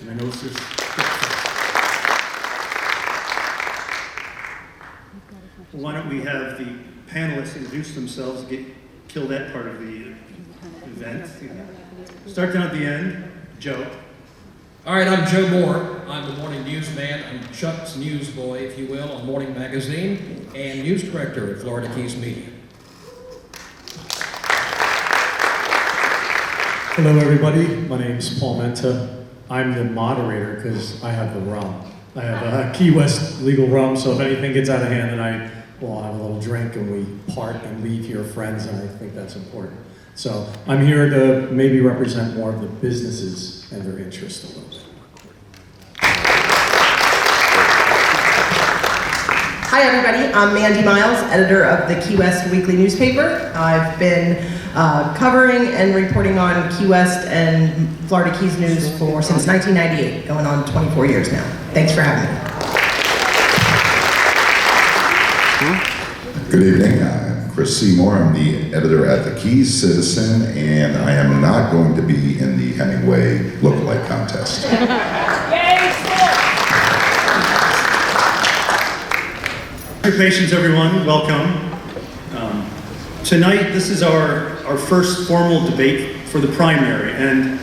And I know there's... Why don't we have the panelists introduce themselves, kill that part of the event. Start down at the end. Joe. All right, I'm Joe Moore. I'm the morning news man. I'm Chuck's news boy, if you will, on Morning Magazine, and news director at Florida Keys Media. Hello, everybody. My name's Paul Menta. I'm the moderator because I have the rum. I have Key West legal rum, so if anything gets out of hand, then I will have a little drink and we part and leave here friends, and I think that's important. So I'm here to maybe represent more of the businesses and their interests a little bit. Hi everybody, I'm Mandy Miles, editor of the Key West Weekly newspaper. I've been covering and reporting on Key West and Florida Keys news since 1998, going on 24 years now. Thanks for having me. Good evening, I'm Chris Seymour. I'm the editor at the Keys Citizen, and I am not going to be in the Hemingway lookalike contest. Your patience, everyone. Welcome. Tonight, this is our first formal debate for the primary, and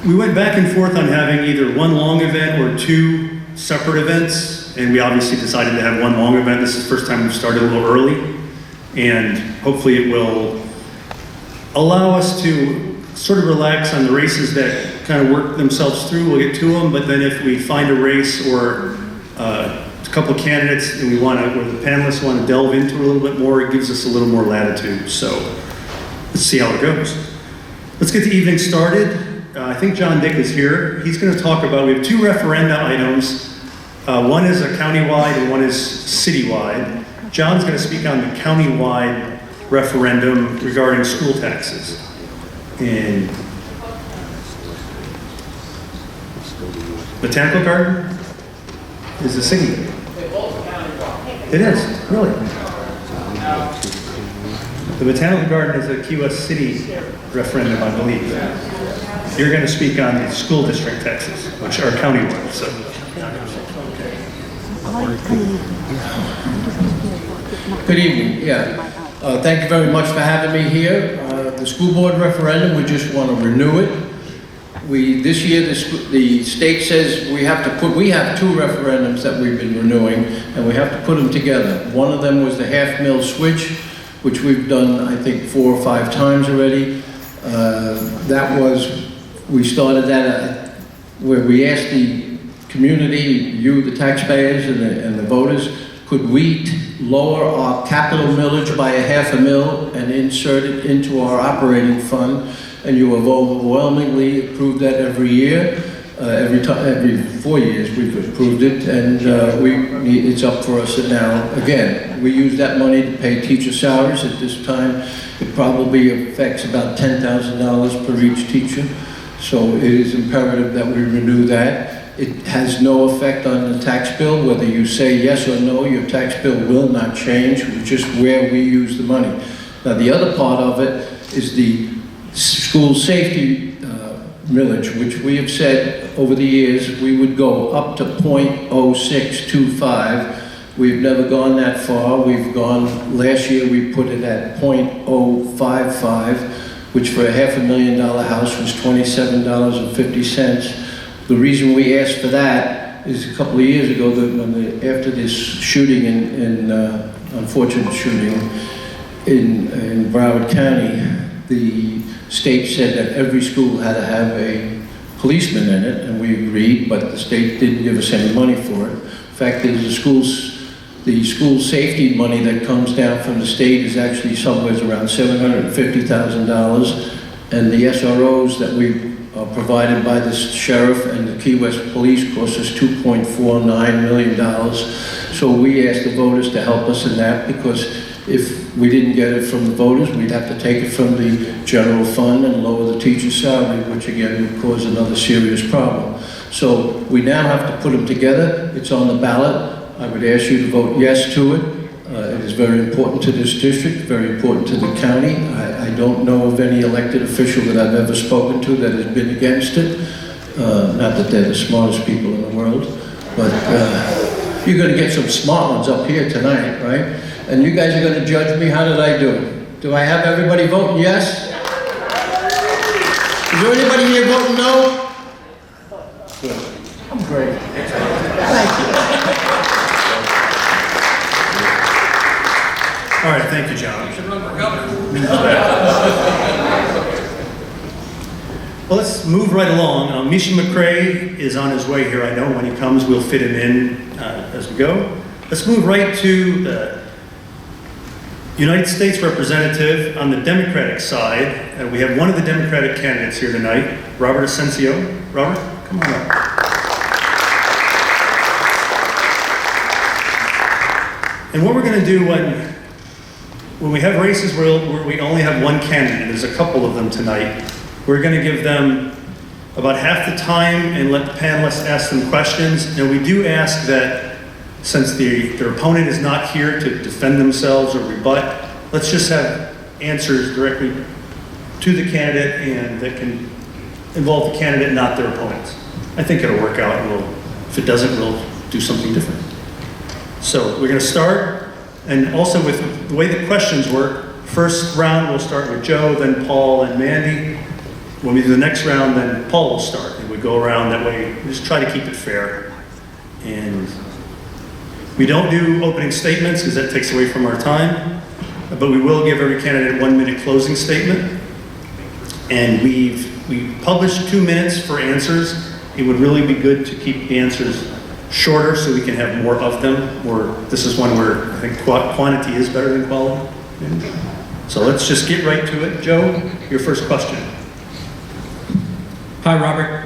we went back and forth on having either one long event or two separate events, and we obviously decided to have one long event. This is the first time we've started a little early, and hopefully it will allow us to sort of relax on the races that kind of work themselves through. We'll get to them, but then if we find a race or a couple of candidates and where the panelists want to delve into a little bit more, it gives us a little more latitude. So let's see how it goes. Let's get the evening started. I think John Dick is here. He's going to talk about, we have two referenda items. One is a countywide and one is citywide. John's going to speak on the countywide referendum regarding school taxes. And Botanical Garden is a city. It is, really. The Botanical Garden is a Key West City referendum, I believe. You're going to speak on the school district taxes, which are countywide. So. Good evening. Thank you very much for having me here. The school board referendum, we just want to renew it. This year, the state says we have two referendums that we've been renewing, and we have to put them together. One of them was the half-mill switch, which we've done, I think, 4 or 5 times already. We started that where we asked the community, you, the taxpayers, and the voters, could we lower our capital millage by $0.5 mil and insert it into our operating fund? And you have overwhelmingly approved that every year. Every 4 years we've approved it, and it's up for us now. Again, we use that money to pay teacher salaries. At this time, it probably affects about $10,000 per each teacher. So it is imperative that we renew that. It has no effect on the tax bill. Whether you say yes or no, your tax bill will not change. It's just where we use the money. Now, the other part of it is the school safety millage, which we have said over the years we would go up to 0.0625. We've never gone that far. Last year we put it at 0.055, which for a $500,000 house was $27.50. The reason we asked for that is a couple of years ago, after this shooting unfortunate shooting in Broward County, the state said that every school had to have a policeman in it, and we agreed, but the state didn't give us any money for it. In fact, the school safety money that comes down from the state is actually somewhere around $750,000, and the SROs that we are provided by the sheriff and the Key West Police cost us $2.49 million. So we asked the voters to help us in that, because if we didn't get it from the voters, we'd have to take it from the general fund and lower the teacher's salary, which again would cause another serious problem. So we now have to put them together. It's on the ballot. I would ask you to vote yes to it. It is very important to this district, very important to the county. I don't know of any elected official that I've ever spoken to that has been against it. Not that they're the smartest people in the world, but you're going to get some smart ones up here tonight, right? And you guys are going to judge me. How did I do? Do I have everybody voting yes? Is there anybody here voting no? Good. I'm great. Thank you. All right, thank you, John. You should run for governor. Well, let's move right along. Misha McCrae is on his way here. I know when he comes, we'll fit him in as we go. Let's move right to the United States Representative on the Democratic side. We have one of the Democratic candidates here tonight, Robert Asensio. Robert, come on up. And what we're going to do when we have races where we only have one candidate, there's a couple of them tonight, we're going to give them about half the time and let the panelists ask them questions. And we do ask that since their opponent is not here to defend themselves or rebut, let's just have answers directly to the candidate and that can involve the candidate, not their opponents. I think it'll work out, and if it doesn't, we'll do something different. So we're going to start, and also with the way the questions work, first round we'll start with Joe, then Paul and Mandy. When we do the next round, then Paul will start, and we go around that way. We just try to keep it fair. And we don't do opening statements because that takes away from our time, but we will give every candidate a 1-minute closing statement. And we published 2 minutes for answers. It would really be good to keep the answers shorter so we can have more of them. This is one where I think quantity is better than quality. So let's just get right to it. Joe, your first question. Hi, Robert.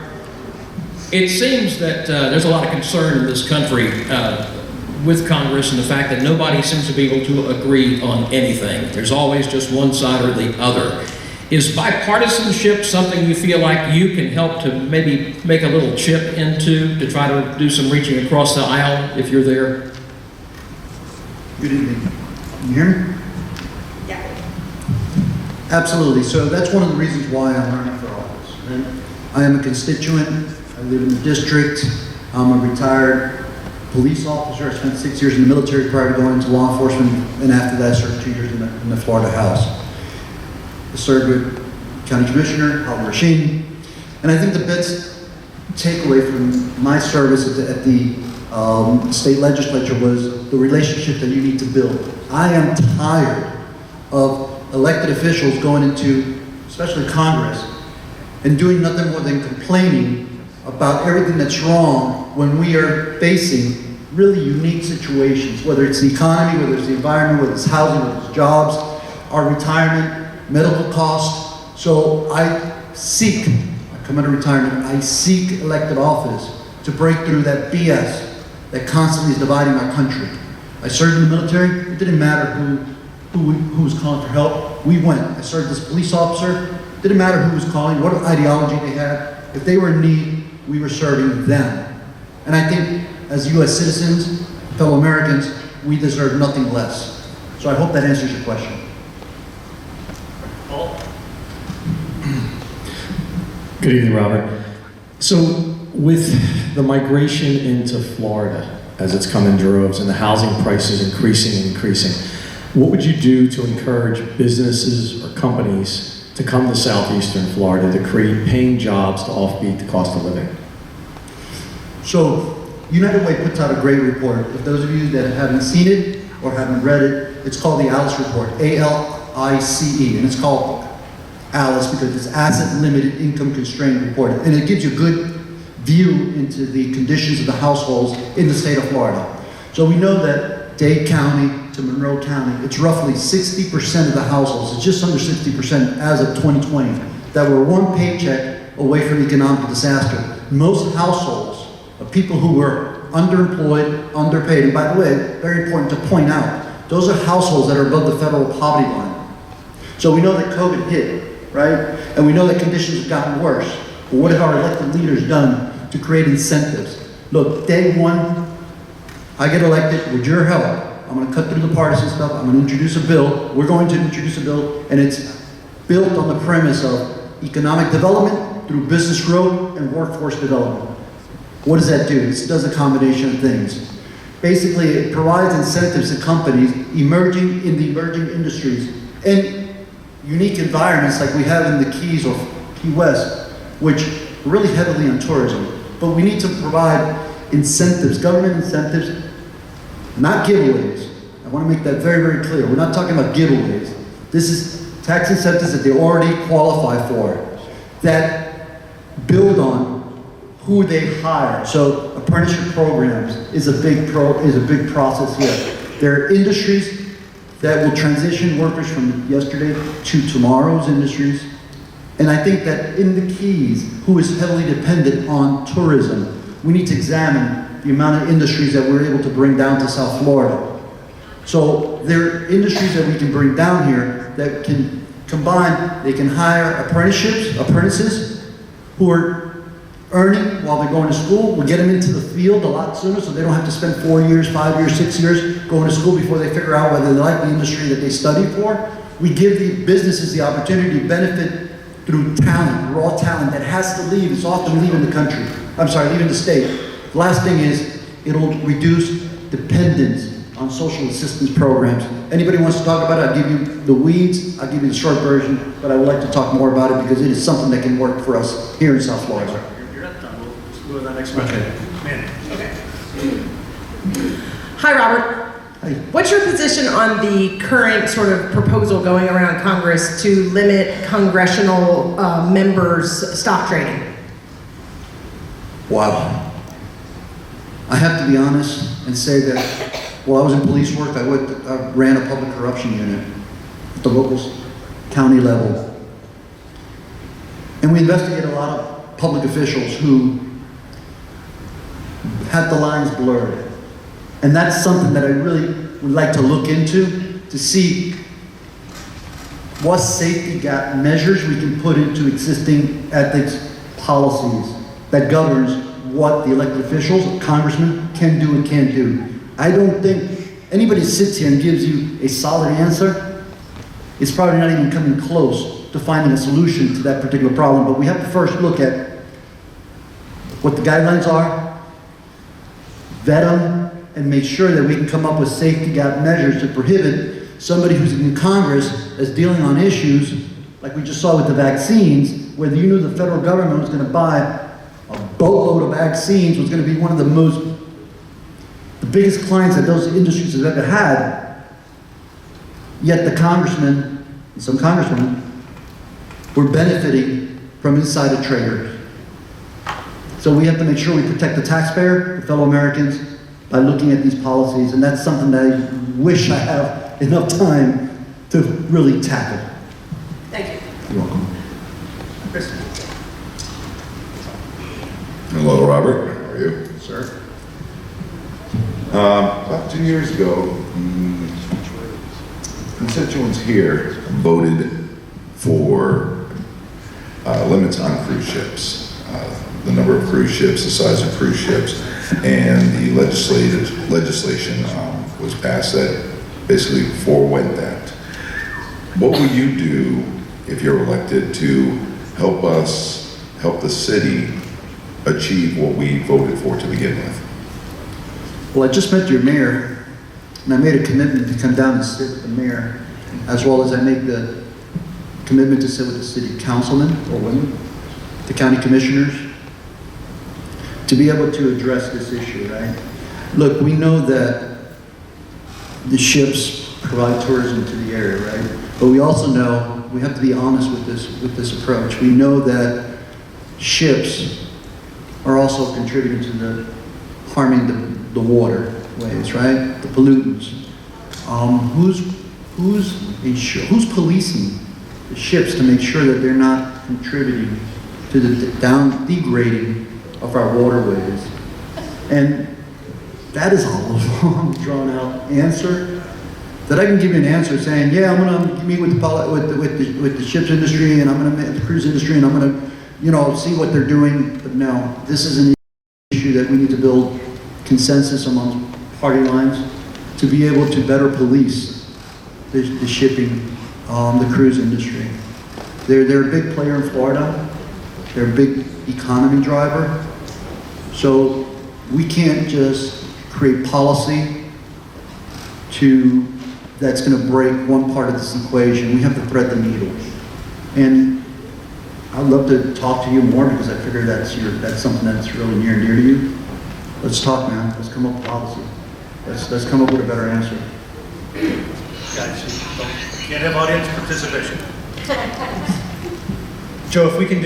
It seems that there's a lot of concern in this country with Congress and the fact that nobody seems to be able to agree on anything. There's always just one side or the other. Is bipartisanship something you feel like you can help to maybe make a little chip into to try to do some reaching across the aisle if you're there? Good evening. Can you hear me? Yeah. Absolutely. So that's one of the reasons why I'm running for office. And I am a constituent. I live in the district. I'm a retired police officer. I spent 6 years in the military prior to going into law enforcement, and after that I served 2 years in the Florida House. I served with County Commissioner Al Rasheen, and I think the best takeaway from my service at the state legislature was the relationship that you need to build. I am tired of elected officials going into, especially Congress, and doing nothing more than complaining about everything that's wrong when we are facing really unique situations, whether it's the economy, whether it's the environment, whether it's housing, whether it's jobs, our retirement, medical costs. So I come out of retirement, I seek elected office to break through that BS that constantly is dividing our country. I served in the military. It didn't matter who was calling for help. We went. I served as a police officer. It didn't matter who was calling, what ideology they had. If they were in need, we were serving them. And I think as U.S. citizens, fellow Americans, we deserve nothing less. So I hope that answers your question. Good evening, Robert. So with the migration into Florida, as it's come in droves, and the housing prices increasing, what would you do to encourage businesses or companies to come to southeastern Florida to create paying jobs to offbeat the cost of living? So United Way puts out a great report. If those of you that haven't seen it or haven't read it, it's called the ALICE report, A-L-I-C-E, and it's called ALICE because it's Asset Limited Income Constrained Report, and it gives you a good view into the conditions of the households in the state of Florida. So we know that Dade County to Monroe County, it's roughly 60% of the households, it's just under 60% as of 2020, that were one paycheck away from economic disaster. Most households of people who were underemployed, underpaid, and by the way, very important to point out, those are households that are above the federal poverty line. So we know that COVID hit, right? And we know that conditions have gotten worse. But what have our elected leaders done to create incentives? Look, day one, I get elected with your help. I'm going to cut through the partisan stuff. I'm going to introduce a bill. We're going to introduce a bill, and it's built on the premise of economic development through business growth and workforce development. What does that do? It does a combination of things. Basically, it provides incentives to companies emerging in the emerging industries and unique environments like we have in the Keys or Key West, which are really heavily on tourism. But we need to provide incentives, government incentives, not giveaways. I want to make that very, very clear. We're not talking about giveaways. This is tax incentives that they already qualify for, that build on who they hire. So apprenticeship programs is a big process here. There are industries that will transition workers from yesterday to tomorrow's industries. And I think that in the Keys, who is heavily dependent on tourism, we need to examine the amount of industries that we're able to bring down to South Florida. So there are industries that we can bring down here that can combine, they can hire apprentices who are earning while they're going to school. We'll get them into the field a lot sooner so they don't have to spend 4 years, 5 years, 6 years going to school before they figure out whether they like the industry that they study for. We give the businesses the opportunity to benefit through talent, raw talent that has to leave. It's often leaving the country. Leaving the state. The last thing is, it'll reduce dependence on social assistance programs. Anybody wants to talk about it, I'll give you the weeds, I'll give you the short version, but I would like to talk more about it because it is something that can work for us here in South Florida. You're not done. We'll go to that next question. Mandy. Hi, Robert. Hi. What's your position on the current sort of proposal going around Congress to limit congressional members' stock trading? Wow. I have to be honest and say that while I was in police work, I ran a public corruption unit at the local county level. And we investigated a lot of public officials who had the lines blurred. And that's something that I really would like to look into to see what safety gap measures we can put into existing ethics policies that governs what the elected officials, congressmen, can do and can't do. I don't think anybody sits here and gives you a solid answer. It's probably not even coming close to finding a solution to that particular problem, but we have to first look at what the guidelines are, vet them, and make sure that we can come up with safety gap measures to prohibit somebody who's in Congress that's dealing on issues like we just saw with the vaccines, where you knew the federal government was going to buy a boatload of vaccines, was going to be one of the biggest clients that those industries have ever had. Yet the congressmen, and some congresswomen, were benefiting from insider traders. So we have to make sure we protect the taxpayer, the fellow Americans, by looking at these policies, and that's something that I wish I have enough time to really tackle. Thank you. You're welcome. Chris. Hello, Robert. How are you? Sir. About 2 years ago, constituents here voted for limits on cruise ships, the number of cruise ships, the size of cruise ships, and the legislation was passed that basically forewent that. What will you do if you're elected to help the city achieve what we voted for to begin with? Well, I just met your mayor, and I made a commitment to come down and sit with the mayor, as well as I make the commitment to sit with the city councilmen or women, the county commissioners, to be able to address this issue, right? Look, we know that the ships provide tourism to the area, right? But we also know, we have to be honest with this approach. We know that ships are also contributing to the harming the waterways, right? The pollutants. Who's policing the ships to make sure that they're not contributing to the degrading of our waterways? And that is a long, drawn-out answer. That I can give you an answer saying, yeah, I'm going to meet with the ships industry, and I'm going to meet the cruise industry, and I'm going to, see what they're doing. But no, this is an issue that we need to build consensus among party lines to be able to better police the shipping, the cruise industry. They're a big player in Florida. They're a big economy driver. So we can't just create policy that's going to break one part of this equation. We have to thread the needle. And I'd love to talk to you more because I figure that's something that's really near and dear to you. Let's talk, man. Let's come up with policy. Let's come up with a better answer. Guys, can't have audience participation. Joe, if we can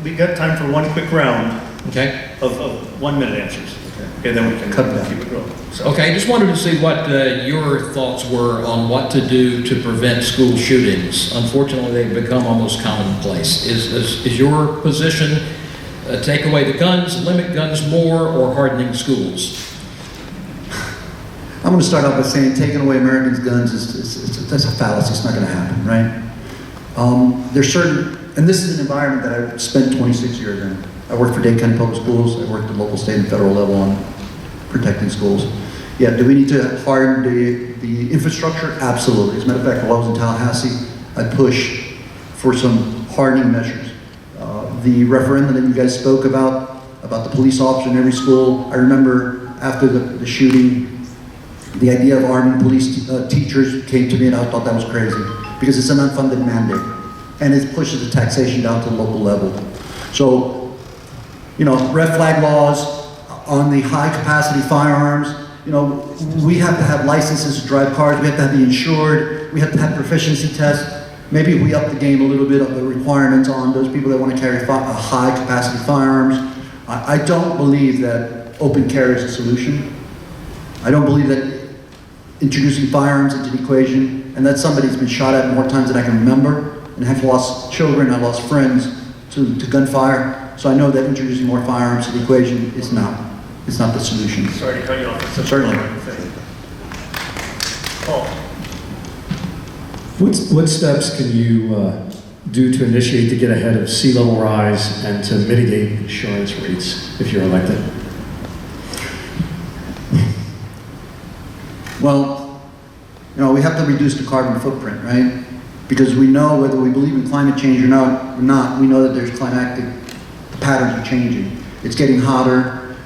we got time for one quick round Okay. of 1 minute answers. Okay, then we can Cut it down. keep it rolling. So, Okay, I just wanted to see what your thoughts were on what to do to prevent school shootings. Unfortunately, they've become almost commonplace. Is your position take away the guns, limit guns more, or hardening schools? I'm going to start off by saying taking away Americans' guns that's a fallacy. It's not going to happen, right? There's certain, and this is an environment that I've spent 26 years in. I worked for Dade County Public Schools. I worked at local, state, and federal level on protecting schools. Yeah, do we need to harden the infrastructure? Absolutely. As a matter of fact, while I was in Tallahassee, I pushed for some hardening measures. The referendum that you guys spoke about the police officer in every school, I remember after the shooting, the idea of arming police teachers came to me, and I thought that was crazy because it's an unfunded mandate and it pushes the taxation down to the local level. So, red flag laws on the high capacity firearms, we have to have licenses to drive cars, we have to have the insured, we have to have proficiency tests. Maybe we up the game a little bit of the requirements on those people that want to carry high capacity firearms. I don't believe that open carry is a solution. I don't believe that introducing firearms into the equation, and that's somebody who's been shot at more times than I can remember, and have lost children, I've lost friends to gunfire. So I know that introducing more firearms to the equation is not the solution. sorry to cut you off. It's such a Certainly. important thing. Paul. What steps can you do to initiate to get ahead of sea level rise and to mitigate insurance rates if you're elected? Well, we have to reduce the carbon footprint, right? Because we know whether we believe in climate change or not, we know that there's climatic patterns are changing. It's getting hotter.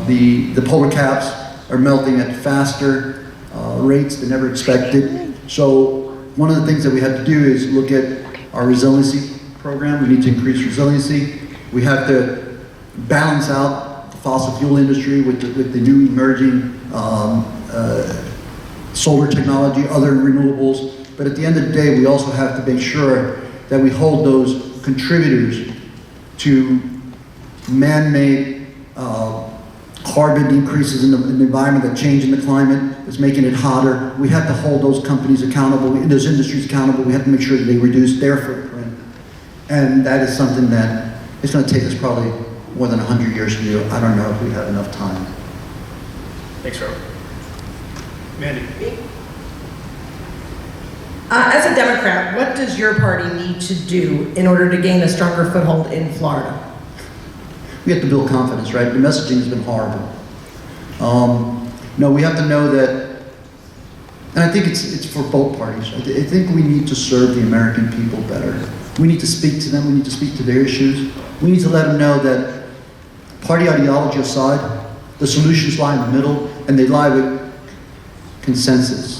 The polar caps are melting at faster rates than ever expected. So one of the things that we have to do is look at our resiliency program. We need to increase resiliency. We have to balance out the fossil fuel industry with the new emerging solar technology, other renewables. But at the end of the day, we also have to make sure that we hold those contributors to man-made carbon increases in the environment, that change in the climate is making it hotter. We have to hold those companies accountable, those industries accountable. We have to make sure that they reduce their footprint. And that is something that it's going to take us probably more than 100 years to do. I don't know if we have enough time. Thanks, Robert. Mandy. As a Democrat, what does your party need to do in order to gain a stronger foothold in Florida? We have to build confidence, right? The messaging has been horrible. We have to know that, and I think it's for both parties. I think we need to serve the American people better. We need to speak to them. We need to speak to their issues. We need to let them know that party ideology aside, the solutions lie in the middle, and they lie with consensus.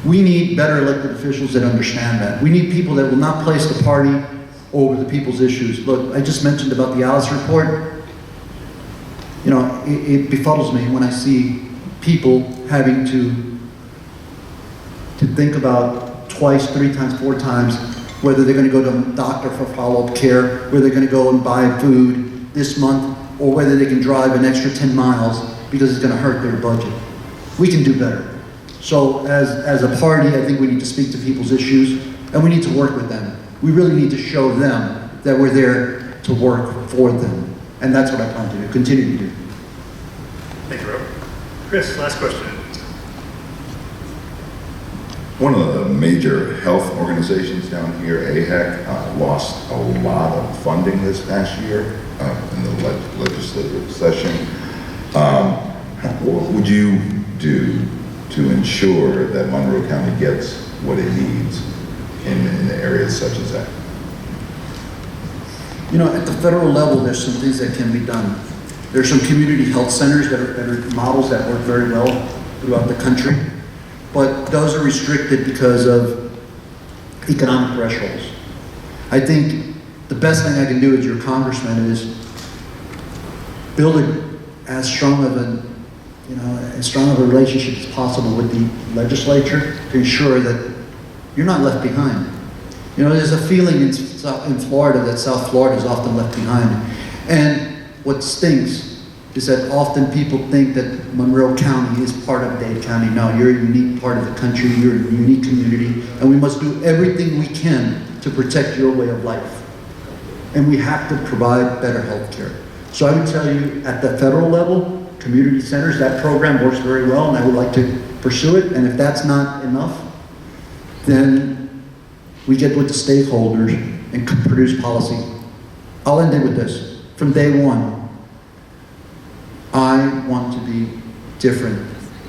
We need better elected officials that understand that. We need people that will not place the party over the people's issues. Look, I just mentioned about the Alice report. It befuddles me when I see people having to think about twice, 3 times, 4 times whether they're going to go to a doctor for follow-up care, whether they're going to go and buy food this month, or whether they can drive an extra 10 miles because it's going to hurt their budget. We can do better. So as a party, I think we need to speak to people's issues, and we need to work with them. We really need to show them that we're there to work for them. And that's what I plan to do, continue to do. Thank you, Robert. Chris, last question. One of the major health organizations down here, AHEC, lost a lot of funding this past year in the legislative session. What would you do to ensure that Monroe County gets what it needs in areas such as that? You know, at the federal level, there's some things that can be done. There's some community health centers that are models that work very well throughout the country, but those are restricted because of economic thresholds. I think the best thing I can do as your congressman is build as strong of a relationship as possible with the legislature to ensure that you're not left behind. You know, there's a feeling in Florida that South Florida is often left behind. And what stinks is that often people think that Monroe County is part of Dade County. No, you're a unique part of the country, you're a unique community, and we must do everything we can to protect your way of life. And we have to provide better health care. So I would tell you, at the federal level, community centers, that program works very well, and I would like to pursue it. And if that's not enough, then we get with the stakeholders and produce policy. I'll end it with this. From day one, I want to be different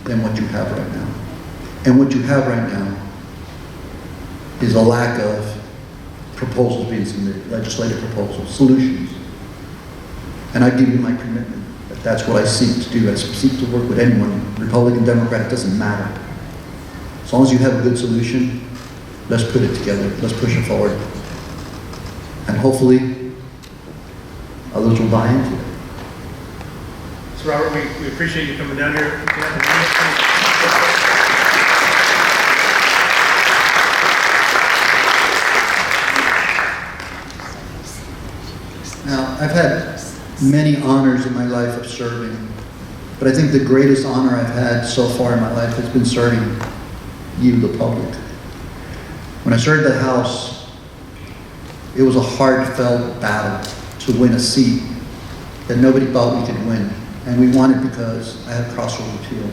than what you have right now. And what you have right now is a lack of proposals being submitted, legislative proposals, solutions. And I give you my commitment that that's what I seek to do. I seek to work with anyone, Republican, Democrat, it doesn't matter. As long as you have a good solution, let's put it together, let's push it forward. And hopefully, others will buy into it. So Robert, we appreciate you coming down here. Now, I've had many honors in my life of serving, but I think the greatest honor I've had so far in my life has been serving you, the public. When I served the House, it was a heartfelt battle to win a seat that nobody thought we could win. And we won it because I had crossroad appeal.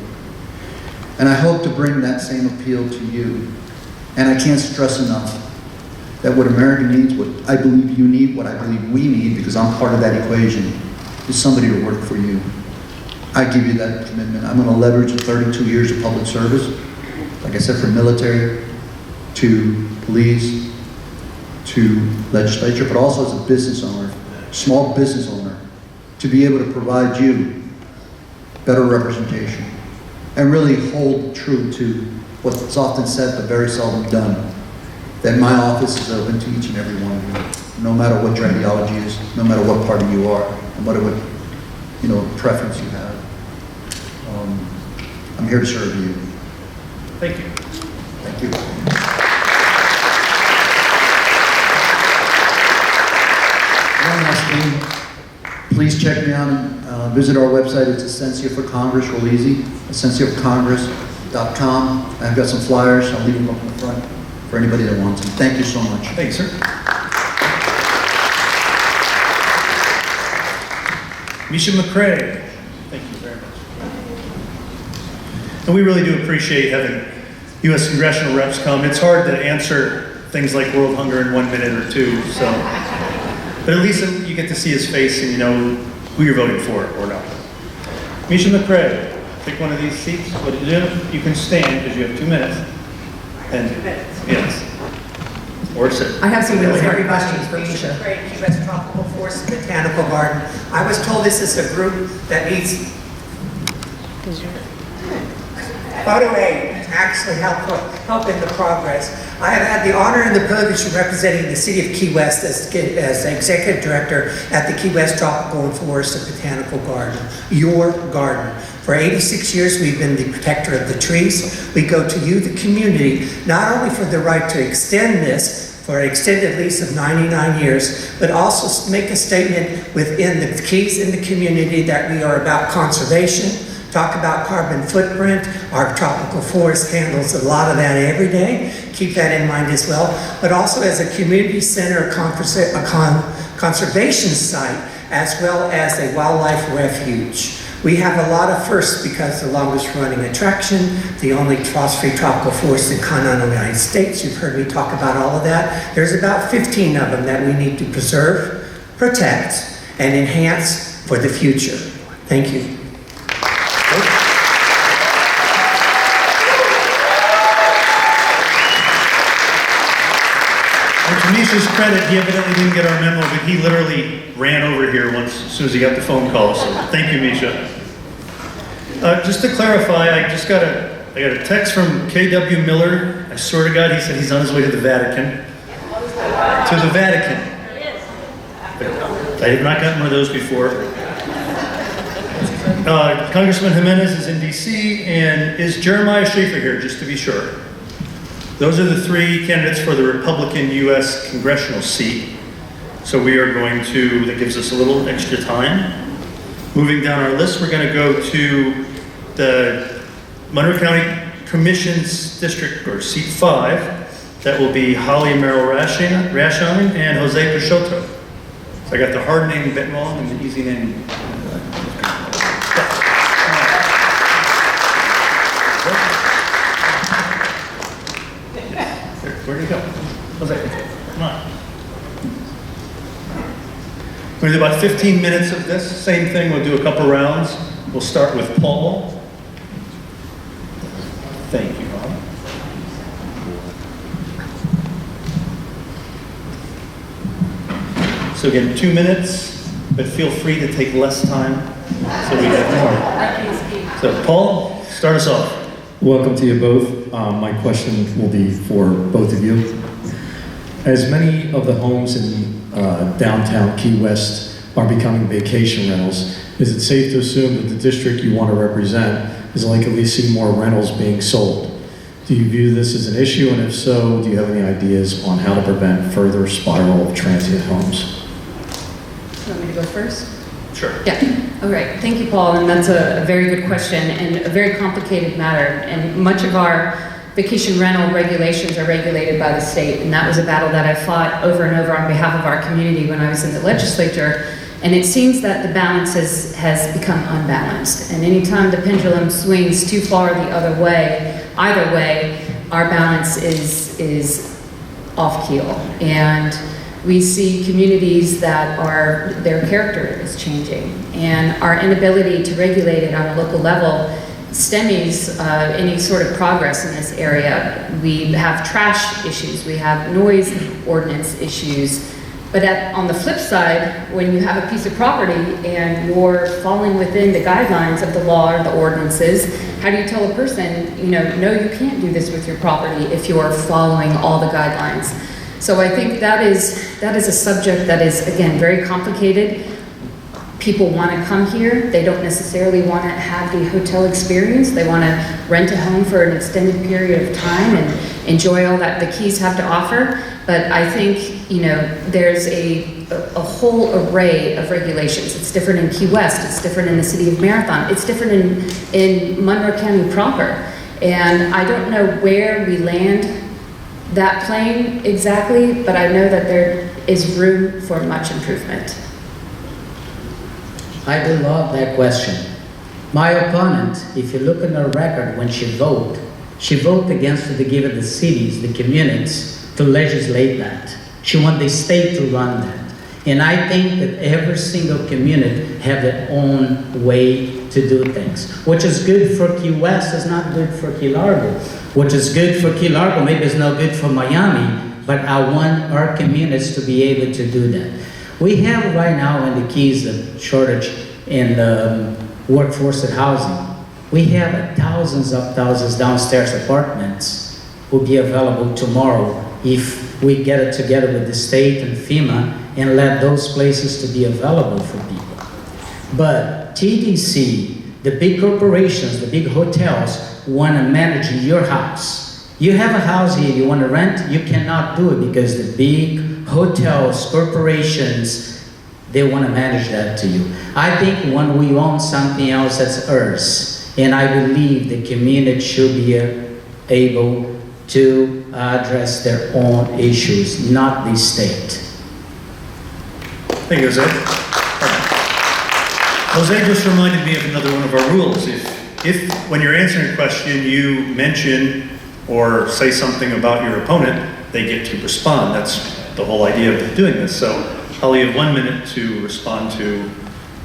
And I hope to bring that same appeal to you. And I can't stress enough that what America needs, what I believe you need, what I believe we need, because I'm part of that equation, is somebody to work for you. I give you that commitment. I'm going to leverage the 32 years of public service, like I said, from military to police to legislature, but also as a business owner, small business owner, to be able to provide you better representation and really hold true to what's often said but very seldom done, that my office is open to each and every one of you, no matter what your ideology is, no matter what party you are, no matter what preference you have. I'm here to serve you. Thank you. Thank you. One last thing, please check me out and visit our website. It's Essentia for Congress, real easy, essentiaforcongress.com. I've got some flyers, I'll leave them up in the front for anybody that wants them. Thank you so much. Thanks, sir. Misha McCrae, thank you very much. And we really do appreciate having U.S. congressional reps come. It's hard to answer things like world hunger in 1 minute or two, so. But at least you get to see his face and you know who you're voting for or not. Misha McCrae, pick one of these seats. What do? You can stand because you have 2 minutes. And, 2 minutes. Yes. Or sit. I have some really hard questions for Misha. U.S. Tropical Forest Botanical Garden. I was told this is a group that needs photo aid to actually help in the progress. I have had the honor and the privilege of representing the city of Key West as executive director at the Key West Tropical and Forest and Botanical Garden, your garden. For 86 years, we've been the protector of the trees. We go to you, the community, not only for the right to extend this for an extended lease of 99 years, but also make a statement within the keys in the community that we are about conservation, talk about carbon footprint. Our tropical forest handles a lot of that every day. Keep that in mind as well. But also as a community center, a conservation site, as well as a wildlife refuge. We have a lot of firsts because the longest running attraction, the only frost-free tropical forest in continental United States. You've heard me talk about all of that. There's about 15 of them that we need to preserve, protect, and enhance for the future. Thank you. to Misha's credit, he evidently didn't get our memo, but he literally ran over here once as soon as he got the phone call. So thank you, Misha. Just to clarify, I got a text from K.W. Miller. I swear to God, he said he's on his way to the Vatican. To the Vatican. I have not gotten one of those before. Congressman Jimenez is in D.C. and is Jeremiah Schaefer here, just to be sure. Those are the three candidates for the Republican U.S. congressional seat. So we are going to, that gives us a little extra time. Moving down our list, we're going to go to the Monroe County Commission's District, or Seat 5. That will be Holly Merrill Rashon and Jose Peixoto. So I got the hard name bit wrong and the easy name. Where'd he go? Jose, come on. We're going to do about 15 minutes of this. Same thing, we'll do a couple rounds. We'll start with Paul. Thank you, Bob. So again, 2 minutes, but feel free to take less time so we have more. So Paul, start us off. Welcome to you both. My question will be for both of you. As many of the homes in downtown Key West are becoming vacation rentals, is it safe to assume that the district you want to represent is likely to see more rentals being sold? Do you view this as an issue, and if so, do you have any ideas on how to prevent further spiral of transient homes? You want me to go first? Sure. Yeah. All right. Thank you, Paul. And that's a very good question and a very complicated matter. And much of our vacation rental regulations are regulated by the state. And that was a battle that I fought over and over on behalf of our community when I was in the legislature. And it seems that the balance has become unbalanced. And anytime the pendulum swings too far the other way, either way, our balance is off keel. And we see communities that their character is changing, and our inability to regulate it on a local level stymies any sort of progress in this area. We have trash issues, we have noise ordinance issues, but on the flip side, when you have a piece of property and you're falling within the guidelines of the law or the ordinances, how do you tell a person, no, you can't do this with your property if you're following all the guidelines? So I think that is a subject that is, again, very complicated. People want to come here. They don't necessarily want to have the hotel experience. They want to rent a home for an extended period of time and enjoy all that the Keys have to offer. But I think, there's a whole array of regulations. It's different in Key West. It's different in the city of Marathon. It's different in Monroe County proper. And I don't know where we land that plane exactly, but I know that there is room for much improvement. I do love that question. My opponent, if you look at her record when she voted against to give it the cities, the communities, to legislate that. She want the state to run that. And I think that every single community have their own way to do things. Which is good for Key West is not good for Key Largo. Which is good for Key Largo, maybe it's not good for Miami, but I want our communities to be able to do that. We have right now in the Keys a shortage in workforce and housing. We have thousands downstairs apartments will be available tomorrow if we get it together with the state and FEMA and let those places to be available for people. But TDC, the big corporations, the big hotels, want to manage your house. You have a house here, you want to rent, you cannot do it because the big hotels, corporations, they want to manage that to you. I think when we own something else that's ours, and I believe the community should be able to address their own issues, not the state. Thank you, Jose. Jose just reminded me of another one of our rules. If when you're answering a question, you mention or say something about your opponent, they get to respond. That's the whole idea of doing this. So Holly, you have 1 minute to respond to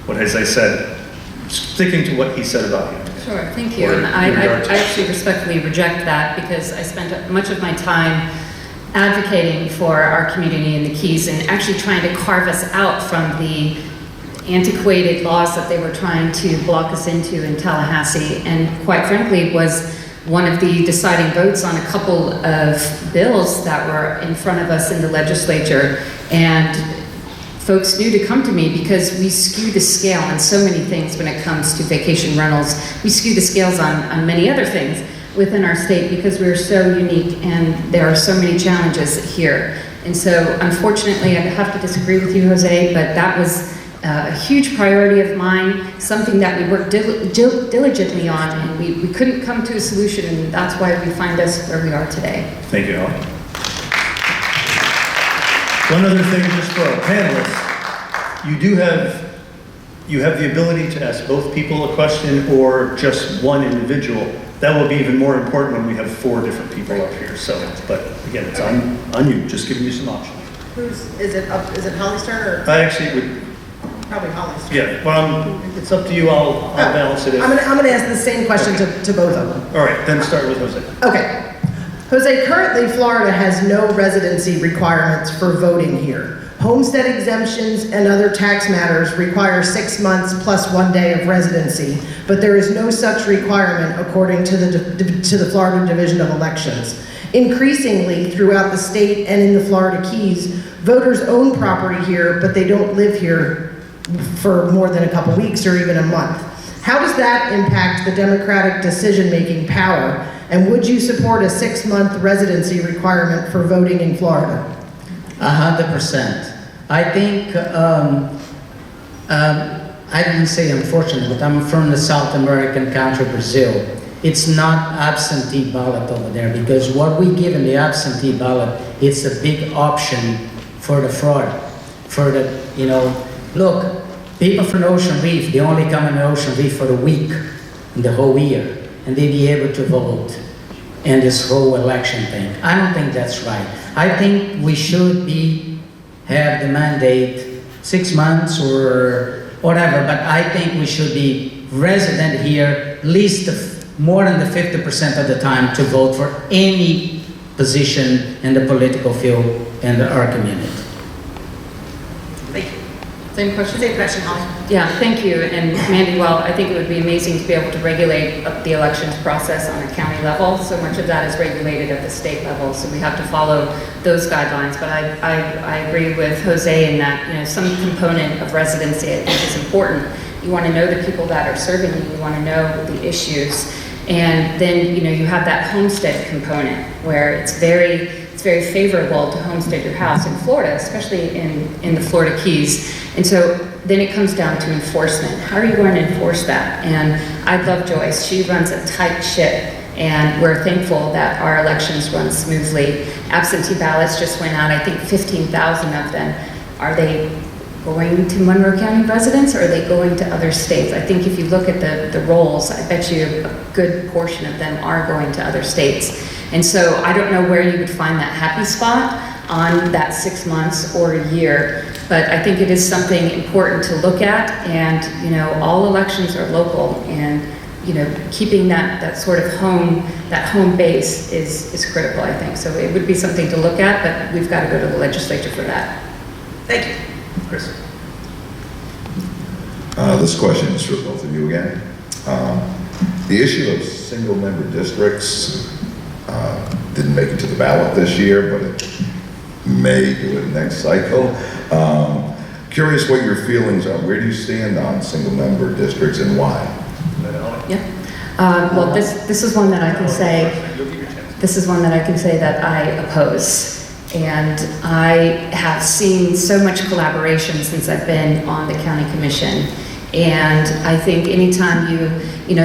what Jose said, sticking to what he said about you. Sure, thank you. And I actually respectfully reject that because I spent much of my time advocating for our community in the Keys and actually trying to carve us out from the antiquated laws that they were trying to block us into in Tallahassee, and quite frankly was one of the deciding votes on a couple of bills that were in front of us in the legislature. And folks knew to come to me because we skew the scale on so many things when it comes to vacation rentals. We skew the scales on many other things within our state because we're so unique and there are so many challenges here. And so unfortunately, I have to disagree with you, Jose, but that was a huge priority of mine, something that we worked diligently on, and we couldn't come to a solution, and that's why we find us where we are today. Thank you, Ellen. One other thing just for our panelists, you have the ability to ask both people a question or just one individual. That will be even more important when we have 4 different people up here. So, but again, it's on you, just giving you some options. Is it Holly's turn or? I actually would, Probably Holly's turn. yeah, well, it's up to you, I'll balance it. I'm gonna ask the same question to both of them. All right, then start with Jose. Okay. Jose, currently Florida has no residency requirements for voting here. Homestead exemptions and other tax matters require 6 months plus 1 day of residency, but there is no such requirement according to the Florida Division of Elections. Increasingly, throughout the state and in the Florida Keys, voters own property here, but they don't live here for more than a couple weeks or even a month. How does that impact the democratic decision-making power? And would you support a 6-month residency requirement for voting in Florida? 100%. I think, I didn't say unfortunately, but I'm from the South American country, Brazil. It's not absentee ballot over there because what we give in the absentee ballot, it's a big option for the fraud. For the, look, people from the Ocean Reef, they only come in the Ocean Reef for a week in the whole year, and they be able to vote in this whole election thing. I don't think that's right. I think we should have the mandate 6 months or whatever, but I think we should be resident here at least more than the 50% of the time to vote for any position in the political field in our community. Thank you. Same question? Same question, Holly. Yeah, thank you. And Mandy, well, I think it would be amazing to be able to regulate the elections process on a county level. So much of that is regulated at the state level, so we have to follow those guidelines. But I agree with Jose in that, some component of residency I think is important. You want to know the people that are serving you, you want to know the issues. And then, you have that homestead component where it's very favorable to homestead your house in Florida, especially in the Florida Keys. And so then it comes down to enforcement. How are you going to enforce that? And I love Joyce. She runs a tight ship, and we're thankful that our elections run smoothly. Absentee ballots just went out, I think 15,000 of them. Are they going to Monroe County residents, or are they going to other states? I think if you look at the rolls, I bet you a good portion of them are going to other states. And so I don't know where you would find that happy spot on that 6 months or a year, but I think it is something important to look at. And all elections are local, and keeping that sort of home base is critical, I think. So it would be something to look at, but we've got to go to the legislature for that. Thank you. Chris. This question is for both of you again. The issue of single-member districts didn't make it to the ballot this year, but it may do it next cycle. Curious what your feelings are. Where do you stand on single-member districts and why? Yeah. Well, this is one that I can say. This is one that I can say that I oppose. And I have seen so much collaboration since I've been on the county commission. And I think anytime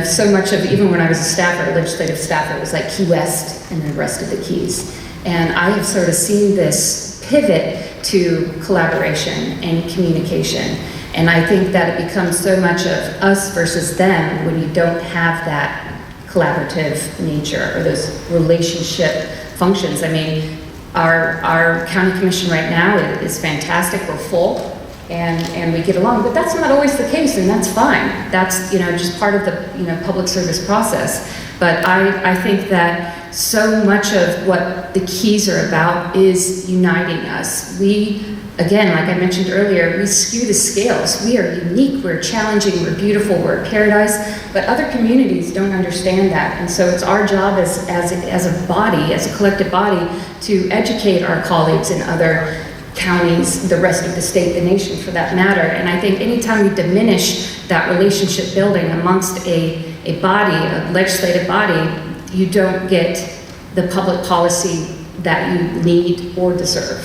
so much of, even when I was a staffer, a legislative staffer, it was like Key West and the rest of the Keys. And I have sort of seen this pivot to collaboration and communication. And I think that it becomes so much of us versus them when you don't have that collaborative nature or those relationship functions. I mean, our county commission right now is fantastic. We're full. And we get along, but that's not always the case, and that's fine. That's just part of the public service process. But I think that so much of what the Keys are about is uniting us. We, again, like I mentioned earlier, we skew the scales. We are unique, we're challenging, we're beautiful, we're a paradise, but other communities don't understand that. And so it's our job as a body, as a collective body, to educate our colleagues in other counties, the rest of the state, the nation for that matter. And I think anytime we diminish that relationship building amongst a body, a legislative body, you don't get the public policy that you need or deserve.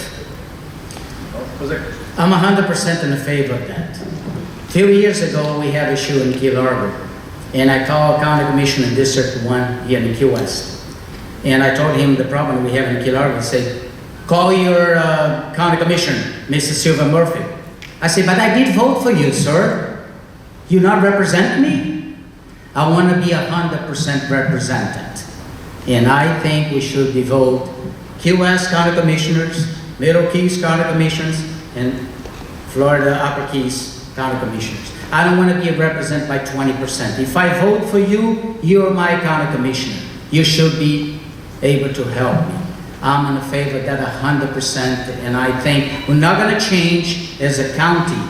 I'm 100% in favor of that. A few years ago, we had an issue in Key Largo, and I called County Commissioner in District 1 here in Key West. And I told him the problem we have in Key Largo. He said, call your County Commissioner, Mrs. Silva Murphy. I said, but I did vote for you, sir. You not represent me? I want to be 100% represented. And I think we should devote Key West County Commissioners, Middle Keys County Commissioners, and Florida Upper Keys County Commissioners. I don't want to be represented by 20%. If I vote for you, you're my county commissioner. You should be able to help me. I'm in favor of that 100%, and I think we're not going to change as a county.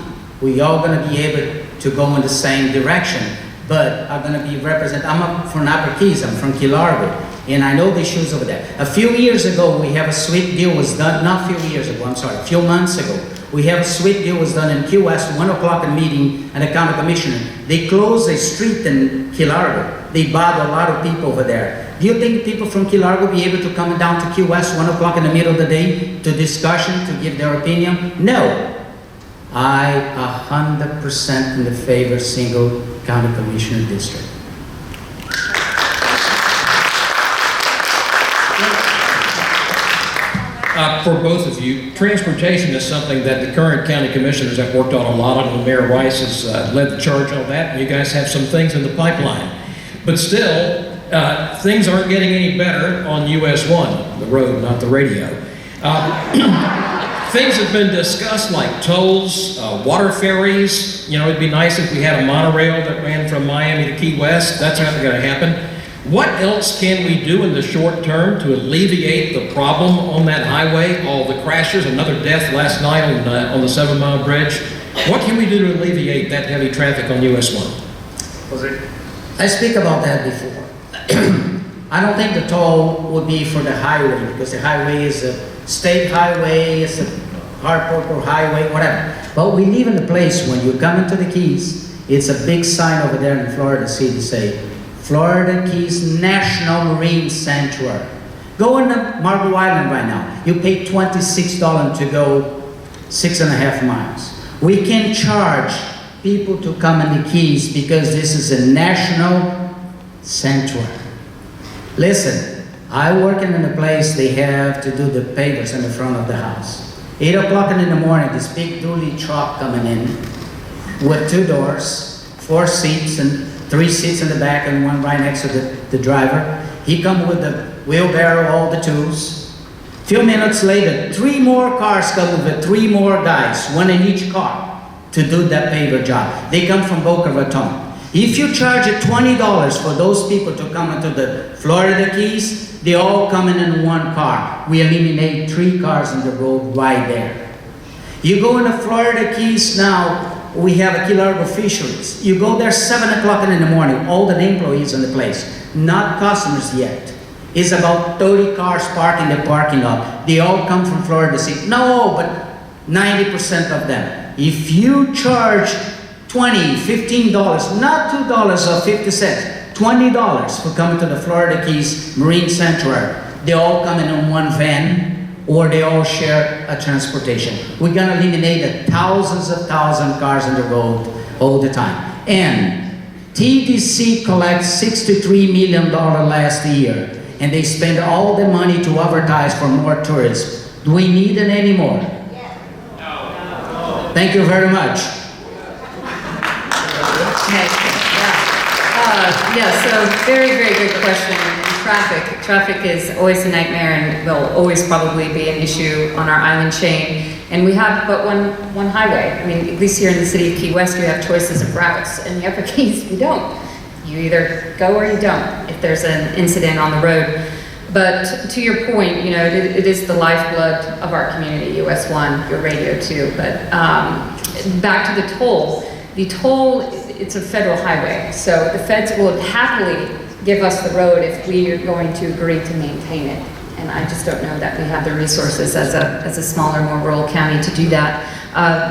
We all going to be able to go in the same direction, but I'm going to be represented. I'm from Upper Keys, I'm from Key Largo, and I know the issues over there. A few years ago, we have a sweet deal was done, not a few years ago, I'm sorry, a few months ago. We have a sweet deal was done in Key West, 1 o'clock in meeting at the county commissioner. They closed a street in Key Largo. They bothered a lot of people over there. Do you think people from Key Largo will be able to come down to Key West 1 o'clock in the middle of the day to discussion, to give their opinion? No. I 100% in the favor of single county commissioner district. For both of you, transportation is something that the current county commissioners have worked on a lot of, and Mayor Rice has led the charge on that, and you guys have some things in the pipeline. But still, things aren't getting any better on US 1, the road, not the radio. Things have been discussed like tolls, water ferries. You know, it'd be nice if we had a monorail that ran from Miami to Key West. That's not going to happen. What else can we do in the short term to alleviate the problem on that highway? All the crashes, another death last night on the 7 Mile Bridge. What can we do to alleviate that heavy traffic on US 1? I speak about that before. I don't think the toll would be for the highway, because the highway is a state highway, it's a Hartford highway, whatever. But we live in a place when you come into the Keys, it's a big sign over there in Florida City say, Florida Keys National Marine Sanctuary. Go in the Marble Island right now. You pay $26 to go 6.5 miles. We can charge people to come in the Keys because this is a national sanctuary. Listen, I work in a place they have to do the pavers in the front of the house. 8 o'clock in the morning, this big dually truck coming in with 2 doors, 4 seats, and 3 seats in the back and 1 right next to the driver. He come with the wheelbarrow, all the tools. Few minutes later, 3 more cars come with 3 more guys, 1 in each car, to do that paver job. They come from Boca Raton. If you charge $20 for those people to come into the Florida Keys, they all come in 1 car. We eliminate 3 cars on the road right there. You go in the Florida Keys now, we have a Key Largo Fisheries. You go there 7 o'clock in the morning, all the employees in the place, not customers yet. It's about 30 cars parked in the parking lot. They all come from Florida City. No, but 90% of them. If you charge $20, $15, not $2 or 50 cents, $20 for coming to the Florida Keys Marine Sanctuary, they all come in 1 van, or they all share a transportation. We're gonna eliminate thousands of cars on the road all the time. And TDC collects $63 million last year, and they spend all the money to advertise for more tourists. Do we need it anymore? No. Thank you very much. So very, very good question. Traffic is always a nightmare and will always probably be an issue on our island chain. And we have but one highway. I mean, at least here in the city of Key West, we have choices of routes. In the Upper Keys, we don't. You either go or you don't if there's an incident on the road. But to your point, you know, it is the lifeblood of our community, US 1, your radio 2. But back to the toll. The toll, it's a federal highway, so the feds will happily give us the road if we are going to agree to maintain it. And I just don't know that we have the resources as a smaller, more rural county to do that.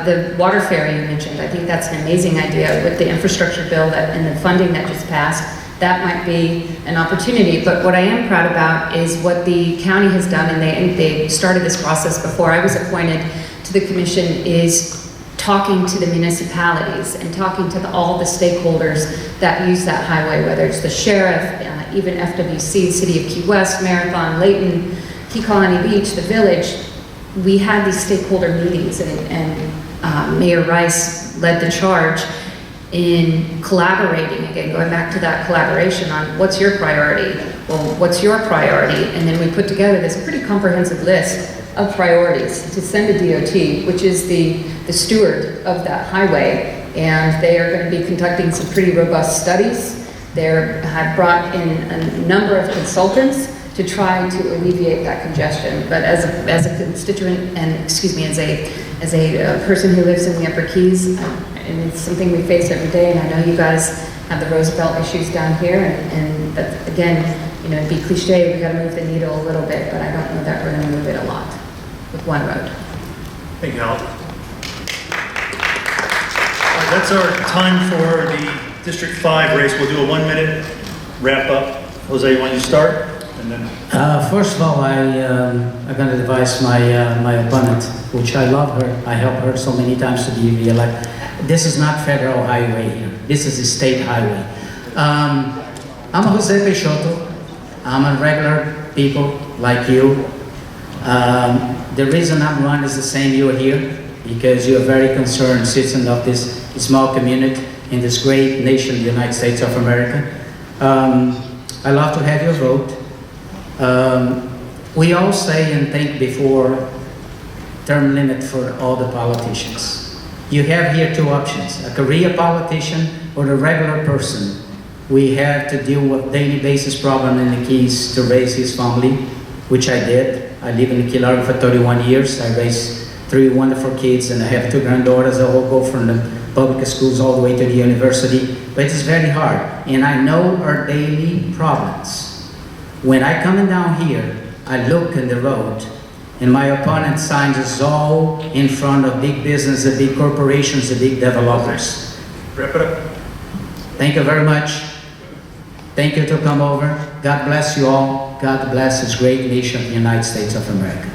The water ferry you mentioned, I think that's an amazing idea with the infrastructure bill and the funding that just passed. That might be an opportunity, but what I am proud about is what the county has done, and they started this process before I was appointed to the commission, is talking to the municipalities and talking to all the stakeholders that use that highway, whether it's the sheriff, even FWC, City of Key West, Marathon, Layton, Key Colony Beach, the village. We had these stakeholder meetings, and Mayor Rice led the charge in collaborating, again, going back to that collaboration on what's your priority? Well, what's your priority? And then we put together this pretty comprehensive list of priorities to send to DOT, which is the steward of that highway. And they are going to be conducting some pretty robust studies. They have brought in a number of consultants to try to alleviate that congestion. But as a constituent, and excuse me, as a person who lives in the Upper Keys, and it's something we face every day, and I know you guys have the Roosevelt issues down here, but again, you know, it'd be cliche, we gotta move the needle a little bit, but I don't know that we're gonna move it a lot with one road. Thank you, Al. That's our time for the District 5 race. We'll do a 1-minute wrap up. Jose, you want to start? And then. First of all, I'm going to advise my opponent, which I love her. I helped her so many times to be re-elected. This is not federal highway here. This is a state highway. I'm Jose Peixoto. I'm a regular people like you. The reason I'm running is the same you're here, because you're very concerned citizen of this small community in this great nation, the United States of America. I love to have your vote. We all say and think before term limit for all the politicians. You have here two options, a career politician or the regular person. We have to deal with daily basis problem in the Keys to raise his family, which I did. I live in the Key Largo for 31 years. I raised 3 wonderful kids, and I have 2 granddaughters that all go from the public schools all the way to the university. But it's very hard, and I know our daily problems. When I come down here, I look in the road, and my opponent signs us all in front of big business, the big corporations, the big developers. Wrap it up. Thank you very much. Thank you to come over. God bless you all. God bless this great nation, the United States of America.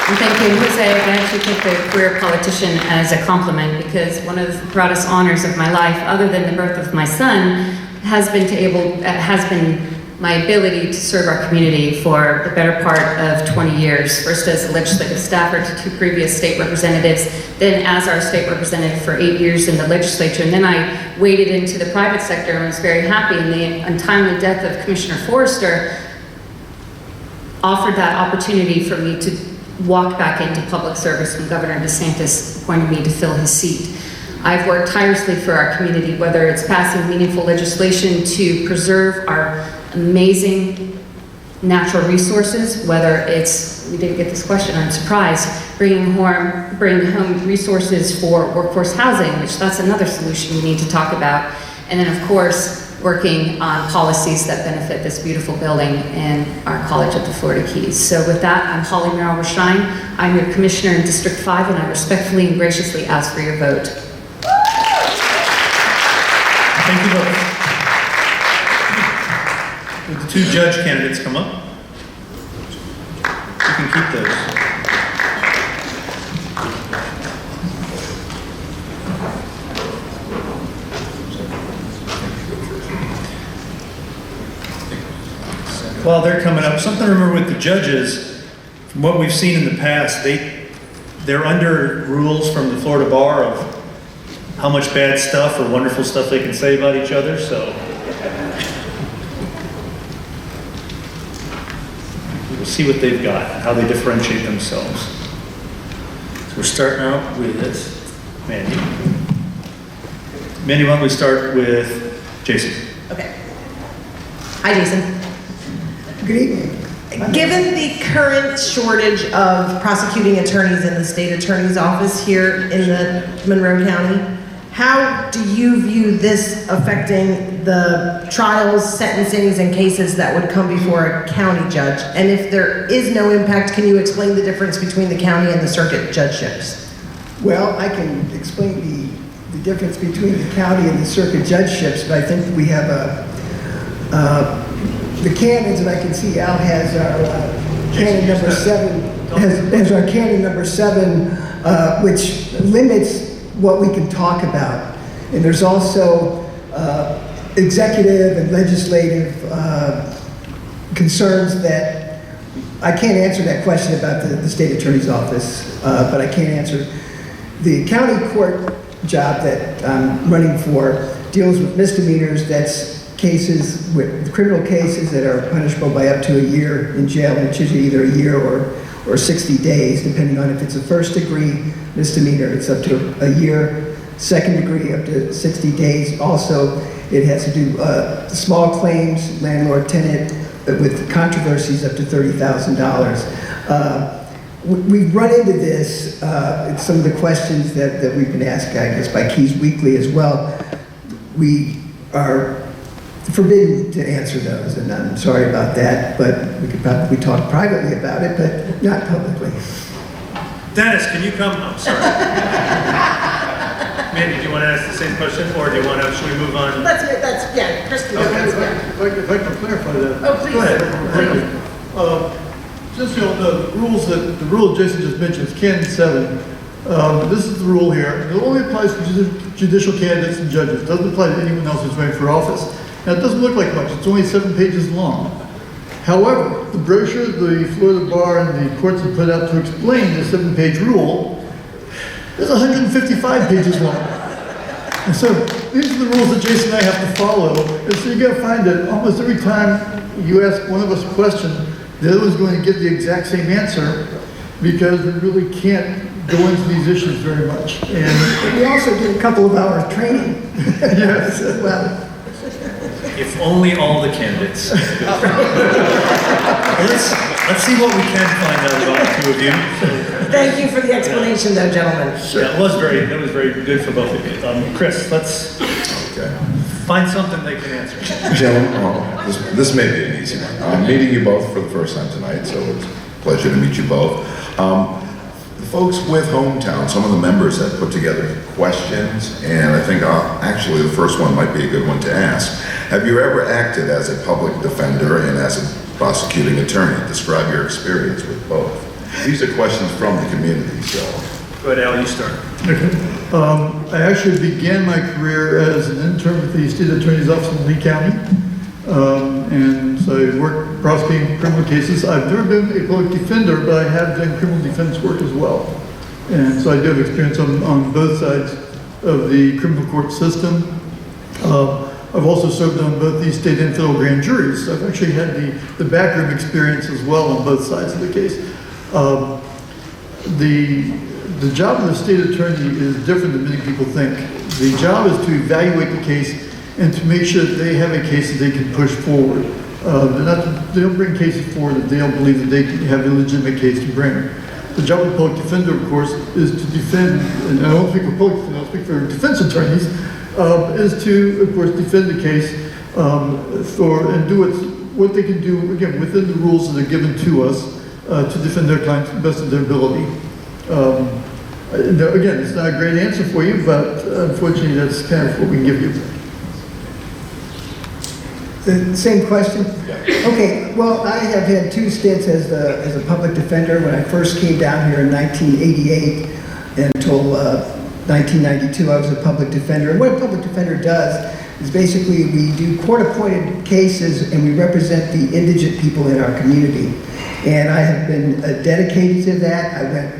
And thank you, Jose. I actually take the career politician as a compliment, because one of the proudest honors of my life, other than the birth of my son, has been my ability to serve our community for the better part of 20 years. First as a legislative staffer to 2 previous state representatives, then as our state representative for 8 years in the legislature, and then I waded into the private sector and was very happy. And the untimely death of Commissioner Forrester offered that opportunity for me to walk back into public service when Governor DeSantis appointed me to fill his seat. I've worked tirelessly for our community, whether it's passing meaningful legislation to preserve our amazing natural resources, whether it's, we didn't get this question, I'm surprised, bringing home resources for workforce housing, which that's another solution we need to talk about. And then of course, working on policies that benefit this beautiful building and our College of the Florida Keys. So with that, I'm Holly Merrill Rashine. I'm your commissioner in District 5, and I respectfully and graciously ask for your vote. Thank you both. Would the 2 judge candidates come up? You can keep those. While they're coming up, something to remember with the judges, from what we've seen in the past, they're under rules from the Florida Bar of how much bad stuff or wonderful stuff they can say about each other, so we'll see what they've got, how they differentiate themselves. So we're starting out with Mandy. Mandy, why don't we start with Jason? Okay. Hi, Jason. Good evening. Given the current shortage of prosecuting attorneys in the state attorney's office here in the Monroe County, how do you view this affecting the trials, sentencings, and cases that would come before a county judge? And if there is no impact, can you explain the difference between the county and the circuit judgeships? Well, I can explain the difference between the county and the circuit judgeships, but I think we have the canons, and I can see Al has our canon number 7, has our canon number 7, which limits what we can talk about. And there's also executive and legislative concerns that I can't answer that question about the state attorney's office, but I can answer. The county court job that I'm running for deals with misdemeanors. That's cases, with criminal cases that are punishable by up to a year in jail, and it's usually either a year or 60 days, depending on if it's a first degree misdemeanor, it's up to a year, second degree up to 60 days. Also, it has to do small claims, landlord-tenant, with controversies up to $30,000. We've run into this, it's some of the questions that we've been asked, I guess, by Keys Weekly as well. We are forbidden to answer those, and I'm sorry about that, but we could probably talk privately about it, but not publicly. Dennis, can you come? I'm sorry. Mandy, do you want to ask the same question, or do you want to, should we move on? Yeah, Kristen. If I can clarify that. Oh, please. Go ahead. Just, you know, the rule Jason just mentioned is Canon 7. This is the rule here. It only applies to judicial candidates and judges. It doesn't apply to anyone else who's running for office. Now, it doesn't look like much. It's only 7 pages long. However, the brochure the Florida Bar and the courts have put out to explain the 7-page rule is 155 pages long. And so these are the rules that Jason and I have to follow. And so you got to find that almost every time you ask one of us a question, the other one's going to give the exact same answer, because we really can't go into these issues very much. And we also did a couple of hours training. Yes. As well. If only all the candidates. Let's see what we can find out about the two of you. Thank you for the explanation, though, gentlemen. Yeah, that was very good for both of you. Chris, let's find something they can answer. Gentlemen, this may be an easy one. I'm meeting you both for the first time tonight, so it's a pleasure to meet you both. The folks with Hometown, some of the members have put together questions, and I think actually the first one might be a good one to ask. Have you ever acted as a public defender and as a prosecuting attorney? Describe your experience with both. These are questions from the community, so. Go ahead, Al, you start. Okay. I actually began my career as an intern with the State Attorney's Office in Lee County. And so I worked prosecuting criminal cases. I've never been a public defender, but I have done criminal defense work as well. And so I do have experience on both sides of the criminal court system. I've also served on both the state and federal grand juries. So I've actually had the backroom experience as well on both sides of the case. The job of the state attorney is different than many people think. The job is to evaluate the case and to make sure that they have a case that they can push forward. They don't bring cases forward that they don't believe that they have a legitimate case to bring. The job of the public defender, of course, is to defend, and I don't speak for public defenders, I speak for defense attorneys, is to, of course, defend the case and do what they can do, again, within the rules that are given to us to defend their clients to the best of their ability. Again, it's not a great answer for you, but unfortunately, that's kind of what we can give you. The same question? Okay, well, I have had 2 stints as a public defender. When I first came down here in 1988 until 1992, I was a public defender. And what a public defender does is basically we do court-appointed cases and we represent the indigent people in our community. And I have been dedicated to that. I went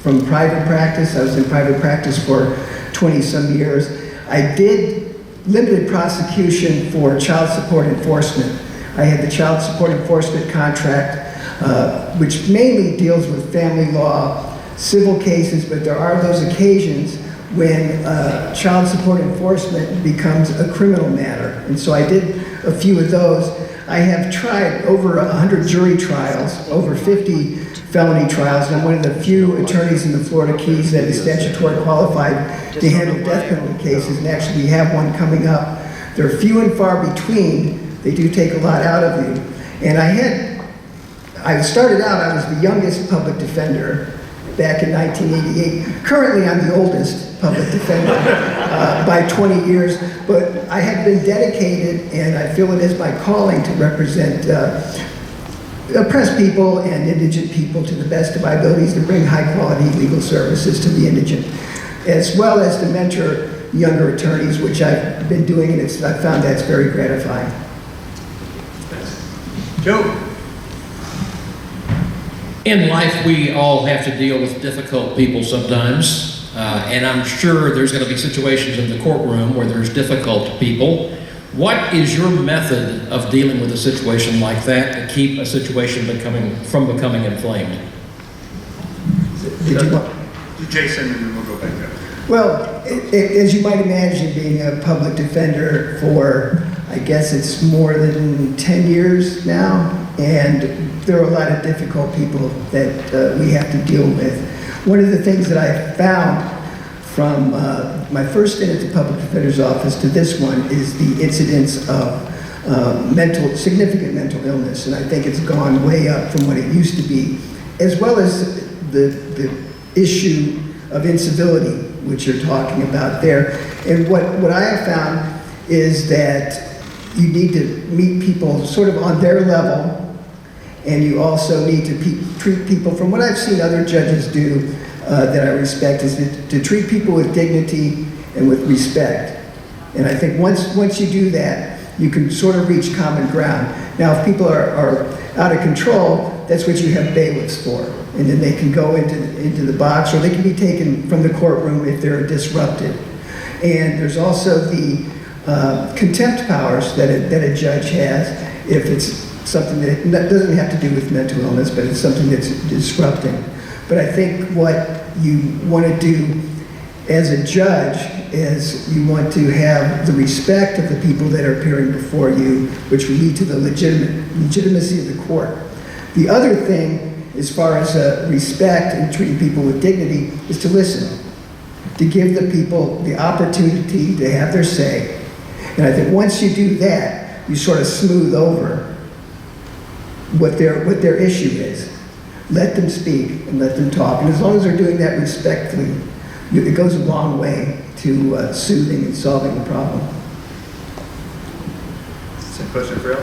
from private practice. I was in private practice for 20-some years. I did limited prosecution for child support enforcement. I had the child support enforcement contract, which mainly deals with family law, civil cases, but there are those occasions when child support enforcement becomes a criminal matter. And so I did a few of those. I have tried over 100 jury trials, over 50 felony trials, and I'm one of the few attorneys in the Florida Keys that is statutory qualified to handle death penalty cases, and actually we have one coming up. They're few and far between. They do take a lot out of you. And I started out, I was the youngest public defender back in 1988. Currently, I'm the oldest public defender by 20 years, but I have been dedicated, and I feel it is my calling to represent oppressed people and indigent people to the best of my abilities to bring high-quality legal services to the indigent, as well as to mentor younger attorneys, which I've been doing, and I found that's very gratifying. Joe? In life, we all have to deal with difficult people sometimes, and I'm sure there's going to be situations in the courtroom where there's difficult people. What is your method of dealing with a situation like that to keep a situation from becoming inflamed? Jason, and then we'll go back there. Well, as you might imagine, being a public defender for, I guess it's more than 10 years now, and there are a lot of difficult people that we have to deal with. One of the things that I found from my first stint at the public defender's office to this one is the incidence of significant mental illness, and I think it's gone way up from what it used to be, as well as the issue of incivility, which you're talking about there. And what I have found is that you need to meet people sort of on their level, and you also need to treat people, from what I've seen other judges do that I respect, is to treat people with dignity and with respect. And I think once you do that, you can sort of reach common ground. Now, if people are out of control, that's what you have bailiffs for. And then they can go into the box, or they can be taken from the courtroom if they're disrupted. And there's also the contempt powers that a judge has if it's something that doesn't have to do with mental illness, but it's something that's disrupting. But I think what you want to do as a judge is you want to have the respect of the people that are appearing before you, which will lead to the legitimacy of the court. The other thing, as far as respect and treating people with dignity, is to listen, to give the people the opportunity to have their say. And I think once you do that, you sort of smooth over what their issue is. Let them speak and let them talk. And as long as they're doing that respectfully, it goes a long way to soothing and solving the problem. Same question for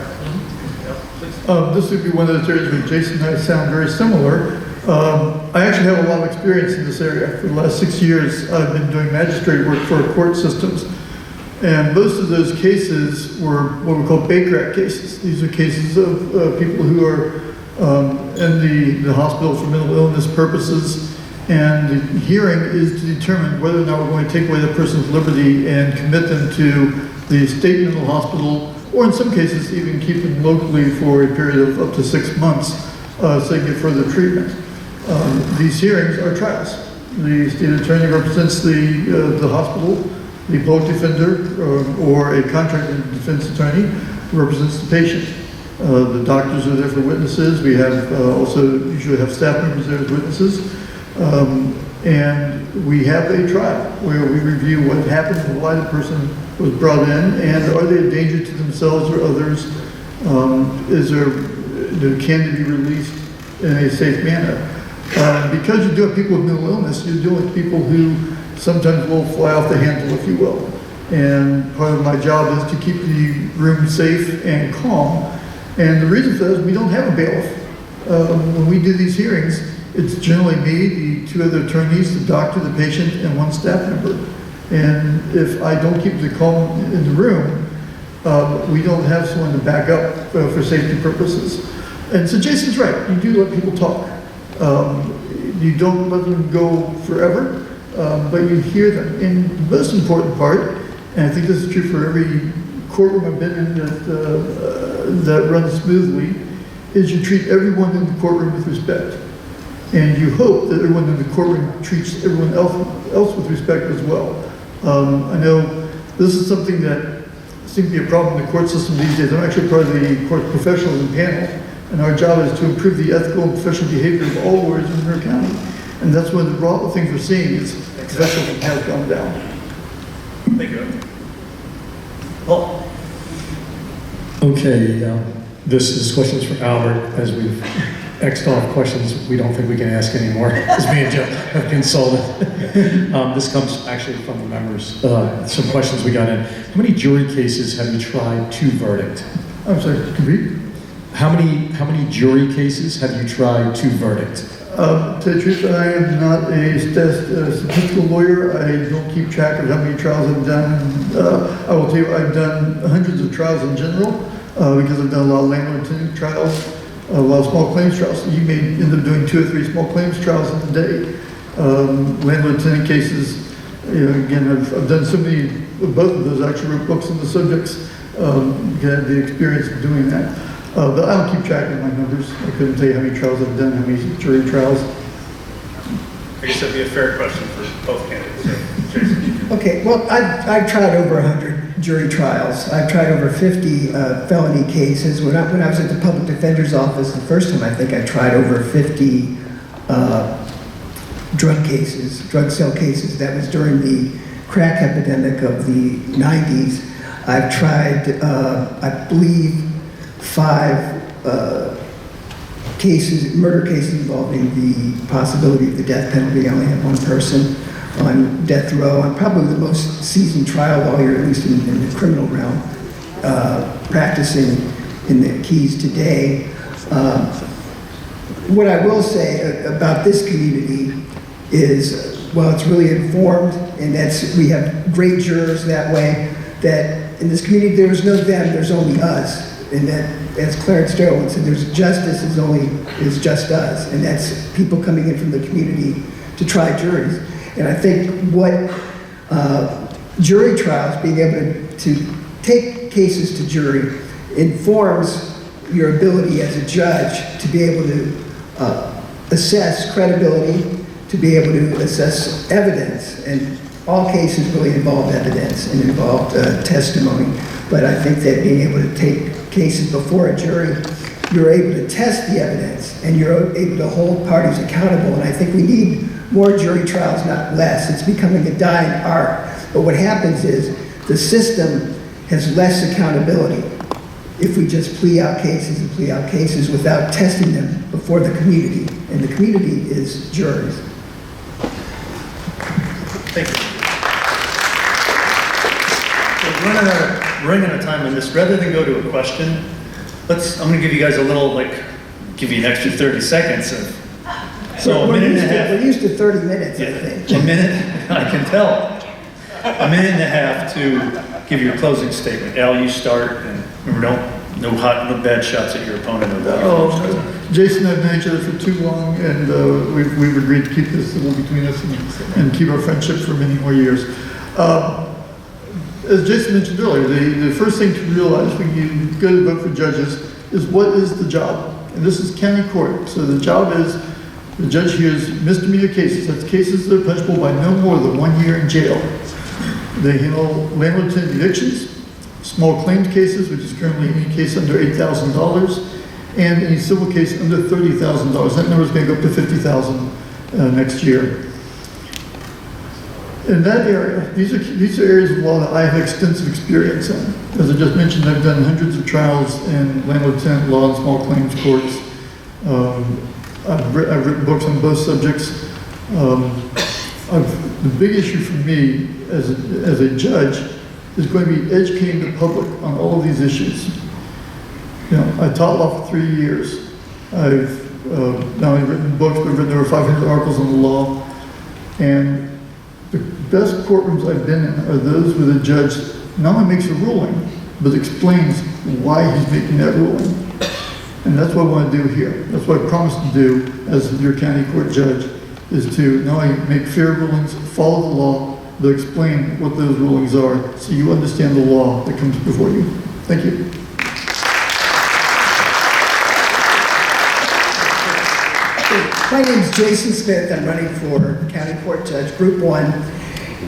Al? This would be one of those areas where Jason and I sound very similar. I actually have a lot of experience in this area. For the last 6 years, I've been doing magistrate work for court systems. And most of those cases were what we call Baker Act cases. These are cases of people who are in the hospital for mental illness purposes. And the hearing is to determine whether or not we're going to take away the person's liberty and commit them to the state mental hospital, or in some cases even keep them locally for a period of up to 6 months so they get further treatment. These hearings are trials. The state attorney represents the hospital, the public defender or a contracted defense attorney represents the patient. The doctors are there for witnesses. We have also usually have staff members there as witnesses. And we have a trial where we review what happened and why the person was brought in, and are they a danger to themselves or others? Can they be released in a safe manner? Because you deal with people with mental illness, you're dealing with people who sometimes will fly off the handle, if you will. And part of my job is to keep the room safe and calm. And the reason for that is we don't have a bailiff. When we do these hearings, it's generally me, the 2 other attorneys, the doctor, the patient, and 1 staff member. And if I don't keep the calm in the room, we don't have someone to back up for safety purposes. And so Jason's right, you do let people talk. You don't let them go forever, but you hear them. And the most important part, and I think this is true for every courtroom I've been in that runs smoothly, is you treat everyone in the courtroom with respect. And you hope that everyone in the courtroom treats everyone else with respect as well. I know this is something that seems to be a problem in the court system these days. I'm actually part of the court professionals and panel, and our job is to improve the ethical and professional behavior of all lawyers in Monroe County. And that's one of the raw things we're seeing is professionalism has gone down. Thank you. Paul? Okay, this question is for Albert. As we've X'd off questions we don't think we can ask anymore, as me and Joe have consulted. This comes actually from the members. Some questions we got in. How many jury cases have you tried to verdict? I'm sorry, repeat? How many jury cases have you tried to verdict? To tell you the truth, I am not a statistical lawyer. I don't keep track of how many trials I've done. I will tell you, I've done hundreds of trials in general, because I've done a lot of landlord tenant trials, a lot of small claims trials. So you may end up doing 2 or 3 small claims trials in a day. Landlord tenant cases, again, I've done so many, both of those. I actually wrote books on the subjects, had the experience of doing that. But I don't keep track of my numbers. I couldn't tell you how many trials I've done, how many jury trials. I guess that'd be a fair question for both candidates. So, Jason. Okay, well, I've tried over 100 jury trials. I've tried over 50 felony cases. When I was at the public defender's office the first time, I think I tried over 50 drug cases, drug sale cases. That was during the crack epidemic of the 90s. I've tried, I believe, 5 cases, murder cases involving the possibility of the death penalty. I only have 1 person on death row. I'm probably the most seasoned trial lawyer, at least in the criminal realm, practicing in the Keys today. What I will say about this community is, well, it's really informed, and we have great jurors that way, that in this community there's no them, there's only us. And that, as Clarence Darrell said, there's justice is just us, and that's people coming in from the community to try juries. And I think what jury trials, being able to take cases to jury, informs your ability as a judge to be able to assess credibility, to be able to assess evidence. And all cases really involve evidence and involve testimony. But I think that being able to take cases before a jury, you're able to test the evidence and you're able to hold parties accountable. And I think we need more jury trials, not less. It's becoming a dying art. But what happens is the system has less accountability if we just plea out cases without testing them before the community. And the community is juries. Thank you. We're running out of time on this. Rather than go to a question, I'm going to give you guys give you an extra 30 seconds. So a minute and a half. We're used to 30 minutes, I think. A minute, I can tell. A minute and a half to give your closing statement. Al, you start, and remember, no bad shots at your opponent. Jason and I have known each other for too long, and we've agreed to keep this civil between us and keep our friendship for many more years. As Jason mentioned earlier, the first thing to realize when you go to vote for judges is what is the job. And this is county court. So the job is, the judge hears misdemeanor cases. That's cases that are punishable by no more than 1 year in jail. They handle landlord tenant evictions, small claims cases, which is currently any case under $8,000, and any civil case under $30,000. That number is going to go up to $50,000 next year. In that area, these are areas of law that I have extensive experience in. As I just mentioned, I've done hundreds of trials in landlord tenant law and small claims courts. I've written books on both subjects. The big issue for me as a judge is going to be educating the public on all of these issues. I taught law for 3 years. I've not only written books, but I've written over 500 articles on the law. And the best courtrooms I've been in are those where the judge not only makes a ruling, but explains why he's making that ruling. And that's what I want to do here. That's what I promised to do as your county court judge, is to not only make fair rulings, follow the law, but explain what those rulings are so you understand the law that comes before you. Thank you. Good. My name's Jason Smith. I'm running for County Court Judge, Group 1,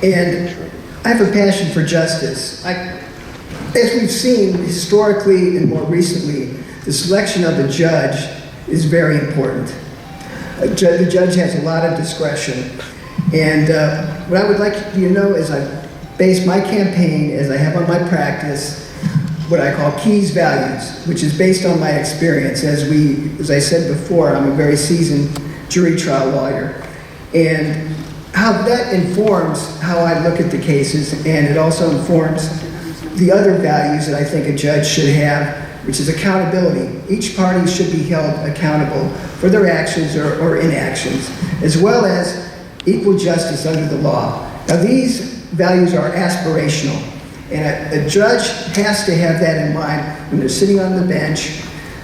and I have a passion for justice. As we've seen historically and more recently, the selection of a judge is very important. The judge has a lot of discretion, and what I would like you to know is I base my campaign, as I have on my practice, what I call Keys Values, which is based on my experience. As I said before, I'm a very seasoned jury trial lawyer, and how that informs how I look at the cases, and it also informs the other values that I think a judge should have, which is accountability. Each party should be held accountable for their actions or inactions, as well as equal justice under the law. Now, these values are aspirational, and a judge has to have that in mind when they're sitting on the bench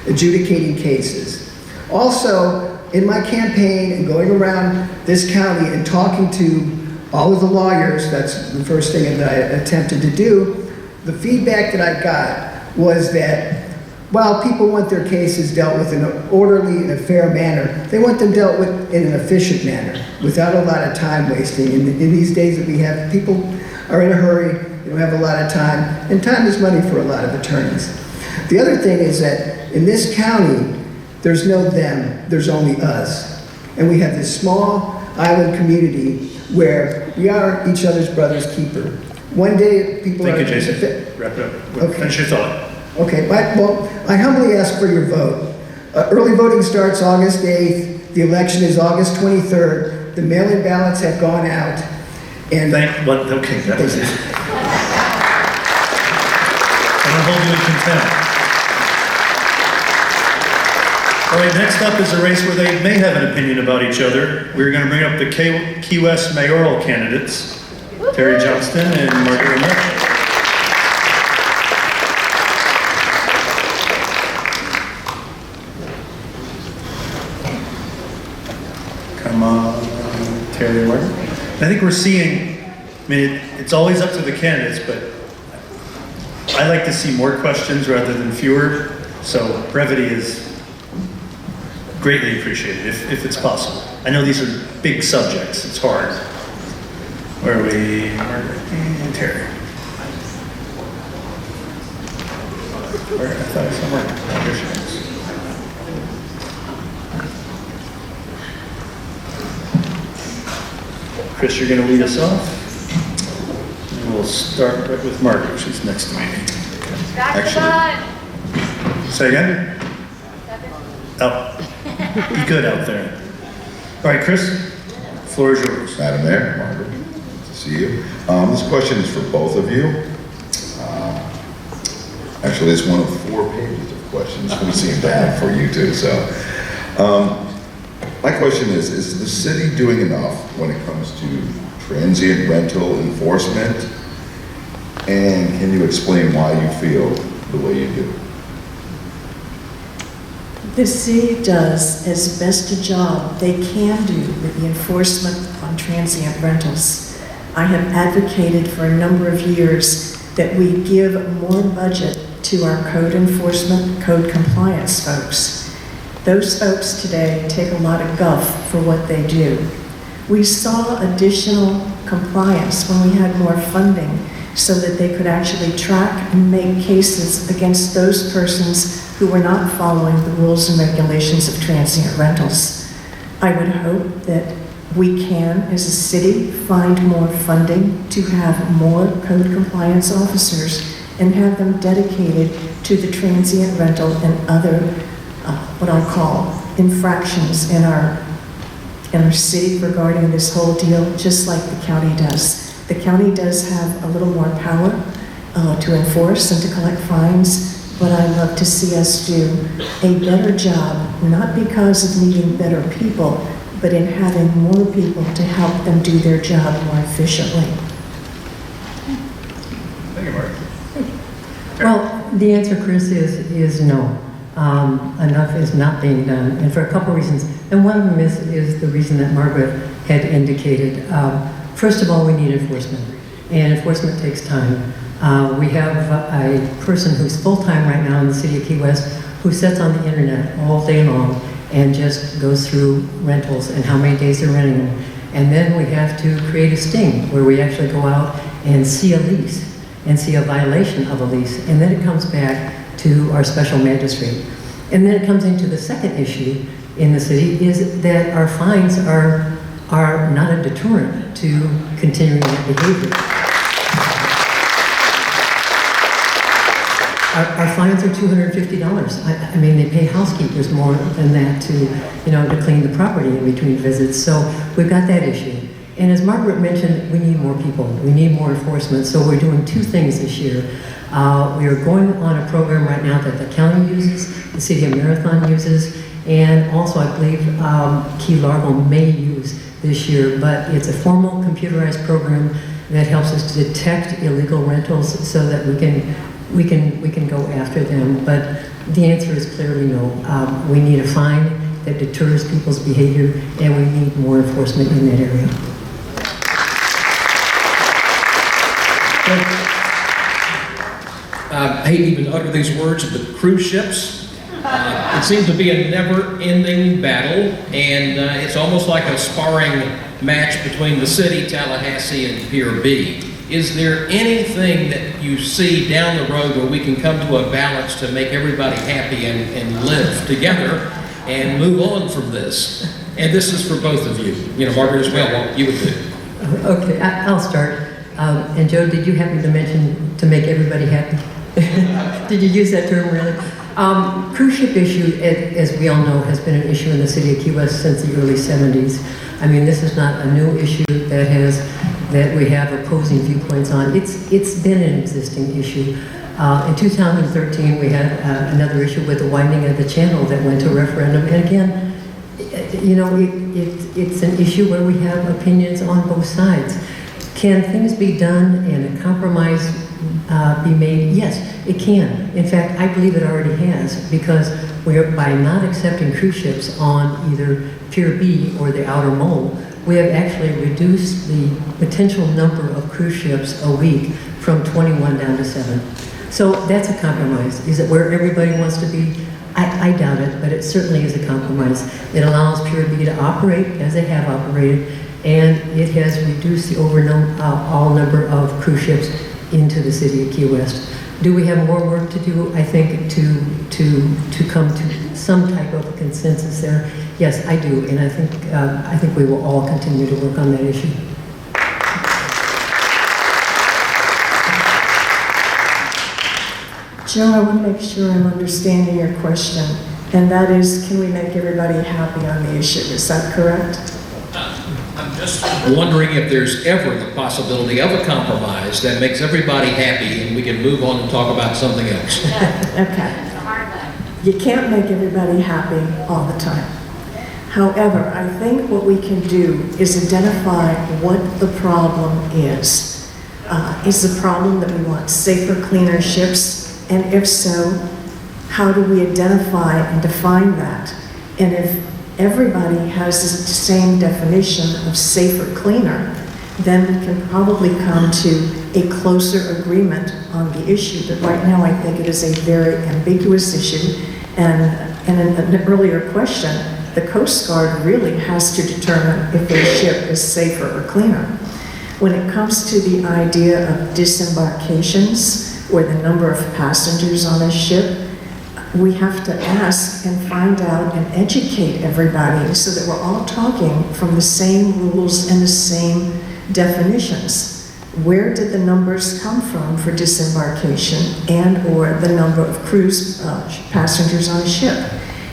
adjudicating cases. Also, in my campaign and going around this county and talking to all of the lawyers, that's the first thing that I attempted to do, the feedback that I got was that while people want their cases dealt with in an orderly and a fair manner, they want them dealt with in an efficient manner, without a lot of time wasting. In these days that we have, people are in a hurry, they don't have a lot of time, and time is money for a lot of attorneys. The other thing is that in this county, there's no them, there's only us. And we have this small island community where we are each other's brother's keeper. One day, people Thank are... you, Jason. Wrap it up. Okay. Finish your thought. Okay, well, I humbly ask for your vote. Early voting starts August 8th. The election is August 23rd. The mail-in ballots have gone out. And okay, that was it. I don't hold you in contempt. All right, next up is a race where they may have an opinion about each other. We're going to bring up the Key West mayoral candidates, Terry Johnston and Margaret Menta. Come on, Terry and Margaret. I think we're seeing, it's always up to the candidates, but I like to see more questions rather than fewer, so brevity is greatly appreciated, if it's possible. I know these are big subjects, it's hard. Where are we? Margaret and Terry. Where? I thought I saw Margaret. Oh, here she is. Chris, you're going to lead us off. And we'll start right with Margaret. She's next to me. Say again? Oh, be good out there. All right, Chris, the floor is yours. Madam Mayor, Margaret, good to see you. This question is for both of you. Actually, it's one of 4 pages of questions. It's going to seem bad for you too. So, my question is the city doing enough when it comes to transient rental enforcement? And can you explain why you feel the way you do? The city does as best a job they can do with the enforcement on transient rentals. I have advocated for a number of years that we give more budget to our code enforcement, code compliance folks. Those folks today take a lot of guff for what they do. We saw additional compliance when we had more funding so that they could actually track and make cases against those persons who were not following the rules and regulations of transient rentals. I would hope that we can, as a city, find more funding to have more code compliance officers and have them dedicated to the transient rental and other, what I'll call infractions in our city regarding this whole deal, just like the county does. The county does have a little more power to enforce and to collect fines, but I'd love to see us do a better job, not because of needing better people, but in having more people to help them do their job more efficiently. Thank you, Mark. Well, the answer, Chris, is no. Enough is not being done, and for a couple reasons. And one of them is the reason that Margaret had indicated. First of all, we need enforcement, and enforcement takes time. We have a person who's full-time right now in the city of Key West who sits on the internet all day long and just goes through rentals and how many days they're renting them. And then we have to create a sting where we actually go out and see a lease and see a violation of a lease. And then it comes back to our special magistrate. And then it comes into the second issue in the city is that our fines are not a deterrent to continuing that behavior. Our fines are $250. I mean, they pay housekeepers more than that to clean the property in between visits. So we've got that issue. And as Margaret mentioned, we need more people. We need more enforcement. So we're doing two things this year. We are going on a program right now that the county uses, the city of Marathon uses, and also I believe Key Largo may use this year. But it's a formal computerized program that helps us to detect illegal rentals so that we can go after them. But the answer is clearly no. We need a fine that deters people's behavior, and we need more enforcement in that area. I hate to even utter these words, but cruise ships. It seems to be a never-ending battle, and it's almost like a sparring match between the city, Tallahassee, and Pier B. Is there anything that you see down the road where we can come to a balance to make everybody happy and live together and move on from this? And this is for both of you. Margaret as well, what you would do. Okay, I'll start. And Joe, did you happen to mention to make everybody happy? Did you use that term really? Cruise ship issue, as we all know, has been an issue in the city of Key West since the early 70s. I mean, this is not a new issue that we have opposing viewpoints on. It's been an existing issue. In 2013, we had another issue with the widening of the channel that went to referendum. And again, it's an issue where we have opinions on both sides. Can things be done and a compromise be made? Yes, it can. In fact, I believe it already has, because by not accepting cruise ships on either Pier B or the Outer Mole, we have actually reduced the potential number of cruise ships a week from 21 down to 7. So that's a compromise. Is it where everybody wants to be? I doubt it, but it certainly is a compromise. It allows Pier B to operate as they have operated, and it has reduced the overall number of cruise ships into the city of Key West. Do we have more work to do? I think to come to some type of a consensus there. Yes, I do, and I think we will all continue to work on that issue. Joe, I want to make sure I'm understanding your question, and that is, can we make everybody happy on the issue? Is that correct? I'm just wondering if there's ever the possibility of a compromise that makes everybody happy and we can move on and talk about something else. Okay. You can't make everybody happy all the time. However, I think what we can do is identify what the problem is. Is the problem that we want safer, cleaner ships? And if so, how do we identify and define that? And if everybody has the same definition of safer, cleaner, then we can probably come to a closer agreement on the issue. But right now, I think it is a very ambiguous issue. And in an earlier question, the Coast Guard really has to determine if a ship is safer or cleaner. When it comes to the idea of disembarkations, or the number of passengers on a ship, we have to ask and find out and educate everybody so that we're all talking from the same rules and the same definitions. Where did the numbers come from for disembarkation and or the number of cruise passengers on a ship?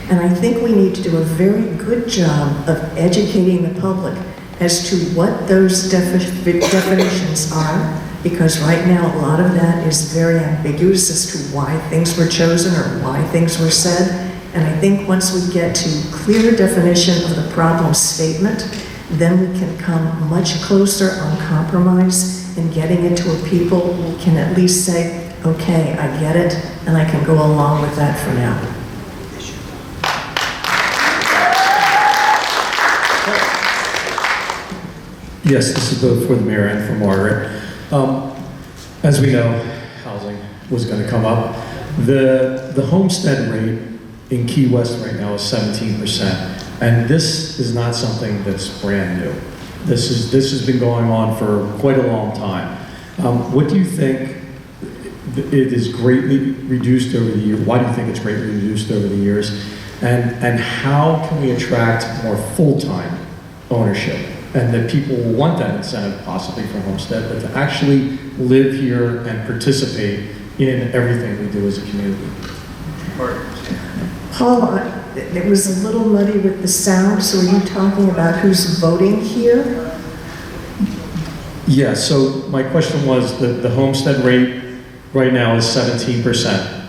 And I think we need to do a very good job of educating the public as to what those definitions are, because right now a lot of that is very ambiguous as to why things were chosen or why things were said. And I think once we get to clear definition of the problem statement, then we can come much closer on compromise and getting it to a people who can at least say, okay, I get it, and I can go along with that for now. Yes, this is both for the mayor and for Margaret. As we know, housing was going to come up. The homestead rate in Key West right now is 17%. And this is not something that's brand new. This has been going on for quite a long time. What do you think it is greatly reduced over the years? Why do you think it's greatly reduced over the years? And how can we attract more full-time ownership? And that people will want that incentive possibly for homestead, but to actually live here and participate in everything we do as a community. Paul, it was a little muddy with the sound, so are you talking about who's voting here? Yeah, so my question was the homestead rate right now is 17%.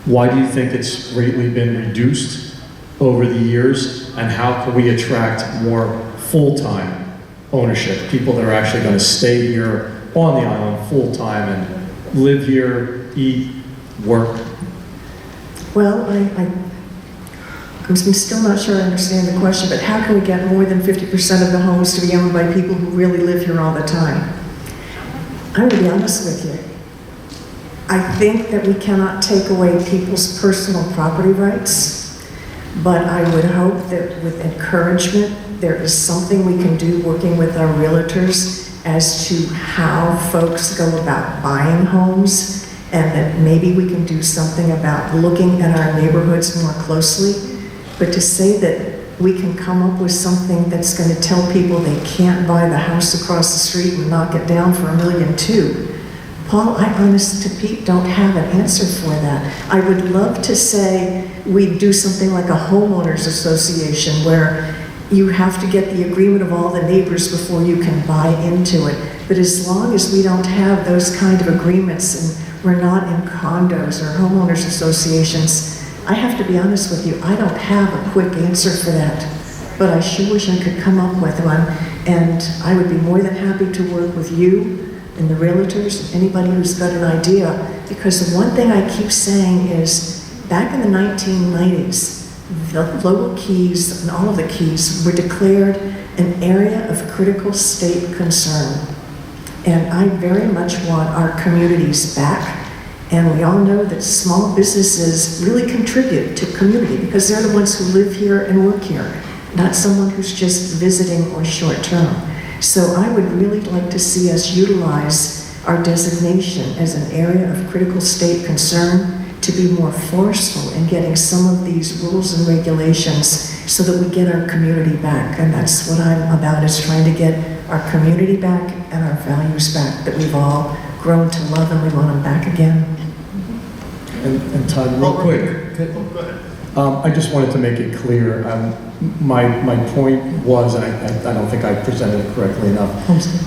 Why do you think it's greatly been reduced over the years, and how can we attract more full-time ownership, people that are actually going to stay here on the island full-time and live here, eat, work? Well, I'm still not sure I understand the question, but how can we get more than 50% of the homes to be owned by people who really live here all the time? I'm going to be honest with you. I think that we cannot take away people's personal property rights, but I would hope that with encouragement, there is something we can do working with our realtors as to how folks go about buying homes, and that maybe we can do something about looking at our neighborhoods more closely. But to say that we can come up with something that's going to tell people they can't buy the house across the street and knock it down for $1.2 million, Paul, I honest to Pete don't have an answer for that. I would love to say we do something like a homeowners association where you have to get the agreement of all the neighbors before you can buy into it. But as long as we don't have those kind of agreements and we're not in condos or homeowners associations, I have to be honest with you, I don't have a quick answer for that. But I sure wish I could come up with one. And I would be more than happy to work with you and the realtors, anybody who's got an idea. Because the one thing I keep saying is, back in the 1990s, the local keys and all of the keys were declared an area of critical state concern. And I very much want our communities back. And we all know that small businesses really contribute to community because they're the ones who live here and work here, not someone who's just visiting or short-term. So I would really like to see us utilize our designation as an area of critical state concern to be more forceful in getting some of these rules and regulations so that we get our community back. And that's what I'm about, is trying to get our community back and our values back that we've all grown to love, and we want them back again. And Todd, real quick, Go ahead. I just wanted to make it clear, my point was, and I don't think I presented it correctly enough,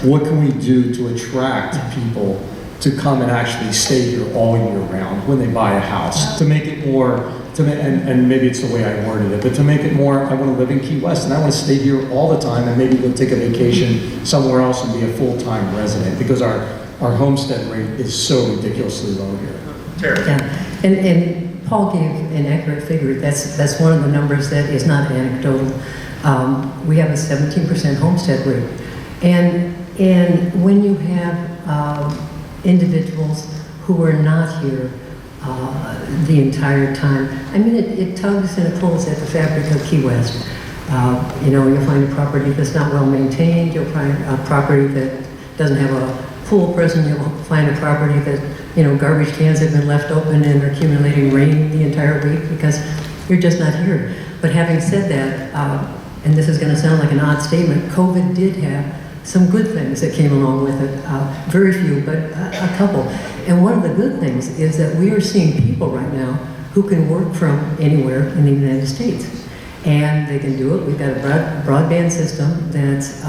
what can we do to attract people to come and actually stay here all year round when they buy a house, to make it more, and maybe it's the way I worded it, but to make it more, I want to live in Key West and I want to stay here all the time and maybe go take a vacation somewhere else and be a full-time resident, because our homestead rate is so ridiculously low here. Yeah, and Paul gave an accurate figure. That's one of the numbers that is not anecdotal. We have a 17% homestead rate, and when you have individuals who are not here the entire time, I mean, it tugs and it pulls at the fabric of Key West. You'll find a property that's not well maintained. You'll find a property that doesn't have a pool present. You'll find a property that, garbage cans have been left open and are accumulating rain the entire week because you're just not here. But having said that, and this is going to sound like an odd statement, COVID did have some good things that came along with it. Very few, but a couple. And one of the good things is that we are seeing people right now who can work from anywhere in the United States. And they can do it. We've got a broadband system that's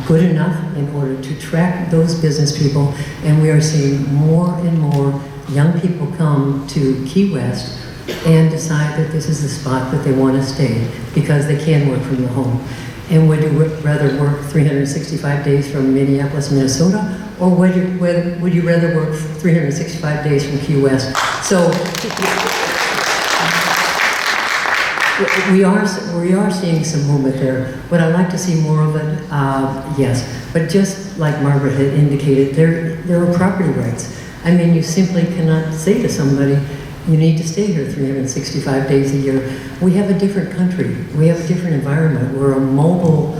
good enough in order to track those business people, and we are seeing more and more young people come to Key West and decide that this is the spot that they want to stay because they can work from the home. And would you rather work 365 days from Minneapolis, Minnesota, or would you rather work 365 days from Key West? So we are seeing some movement there. Would I like to see more of it? Yes. But just like Margaret had indicated, there are property rights. I mean, you simply cannot say to somebody, You need to stay here 365 days a year. We have a different country. We have a different environment. We're a mobile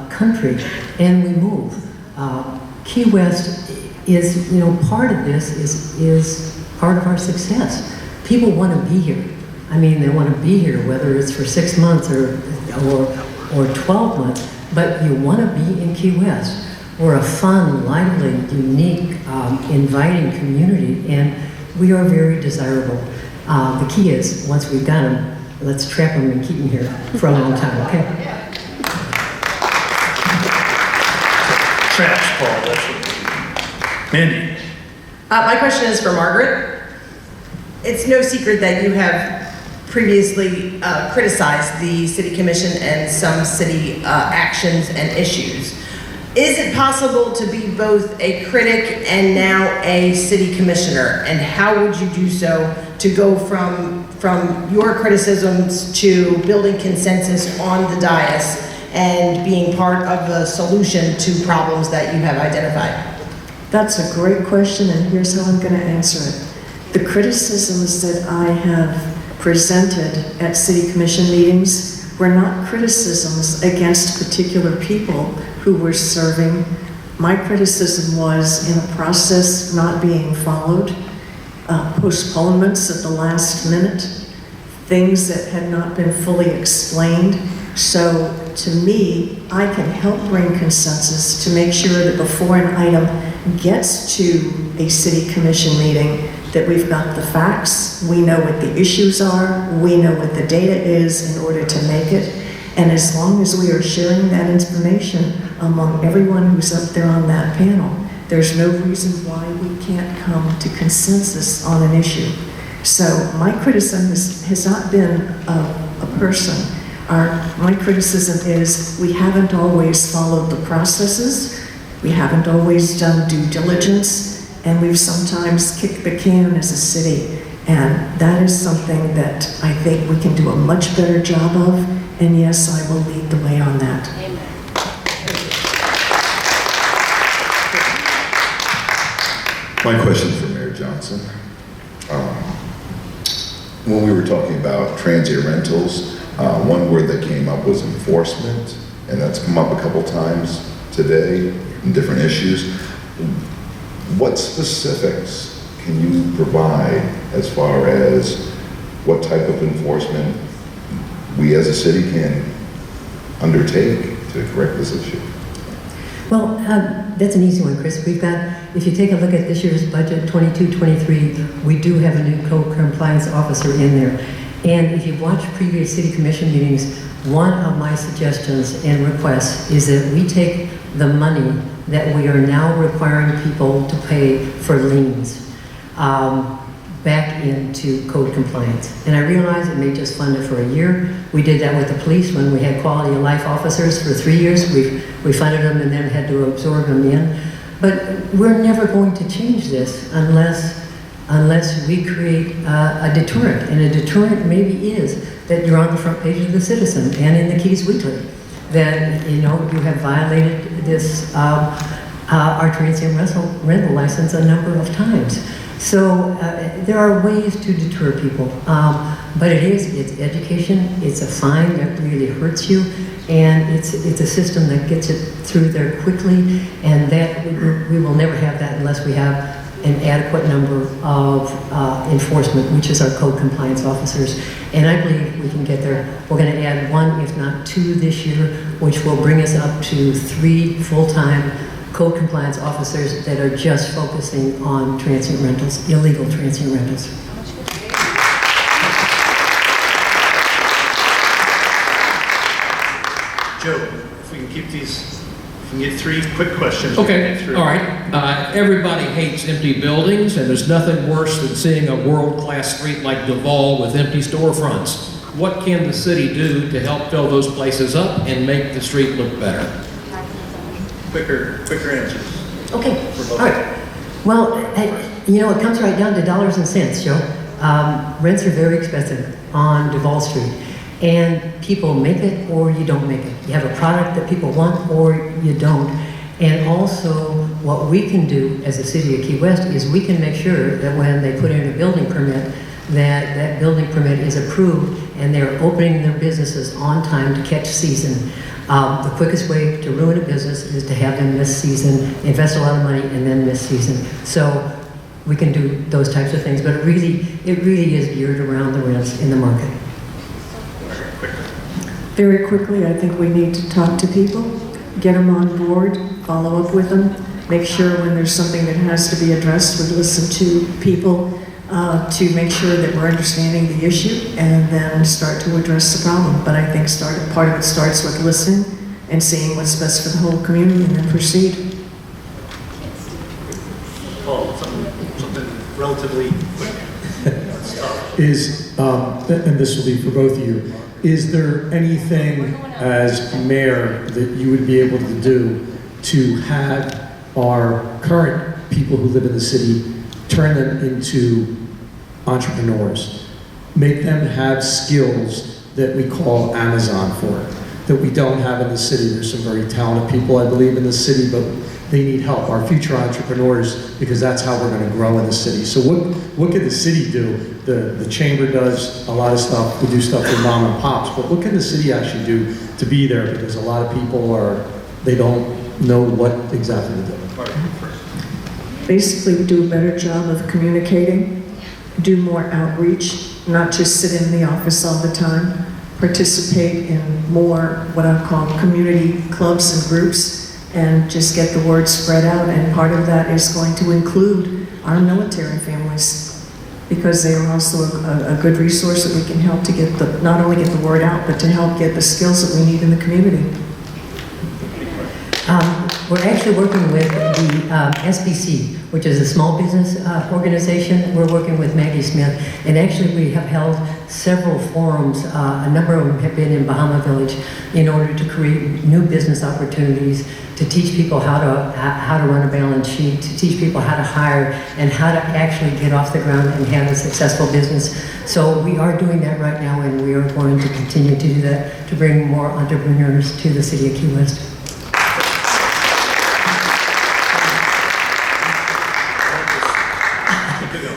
country, and we move. Key West is, part of this is part of our success. People want to be here. I mean, they want to be here, whether it's for 6 months or 12 months, but you want to be in Key West. We're a fun, lively, unique, inviting community, and we are very desirable. The key is, once we've got them, let's trap them and keep them here for a long time, okay? Traps, Paul, that's what. Mandy. My question is for Margaret. It's no secret that you have previously criticized the City Commission and some city actions and issues. Is it possible to be both a critic and now a city commissioner? And how would you do so to go from your criticisms to building consensus on the dais and being part of the solution to problems that you have identified? That's a great question, and here's how I'm going to answer it. The criticisms that I have presented at City Commission meetings were not criticisms against particular people who were serving. My criticism was in a process not being followed, postponements at the last minute, things that had not been fully explained. So to me, I can help bring consensus to make sure that before an item gets to a City Commission meeting, that we've got the facts, we know what the issues are, we know what the data is in order to make it. And as long as we are sharing that information among everyone who's up there on that panel, there's no reason why we can't come to consensus on an issue. So my criticism has not been a person. My criticism is we haven't always followed the processes, we haven't always done due diligence, and we've sometimes kicked the can as a city. And that is something that I think we can do a much better job of, and yes, I will lead the way on that. Amen. My question for Mayor Johnson. When we were talking about transient rentals, one word that came up was enforcement, and that's come up a couple times today in different issues. What specifics can you provide as far as what type of enforcement we as a city can undertake to correct this issue? Well, that's an easy one, Chris. We've got, if you take a look at this year's budget, 22-23, we do have a new code compliance officer in there. And if you've watched previous city commission meetings, one of my suggestions and requests is that we take the money that we are now requiring people to pay for liens back into code compliance. And I realize it may just fund it for a year. We did that with the police when we had quality of life officers for 3 years. We funded them and then had to absorb them in. But we're never going to change this unless we create a deterrent. And a deterrent maybe is that you're on the front page of the Citizen and in the Keys Weekly, that you have violated this our transient rental license a number of times. So there are ways to deter people, but it's education, it's a fine that really hurts you, and it's a system that gets it through there quickly, and that we will never have that unless we have an adequate number of enforcement, which is our code compliance officers. And I believe we can get there. We're going to add 1, if not 2 this year, which will bring us up to 3 full-time code compliance officers that are just focusing on transient rentals, illegal transient rentals. Joe, if we can keep these, if we can get 3 quick questions. Okay, all right. Everybody hates empty buildings, and there's nothing worse than seeing a world-class street like Duval with empty storefronts. What can the city do to help fill those places up and make the street look better? Quicker answers. Okay, all right. Well, it comes right down to dollars and cents, Joe. Rents are very expensive on Duval Street, and people make it or you don't make it. You have a product that people want or you don't. And also, what we can do as the city of Key West is we can make sure that when they put in a building permit, that that building permit is approved and they're opening their businesses on time to catch season. The quickest way to ruin a business is to have them miss season, invest a lot of money, and then miss season. So we can do those types of things, but it really is geared around the rents in the market. Very quickly, I think we need to talk to people, get them on board, follow up with them, make sure when there's something that has to be addressed, we listen to people to make sure that we're understanding the issue and then start to address the problem. But I think part of it starts with listening and seeing what's best for the whole community and then proceed. Paul, something relatively quick. And this will be for both of you, is there anything as mayor that you would be able to do to have our current people who live in the city turn them into entrepreneurs, make them have skills that we call Amazon for, that we don't have in the city? There's some very talented people, I believe, in the city, but they need help, our future entrepreneurs, because that's how we're going to grow in the city. So what can the city do? The chamber does a lot of stuff, we do stuff with mom and pops, but what can the city actually do to be there? Because a lot of people they don't know what exactly to do. Basically, do a better job of communicating, do more outreach, not just sit in the office all the time, participate in more what I call community clubs and groups, and just get the word spread out. And part of that is going to include our military families, because they are also a good resource that we can help to get not only get the word out, but to help get the skills that we need in the community. We're actually working with the SBC, which is a small business organization. We're working with Maggie Smith, and actually we have held several forums. A number of them have been in Bahama Village in order to create new business opportunities, to teach people how to run a balance sheet, to teach people how to hire, and how to actually get off the ground and have a successful business. So we are doing that right now, and we are going to continue to do that to bring more entrepreneurs to the city of Key West.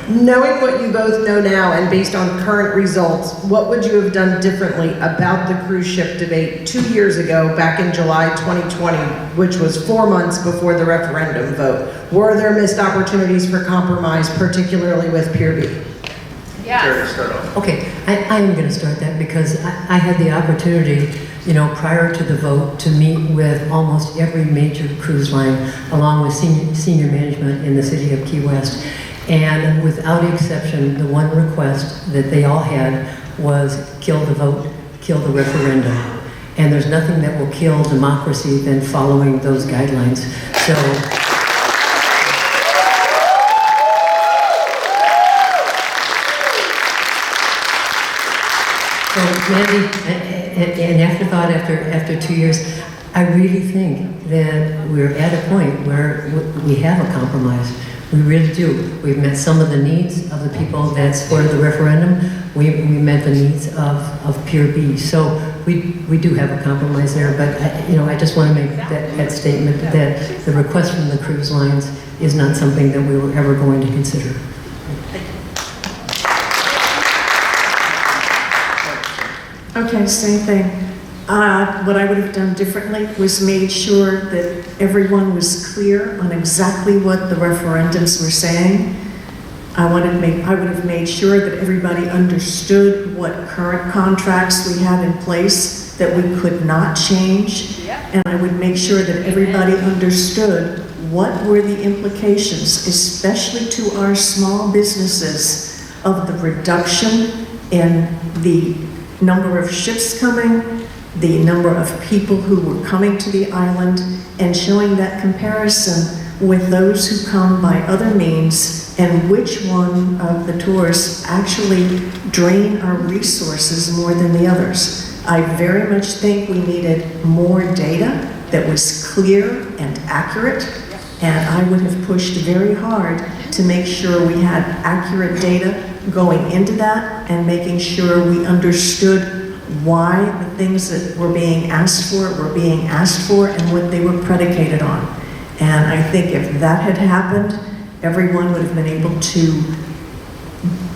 Knowing what you both know now and based on current results, what would you have done differently about the cruise ship debate 2 years ago, back in July 2020, which was 4 months before the referendum vote? Were there missed opportunities for compromise, particularly with Pier B? Yes. Okay, I am going to start that because I had the opportunity, prior to the vote, to meet with almost every major cruise line, along with senior management in the city of Key West. And without exception, the one request that they all had was kill the vote, kill the referendum. And there's nothing that will kill democracy than following those guidelines. So Mandy, an afterthought after 2 years, I really think that we're at a point where we have a compromise. We really do. We've met some of the needs of the people that supported the referendum. We met the needs of Pier B. So we do have a compromise there, but I just want to make that statement that the request from the cruise lines is not something that we were ever going to consider. Okay, same thing. What I would have done differently was made sure that everyone was clear on exactly what the referendums were saying. I would have made sure that everybody understood what current contracts we had in place that we could not change. And I would make sure that everybody understood what were the implications, especially to our small businesses, of the reduction in the number of ships coming, the number of people who were coming to the island, and showing that comparison with those who come by other means and which one of the tours actually drain our resources more than the others. I very much think we needed more data that was clear and accurate, and I would have pushed very hard to make sure we had accurate data going into that and making sure we understood why the things that were being asked for and what they were predicated on. And I think if that had happened, everyone would have been able to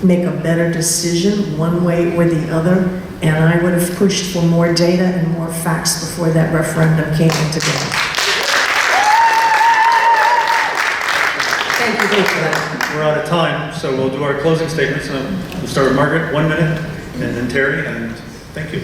make a better decision one way or the other, and I would have pushed for more data and more facts before that referendum came into being. Thank you for that. We're out of time, so we'll do our closing statements. We'll start with Margaret, 1 minute, and then Terry, and thank you.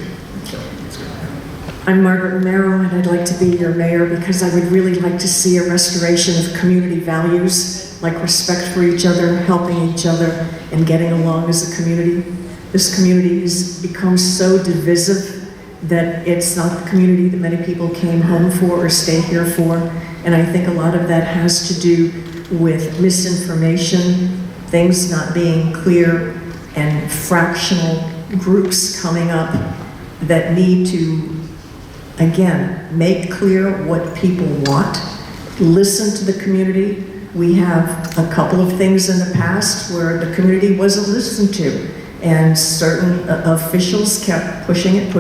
I'm Margaret Romero, and I'd like to be your mayor because I would really like to see a restoration of community values, like respect for each other, helping each other, and getting along as a community. This community has become so divisive that it's not the community that many people came home for or stay here for. And I think a lot of that has to do with misinformation, things not being clear, and fractional groups coming up that need to, again, make clear what people want, listen to the community. We have a couple of things in the past where the community wasn't listened to, and certain officials kept pushing it.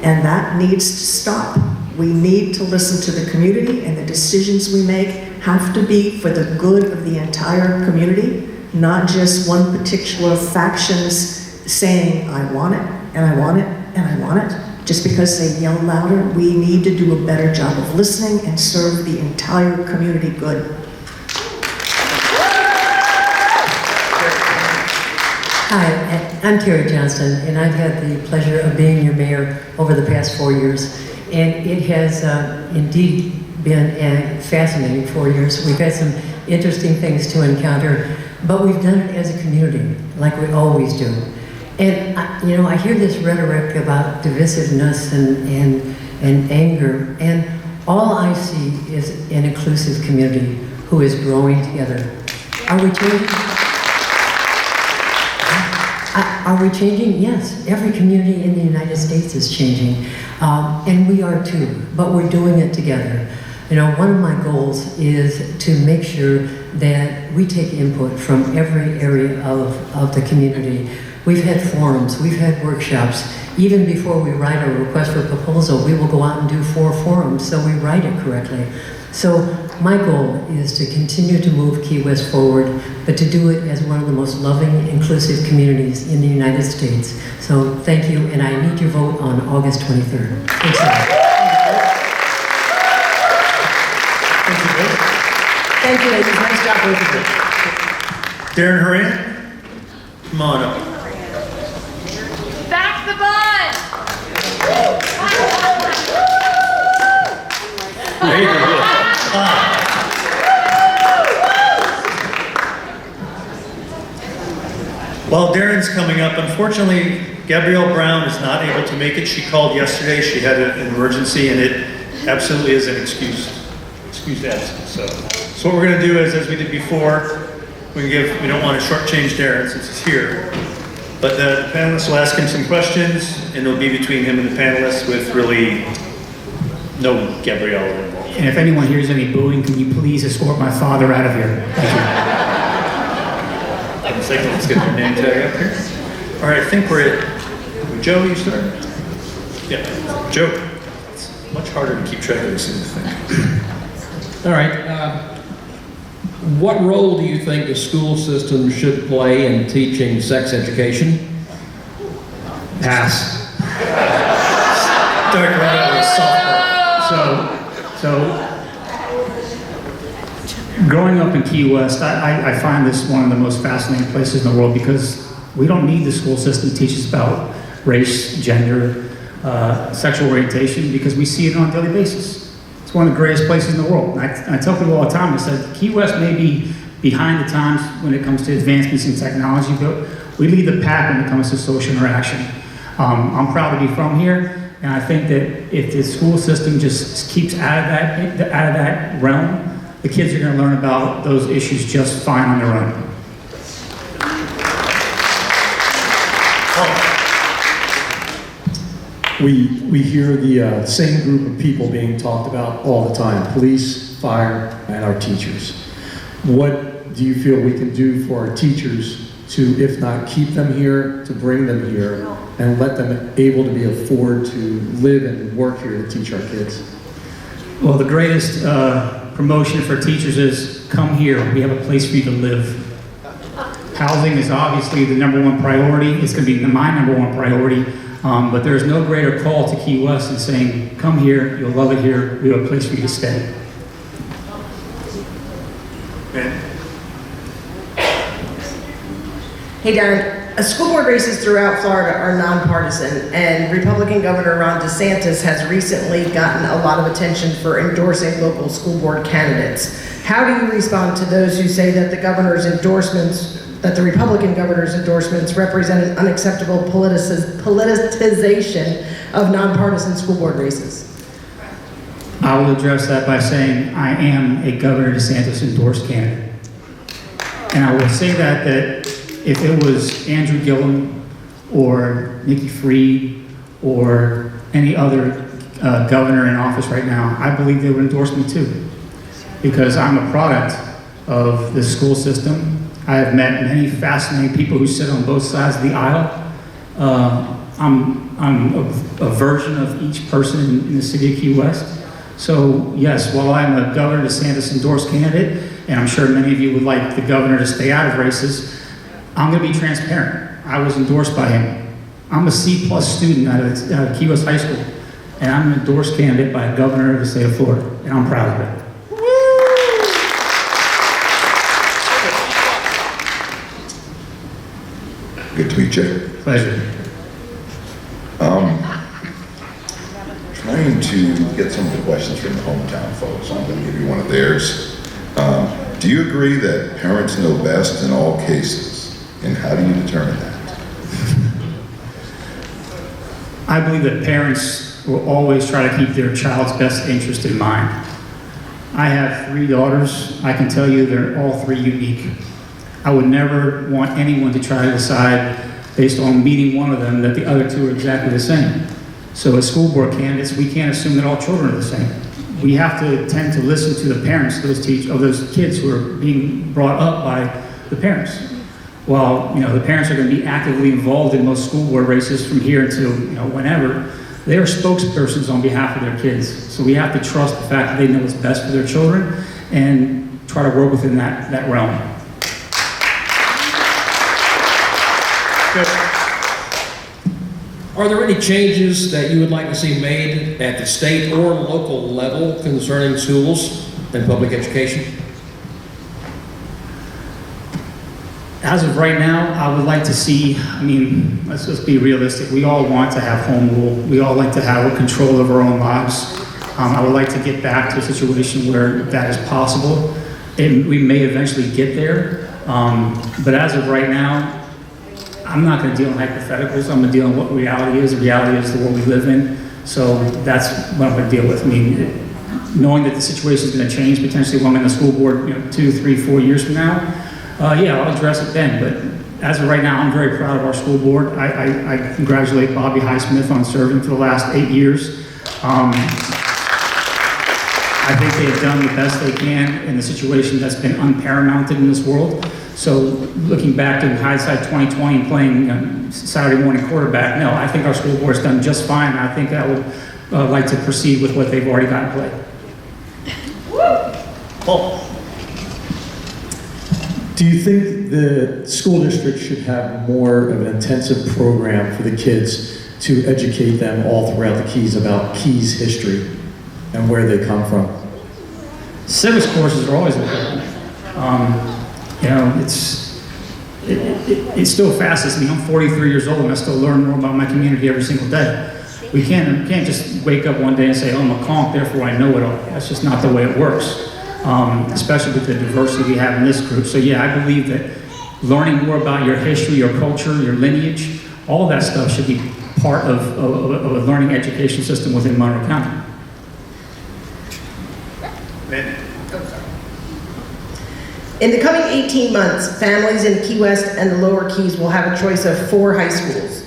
And that needs to stop. We need to listen to the community, and the decisions we make have to be for the good of the entire community, not just one particular faction's saying, I want it, and I want it, and I want it. Just because they yell louder, we need to do a better job of listening and serve the entire community good. Hi, I'm Terry Johnston, and I've had the pleasure of being your mayor over the past 4 years. And it has indeed been a fascinating 4 years. We've had some interesting things to encounter, but we've done it as a community, like we always do. And I hear this rhetoric about divisiveness and anger, and all I see is an inclusive community who is growing together. Are we changing? Are we changing? Yes. Every community in the United States is changing, and we are too, but we're doing it together. One of my goals is to make sure that we take input from every area of the community. We've had forums, we've had workshops. Even before we write a request for proposal, we will go out and do 4 forums so we write it correctly. So my goal is to continue to move Key West forward, but to do it as one of the most loving, inclusive communities in the United States. So thank you, and I need your vote on August 23rd. Thanks a lot. Thank you, ladies. Nice job, both of you. Darren Horan, come on up. Back the bus! There you go. Well, Darren's coming up. Unfortunately, Gabrielle Brown is not able to make it. She called yesterday. She had an emergency, and it absolutely is an excused absence. So what we're going to do is, as we did before, we don't want to shortchange Darren since he's here. But the panelists will ask him some questions, and it'll be between him and the panelists with really no Gabrielle involved. And if anyone hears any booing, can you please escort my father out of here? Thank you. Let's get your name tag up here. All right, I think we're at Joe. You start. Yeah, Joe. It's much harder to keep track of this thing. All right. What role do you think the school system should play in teaching sex education? Pass. Start right out with softball. So growing up in Key West, I find this one of the most fascinating places in the world because we don't need the school system to teach us about race, gender, sexual orientation because we see it on a daily basis. It's one of the greatest places in the world. And I tell people all the time, I said, Key West may be behind the times when it comes to advancements in technology, but we lead the pack when it comes to social interaction. I'm proud to be from here, and I think that if the school system just keeps out of that realm, the kids are going to learn about those issues just fine on their own. We hear the same group of people being talked about all the time, police, fire, and our teachers. What do you feel we can do for our teachers to, if not keep them here, to bring them here and let them able to be afford to live and work here to teach our kids? Well, the greatest promotion for teachers is, come here, we have a place for you to live. Housing is obviously the #1 priority. It's going to be my #1 priority. But there's no greater call to Key West than saying, come here, you'll love it here, we have a place for you to stay. Hey Darren, school board races throughout Florida are nonpartisan, and Republican Governor Ron DeSantis has recently gotten a lot of attention for endorsing local school board candidates. How do you respond to those who say that the Republican governor's endorsements represent an unacceptable politicization of nonpartisan school board races? I will address that by saying I am a Governor DeSantis endorsed candidate. And I will say that if it was Andrew Gillum or Nikki Fried or any other governor in office right now, I believe they would endorse me too. Because I'm a product of the school system. I have met many fascinating people who sit on both sides of the aisle. I'm a version of each person in the city of Key West. So yes, while I'm a Governor DeSantis endorsed candidate, and I'm sure many of you would like the governor to stay out of races, I'm going to be transparent. I was endorsed by him. I'm a C+ student out of Key West High School, and I'm an endorsed candidate by a governor of the state of Florida, and I'm proud of it. Good to meet you. Pleasure. Trying to get some of the questions from the hometown folks. I'm going to give you one of theirs. Do you agree that parents know best in all cases? And how do you determine that? I believe that parents will always try to keep their child's best interest in mind. I have 3 daughters. I can tell you they're all 3 unique. I would never want anyone to try to decide based on meeting one of them that the other 2 are exactly the same. So as school board candidates, we can't assume that all children are the same. We have to tend to listen to the parents of those kids who are being brought up by the parents. While the parents are going to be actively involved in most school board races from here until whenever, they are spokespersons on behalf of their kids. So we have to trust the fact that they know what's best for their children and try to work within that realm. Good. Are there any changes that you would like to see made at the state or local level concerning schools and public education? As of right now, I would like to see, let's just be realistic. We all want to have home rule. We all like to have control of our own lives. I would like to get back to a situation where that is possible. And we may eventually get there. But as of right now, I'm not going to deal in hypotheticals. I'm going to deal in what reality is. The reality is the world we live in. So that's what I'm going to deal with. Knowing that the situation is going to change potentially when I'm in the school board, 2, 3, 4 years from now, I'll address it then. But as of right now, I'm very proud of our school board. I congratulate Bobby Highsmith on serving for the last 8 years. I think they have done the best they can in a situation that's been unparamounted in this world. So looking back to hindsight 2020 and playing Saturday morning quarterback, no, I think our school board's done just fine. I think I would like to proceed with what they've already got in play. Paul, do you think the school district should have more of an intensive program for the kids to educate them all throughout the Keys about Keys history and where they come from? Civics courses are always important. It still fascinates me. I'm 43 years old and I still learn more about my community every single day. We can't just wake up one day and say, oh, I'm a conch, therefore I know it all. That's just not the way it works, especially with the diversity we have in this group. So yeah, I believe that learning more about your history, your culture, your lineage, all of that stuff should be part of a learning education system within Monroe County. In the coming 18 months, families in Key West and the Lower Keys will have a choice of 4 high schools.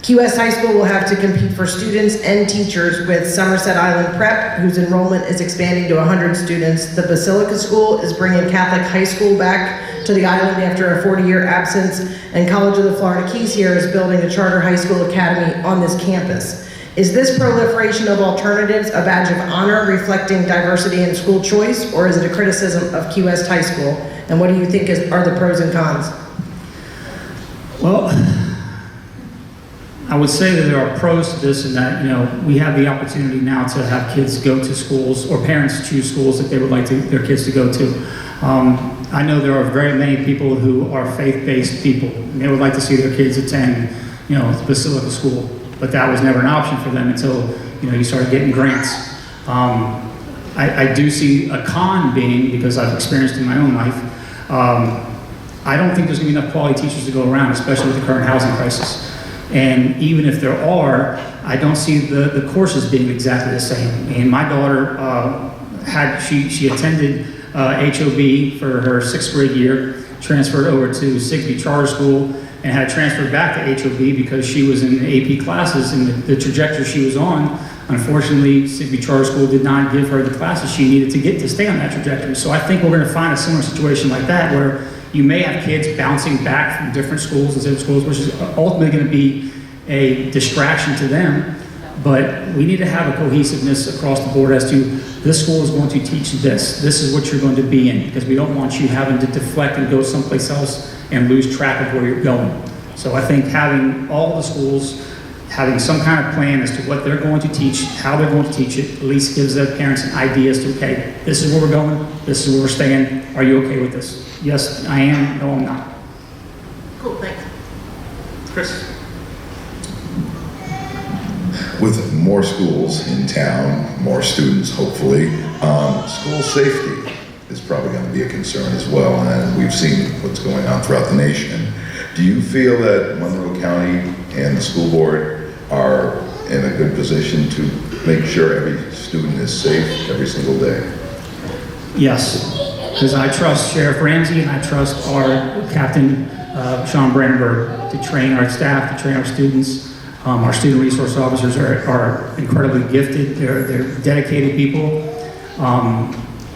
Key West High School will have to compete for students and teachers with Somerset Island Prep, whose enrollment is expanding to 100 students. The Basilica School is bringing Catholic high school back to the island after a 40-year absence, and College of the Florida Keys here is building a charter high school academy on this campus. Is this proliferation of alternatives a badge of honor reflecting diversity in school choice, or is it a criticism of Key West High School? And what do you think are the pros and cons? Well, I would say that there are pros to this in that, we have the opportunity now to have kids go to schools, or parents choose schools that they would like their kids to go to. I know there are very many people who are faith-based people, and they would like to see their kids attend, the Basilica School, but that was never an option for them until, you started getting grants. I do see a con being, because I've experienced in my own life, I don't think there's going to be enough quality teachers to go around, especially with the current housing crisis. And even if there are, I don't see the courses being exactly the same. And my daughter she attended HOB for her 6th grade year, transferred over to Sigsbee Charter School, and had transferred back to HOB because she was in AP classes, and the trajectory she was on, unfortunately, Sigsbee Charter School did not give her the classes she needed to stay on that trajectory. So I think we're going to find a similar situation like that, where you may have kids bouncing back from different schools and different schools, which is ultimately going to be a distraction to them. But we need to have a cohesiveness across the board as to this school is going to teach this. This is what you're going to be in, because we don't want you having to deflect and go someplace else and lose track of where you're going. So I think having all the schools having some kind of plan as to what they're going to teach, how they're going to teach it, at least gives the parents an idea as to, okay, this is where we're going, this is where we're staying, are you okay with this? Yes, I am, no, I'm not. Cool, thanks. Chris? With more schools in town, more students hopefully, school safety is probably going to be a concern as well, and we've seen what's going on throughout the nation. Do you feel that Monroe County and the school board are in a good position to make sure every student is safe every single day? Yes, because I trust Sheriff Ramsey and I trust our Captain Sean Brandenburg to train our staff, to train our students. Our student resource officers are incredibly gifted. They're dedicated people.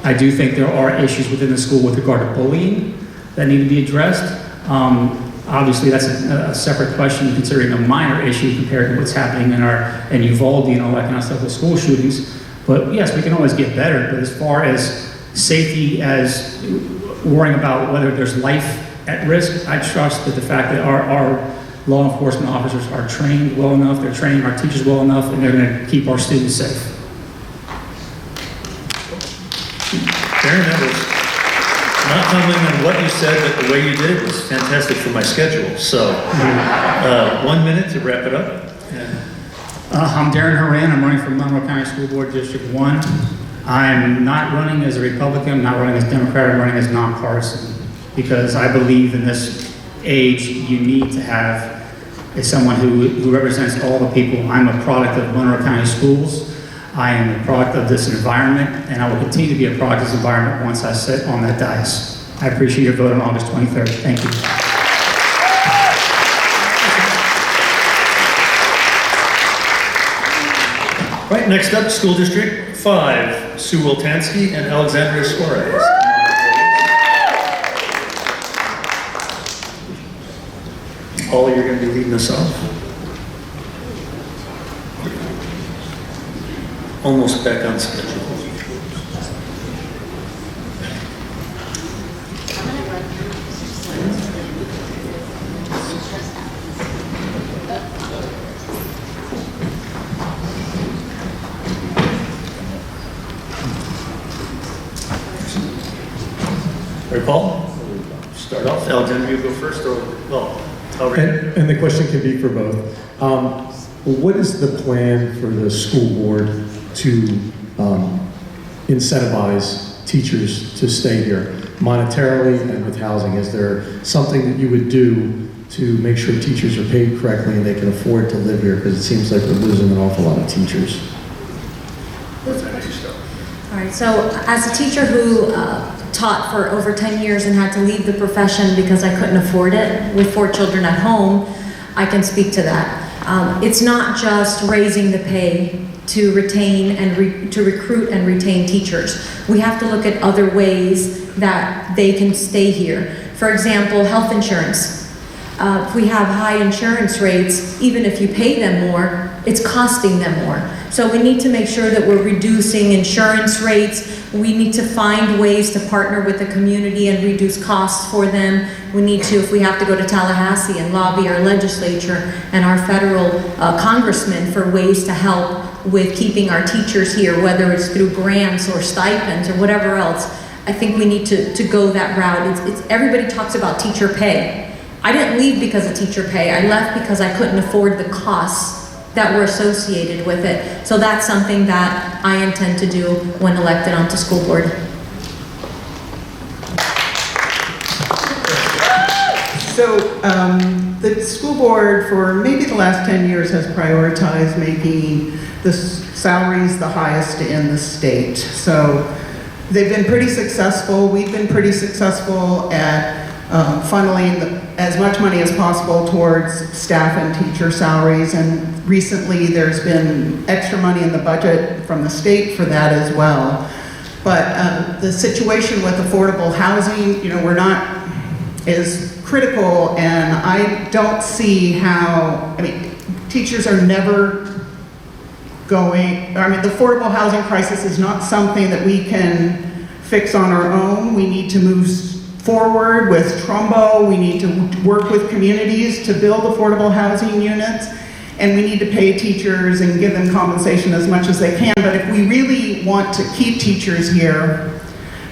I do think there are issues within the school with regard to bullying that need to be addressed. Obviously, that's a separate question, considering a minor issue compared to what's happening in Uvalde and all that kind of stuff with school shootings. But yes, we can always get better. But as far as safety, as worrying about whether there's life at risk, I trust that the fact that our law enforcement officers are trained well enough, they're training our teachers well enough, and they're going to keep our students safe. Darren, that was not commenting on what you said, but the way you did it was fantastic for my schedule. So, 1 minute to wrap it up. I'm Darren Horan. I'm running for Monroe County School Board District 1. I'm not running as a Republican, I'm not running as Democrat, I'm running as nonpartisan, because I believe in this age you need to have someone who represents all the people. I'm a product of Monroe County Schools. I am a product of this environment, and I will continue to be a product of this environment once I sit on that dais. I appreciate your vote on August 23rd. Thank you. Right, next up, School District 5, Sue Wiltansky and Alexandria Suarez. Paul, you're going to be leading us off. Almost back on schedule. Right, Paul? Start off. Alexandria, you go first, or, well, and the question can be for both. What is the plan for the school board to incentivize teachers to stay here monetarily and with housing? Is there something that you would do to make sure teachers are paid correctly and they can afford to live here? Because it seems like we're losing an awful lot of teachers. All right, so as a teacher who taught for over 10 years and had to leave the profession because I couldn't afford it with 4 children at home, I can speak to that. It's not just raising the pay to retain and to recruit and retain teachers. We have to look at other ways that they can stay here. For example, health insurance. If we have high insurance rates, even if you pay them more, it's costing them more. So we need to make sure that we're reducing insurance rates. We need to find ways to partner with the community and reduce costs for them. We need to, if we have to go to Tallahassee and lobby our legislature and our federal congressmen for ways to help with keeping our teachers here, whether it's through grants or stipends or whatever else. I think we need to go that route. Everybody talks about teacher pay. I didn't leave because of teacher pay. I left because I couldn't afford the costs that were associated with it. So that's something that I intend to do when elected onto school board. So the school board for maybe the last 10 years has prioritized making the salaries the highest in the state. So they've been pretty successful. We've been pretty successful at funneling as much money as possible towards staff and teacher salaries, and recently there's been extra money in the budget from the state for that as well. But the situation with affordable housing, we're not as critical, and I don't see how, teachers are never going, the affordable housing crisis is not something that we can fix on our own. We need to move forward with Trumbo. We need to work with communities to build affordable housing units, and we need to pay teachers and give them compensation as much as they can. But if we really want to keep teachers here,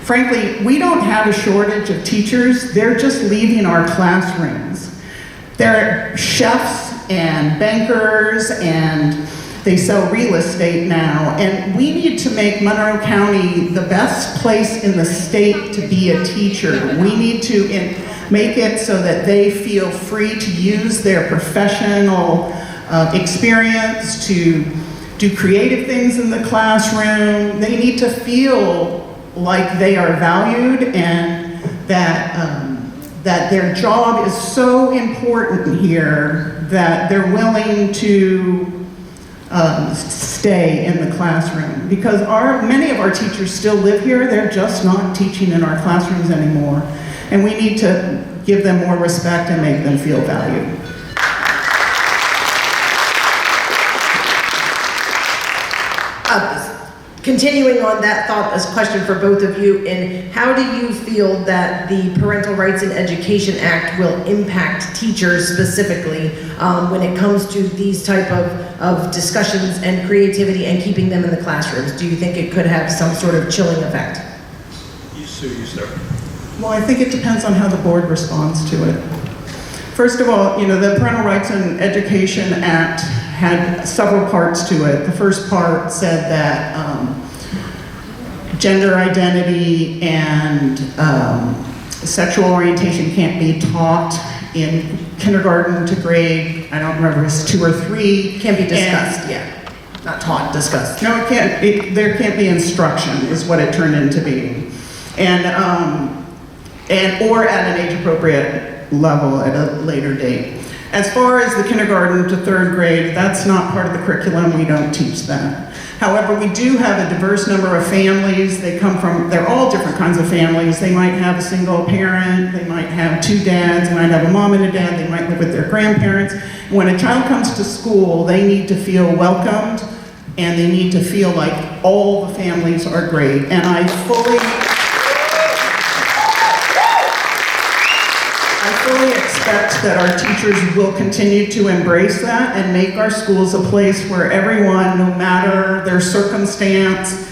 frankly, we don't have a shortage of teachers. They're just leaving our classrooms. They're chefs and bankers, and they sell real estate now, and we need to make Monroe County the best place in the state to be a teacher. We need to make it so that they feel free to use their professional experience to do creative things in the classroom. They need to feel like they are valued, and that their job is so important here that they're willing to stay in the classroom, because many of our teachers still live here. They're just not teaching in our classrooms anymore, and we need to give them more respect and make them feel valued. Continuing on that thought, as a question for both of you, and how do you feel that the Parental Rights in Education Act will impact teachers specifically when it comes to these type of discussions and creativity and keeping them in the classrooms? Do you think it could have some sort of chilling effect? Sue, you start. Well, I think it depends on how the board responds to it. First of all, the Parental Rights in Education Act had several parts to it. The first part said that gender identity and sexual orientation can't be taught in kindergarten to grade, I don't remember, it's 2 or 3. Can't be discussed, Not taught, discussed. No, it can't. There can't be instruction, is what it turned into being. Or at an age-appropriate level at a later date. As far as the kindergarten to 3rd grade, that's not part of the curriculum. We don't teach that. However, we do have a diverse number of families. They're all different kinds of families. They might have a single parent, they might have 2 dads, they might have a mom and a dad, they might live with their grandparents. When a child comes to school, they need to feel welcomed, and they need to feel like all the families are great. And I fully expect that our teachers will continue to embrace that and make our schools a place where everyone, no matter their circumstance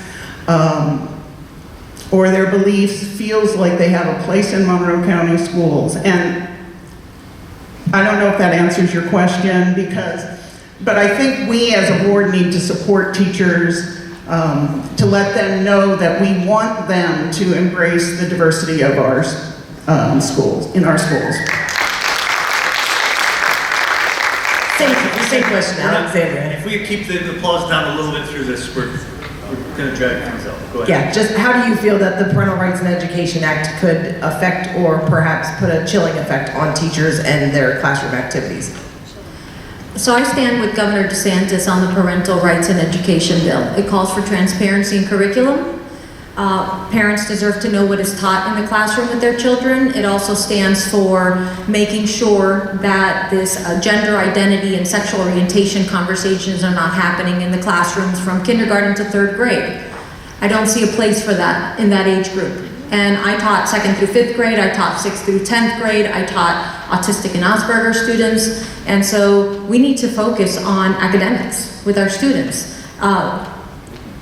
or their beliefs, feels like they have a place in Monroe County schools. And I don't know if that answers your question, but I think we as a board need to support teachers to let them know that we want them to embrace the diversity of our schools, in our schools. Same question, Alexandria. If we keep the applause down a little bit through this, we're going to drag things out. Go ahead. Yeah, just how do you feel that the Parental Rights in Education Act could affect or perhaps put a chilling effect on teachers and their classroom activities? So I stand with Governor DeSantis on the Parental Rights in Education bill. It calls for transparency in curriculum. Parents deserve to know what is taught in the classroom with their children. It also stands for making sure that this gender identity and sexual orientation conversations are not happening in the classrooms from kindergarten to 3rd grade. I don't see a place for that in that age group. And I taught 2nd through 5th grade, I taught 6th through 10th grade, I taught autistic and Asperger students, and so we need to focus on academics with our students.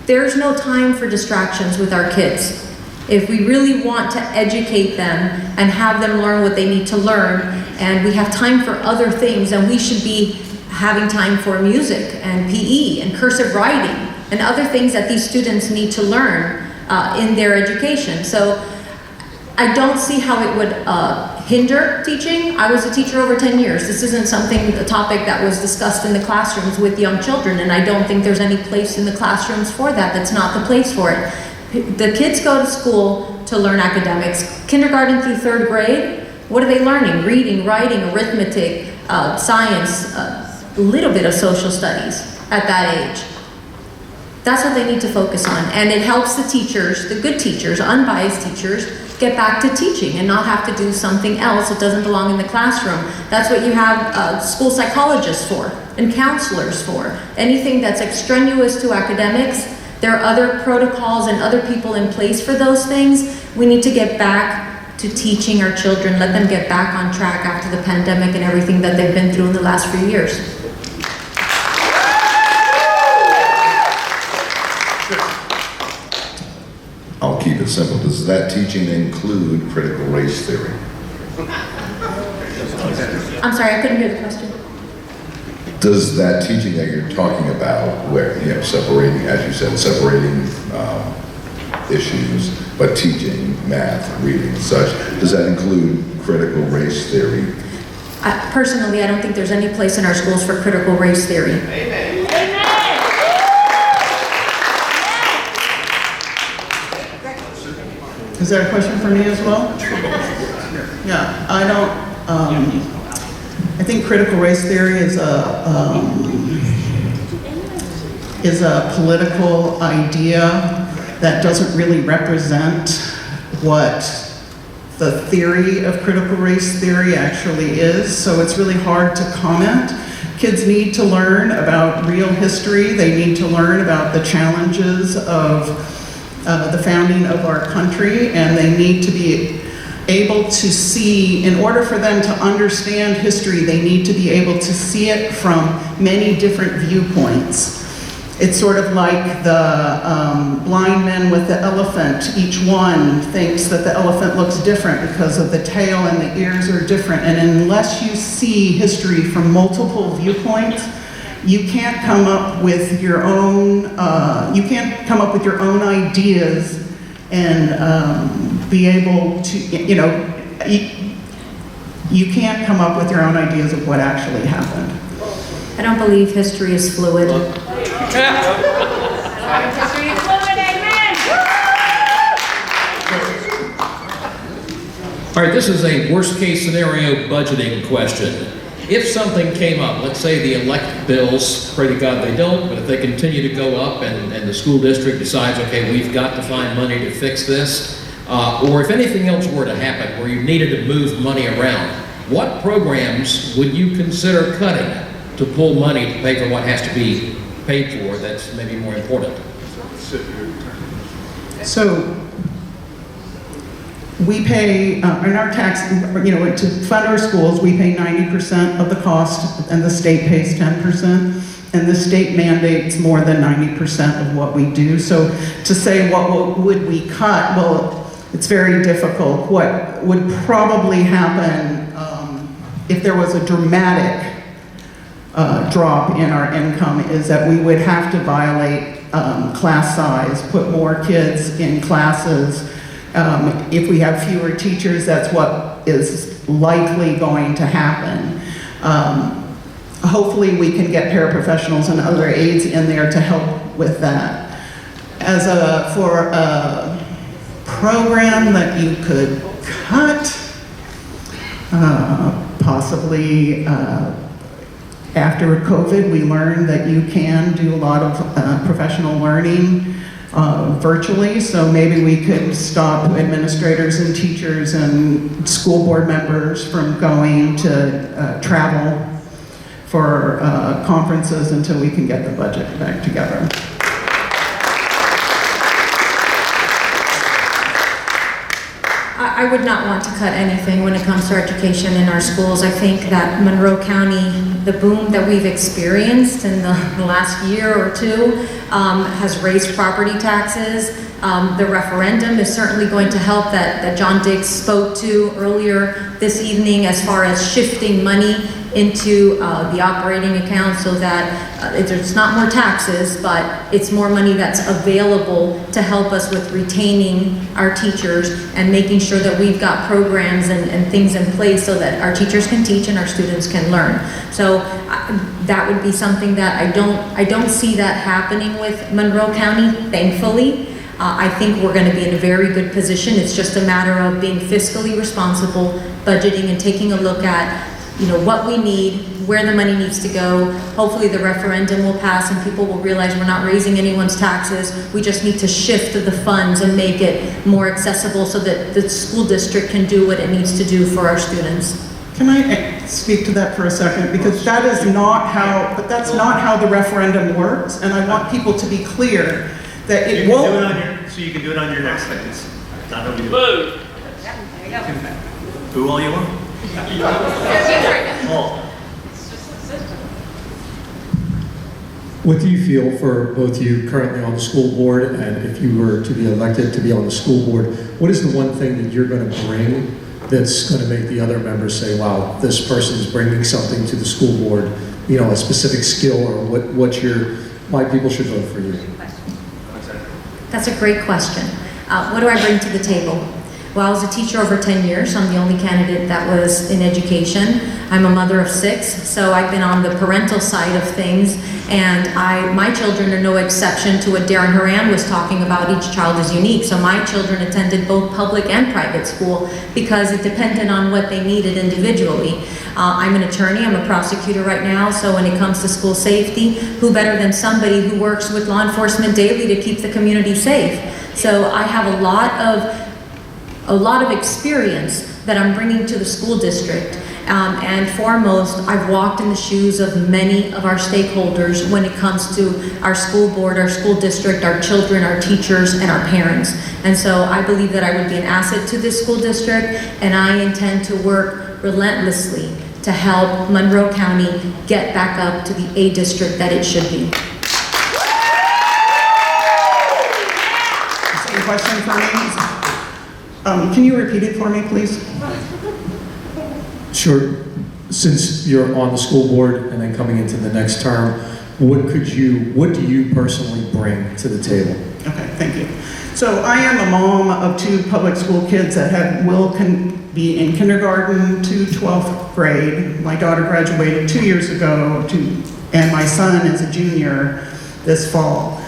There's no time for distractions with our kids. If we really want to educate them and have them learn what they need to learn, and we have time for other things, and we should be having time for music and PE and cursive writing and other things that these students need to learn in their education. So I don't see how it would hinder teaching. I was a teacher over 10 years. This isn't a topic that was discussed in the classrooms with young children, and I don't think there's any place in the classrooms for that. That's not the place for it. The kids go to school to learn academics. Kindergarten through 3rd grade, what are they learning? Reading, writing, arithmetic, science, a little bit of social studies at that age. That's what they need to focus on. And it helps the teachers, the good teachers, unbiased teachers, get back to teaching and not have to do something else that doesn't belong in the classroom. That's what you have school psychologists for and counselors for. Anything that's extraneous to academics, there are other protocols and other people in place for those things. We need to get back to teaching our children, let them get back on track after the pandemic and everything that they've been through in the last few years. I'll keep it simple. Does that teaching include critical race theory? I'm sorry, I couldn't hear the question. Does that teaching that you're talking about, where, separating, as you said, separating issues, but teaching math, reading, and such, does that include critical race theory? Personally, I don't think there's any place in our schools for critical race theory. Amen. Is there a question for me as well? Yeah, I don't, I think critical race theory is a political idea that doesn't really represent what the theory of critical race theory actually is, so it's really hard to comment. Kids need to learn about real history. They need to learn about the challenges of the founding of our country, and they need to be able to see, in order for them to understand history, they need to be able to see it from many different viewpoints. It's sort of like the blind men with the elephant. Each one thinks that the elephant looks different because of the tail and the ears are different, and unless you see history from multiple viewpoints, you can't come up with your own, ideas and be able to, you can't come up with your own ideas of what actually happened. I don't believe history is fluid. All right, this is a worst case scenario budgeting question. If something came up, let's say the electric bills, pray to God they don't, but if they continue to go up and the school district decides, okay, we've got to find money to fix this, or if anything else were to happen where you needed to move money around, what programs would you consider cutting to pull money to pay for what has to be paid for that's maybe more important? So we pay, in our tax, to fund our schools, we pay 90% of the cost and the state pays 10%. And the state mandates more than 90% of what we do. So to say what would we cut, well, it's very difficult. What would probably happen if there was a dramatic drop in our income is that we would have to violate class size, put more kids in classes. If we have fewer teachers, that's what is likely going to happen. Hopefully we can get paraprofessionals and other aides in there to help with that. For a program that you could cut, possibly after COVID, we learned that you can do a lot of professional learning virtually, so maybe we could stop administrators and teachers and school board members from going to travel for conferences until we can get the budget back together. I would not want to cut anything when it comes to education in our schools. I think that Monroe County, the boom that we've experienced in the last year or two has raised property taxes. The referendum is certainly going to help that John Diggs spoke to earlier this evening as far as shifting money into the operating account so that it's not more taxes, but it's more money that's available to help us with retaining our teachers and making sure that we've got programs and things in place so that our teachers can teach and our students can learn. So that would be something that I don't see that happening with Monroe County, thankfully. I think we're going to be in a very good position. It's just a matter of being fiscally responsible, budgeting, and taking a look at what we need, where the money needs to go. Hopefully the referendum will pass and people will realize we're not raising anyone's taxes. We just need to shift the funds and make it more accessible so that the school district can do what it needs to do for our students. Can I speak to that for a second? Because that is not how, but that's not how the referendum works, and I want people to be clear that it won't. So you can do it on your next sentence. Not how we do it. Boo all you want. What do you feel for both you currently on the school board, and if you were to be elected to be on the school board, what is the one thing that you're going to bring that's going to make the other members say, wow, this person is bringing something to the school board, a specific skill, or why people should vote for you? That's a great question. What do I bring to the table? Well, I was a teacher over 10 years. I'm the only candidate that was in education. I'm a mother of 6, so I've been on the parental side of things, and my children are no exception to what Darren Horan was talking about. Each child is unique, so my children attended both public and private school because it depended on what they needed individually. I'm an attorney, I'm a prosecutor right now, so when it comes to school safety, who better than somebody who works with law enforcement daily to keep the community safe? So I have a lot of experience that I'm bringing to the school district. And foremost, I've walked in the shoes of many of our stakeholders when it comes to our school board, our school district, our children, our teachers, and our parents. And so I believe that I would be an asset to this school district, and I intend to work relentlessly to help Monroe County get back up to the A district that it should be. Same question for me? Can you repeat it for me, please? Sure. Since you're on the school board and then coming into the next term, what do you personally bring to the table? Okay, thank you. So I am a mom of 2 public school kids that will be in kindergarten to 12th grade. My daughter graduated 2 years ago, and my son is a junior this fall.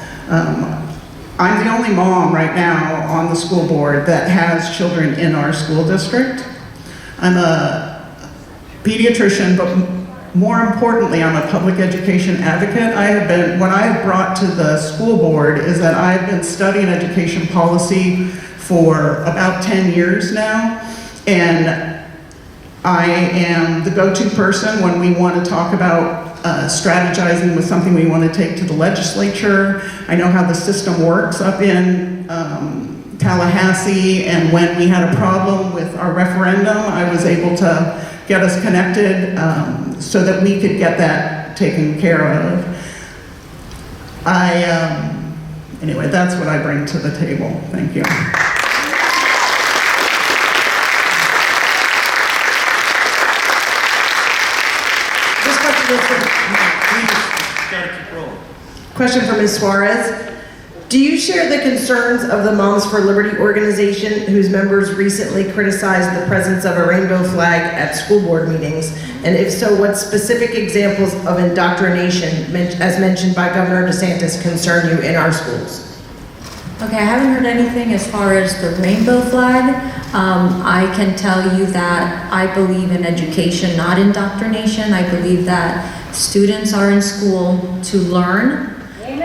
I'm the only mom right now on the school board that has children in our school district. I'm a pediatrician, but more importantly, I'm a public education advocate. What I have brought to the school board is that I've been studying education policy for about 10 years now, and I am the go-to person when we want to talk about strategizing with something we want to take to the legislature. I know how the system works up in Tallahassee, and when we had a problem with our referendum, I was able to get us connected so that we could get that taken care of. Anyway, that's what I bring to the table. Thank you. Question for Ms. Suarez. Do you share the concerns of the Moms for Liberty organization, whose members recently criticized the presence of a rainbow flag at school board meetings? And if so, what specific examples of indoctrination, as mentioned by Governor DeSantis, concern you in our schools? Okay, I haven't heard anything as far as the rainbow flag. I can tell you that I believe in education, not indoctrination. I believe that students are in school to learn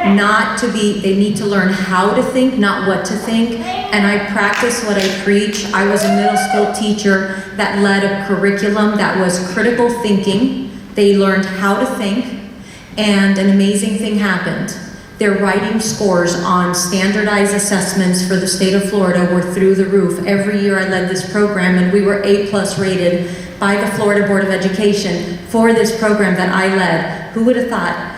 they need to learn how to think, not what to think. And I practice what I preach. I was a middle school teacher that led a curriculum that was critical thinking. They learned how to think, and an amazing thing happened. Their writing scores on standardized assessments for the state of Florida were through the roof. Every year I led this program, and we were A+ rated by the Florida Board of Education for this program that I led. Who would have thought?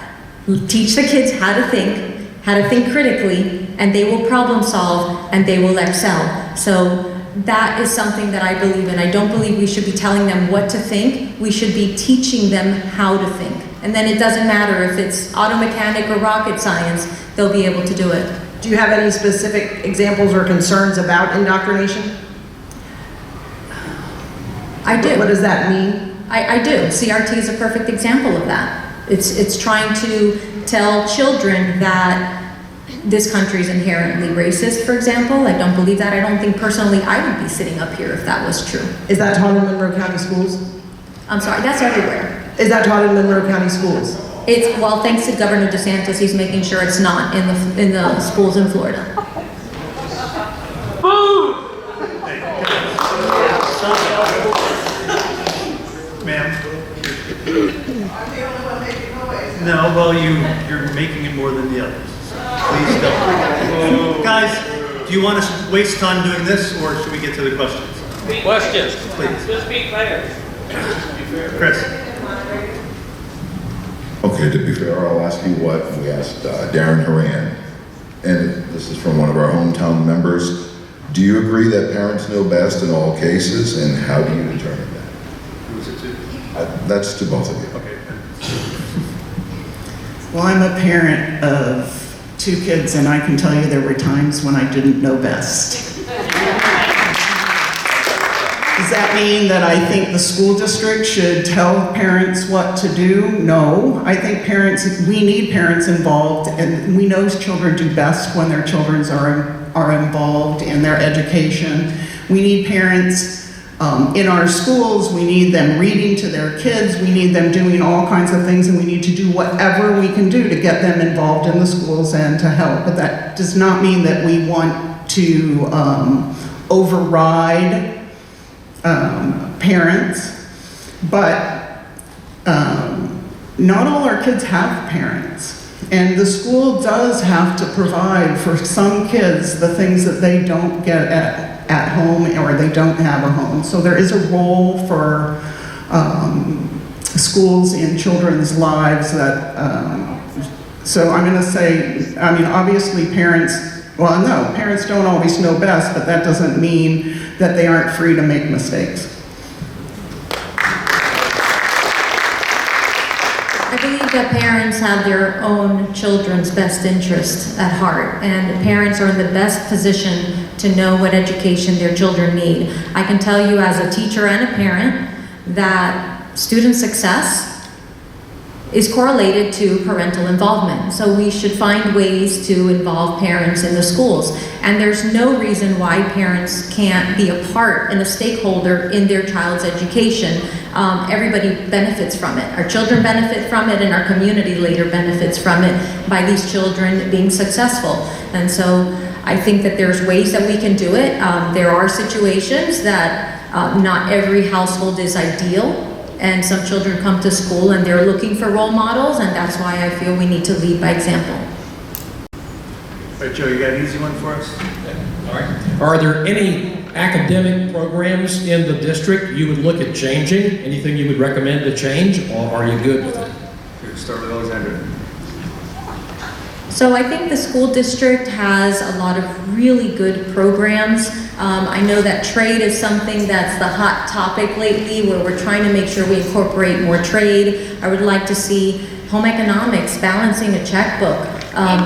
Teach the kids how to think critically, and they will problem solve, and they will excel. So that is something that I believe in. I don't believe we should be telling them what to think. We should be teaching them how to think. And then it doesn't matter if it's auto mechanic or rocket science, they'll be able to do it. Do you have any specific examples or concerns about indoctrination? I do. What does that mean? I do. CRT is a perfect example of that. It's trying to tell children that this country is inherently racist, for example. I don't believe that. I don't think personally I would be sitting up here if that was true. Is that taught in Monroe County schools? I'm sorry, that's everywhere. Is that taught in Monroe County schools? It's, well, thanks to Governor DeSantis, he's making sure it's not in the schools in Florida. Ma'am? No, well, you're making it more than the others. Please don't. Guys, do you want us to waste time doing this, or should we get to the questions? Questions. Please. Just be fair. Chris? Okay, to be fair, I'll ask you what we asked Darren Horan, and this is from one of our hometown members. Do you agree that parents know best in all cases, and how do you determine that? Who is it to? That's to both of you. Okay. Well, I'm a parent of 2 kids, and I can tell you there were times when I didn't know best. Does that mean that I think the school district should tell parents what to do? No. I think we need parents involved, and we know children do best when their children are involved in their education. We need parents in our schools. We need them reading to their kids. We need them doing all kinds of things, and we need to do whatever we can do to get them involved in the schools and to help. But that does not mean that we want to override parents, but not all our kids have parents. And the school does have to provide for some kids the things that they don't get at home, or they don't have a home. So there is a role for schools in children's lives that, so I'm going to say, I mean, obviously parents, well, no, parents don't always know best, but that doesn't mean that they aren't free to make mistakes. I believe that parents have their own children's best interest at heart, and parents are in the best position to know what education their children need. I can tell you as a teacher and a parent that student success is correlated to parental involvement. So we should find ways to involve parents in the schools. And there's no reason why parents can't be a part and a stakeholder in their child's education. Everybody benefits from it. Our children benefit from it, and our community later benefits from it by these children being successful. And so I think that there's ways that we can do it. There are situations that not every household is ideal. And some children come to school and they're looking for role models, and that's why I feel we need to lead by example. All right, Joe, you got an easy one for us? All right. Are there any academic programs in the district you would look at changing? Anything you would recommend to change, or are you good with it? Here, start with Alexandra. So I think the school district has a lot of really good programs. I know that trade is something that's the hot topic lately, where we're trying to make sure we incorporate more trade. I would like to see home economics, balancing a checkbook,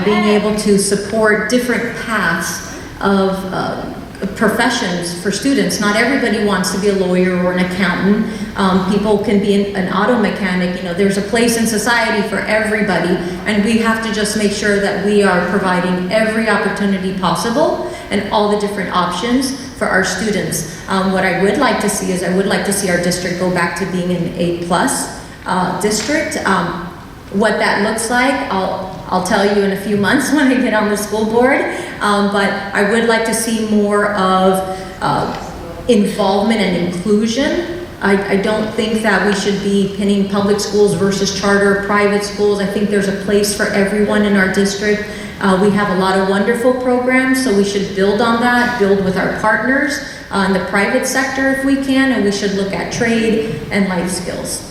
being able to support different paths of professions for students. Not everybody wants to be a lawyer or an accountant. People can be an auto mechanic. You know, there's a place in society for everybody, and we have to just make sure that we are providing every opportunity possible and all the different options for our students. What I would like to see is I would like to see our district go back to being an A+ district. What that looks like, I'll tell you in a few months when I get on the school board. But I would like to see more of involvement and inclusion. I don't think that we should be pinning public schools versus charter private schools. I think there's a place for everyone in our district. We have a lot of wonderful programs, so we should build on that, build with our partners in the private sector if we can, and we should look at trade and life skills.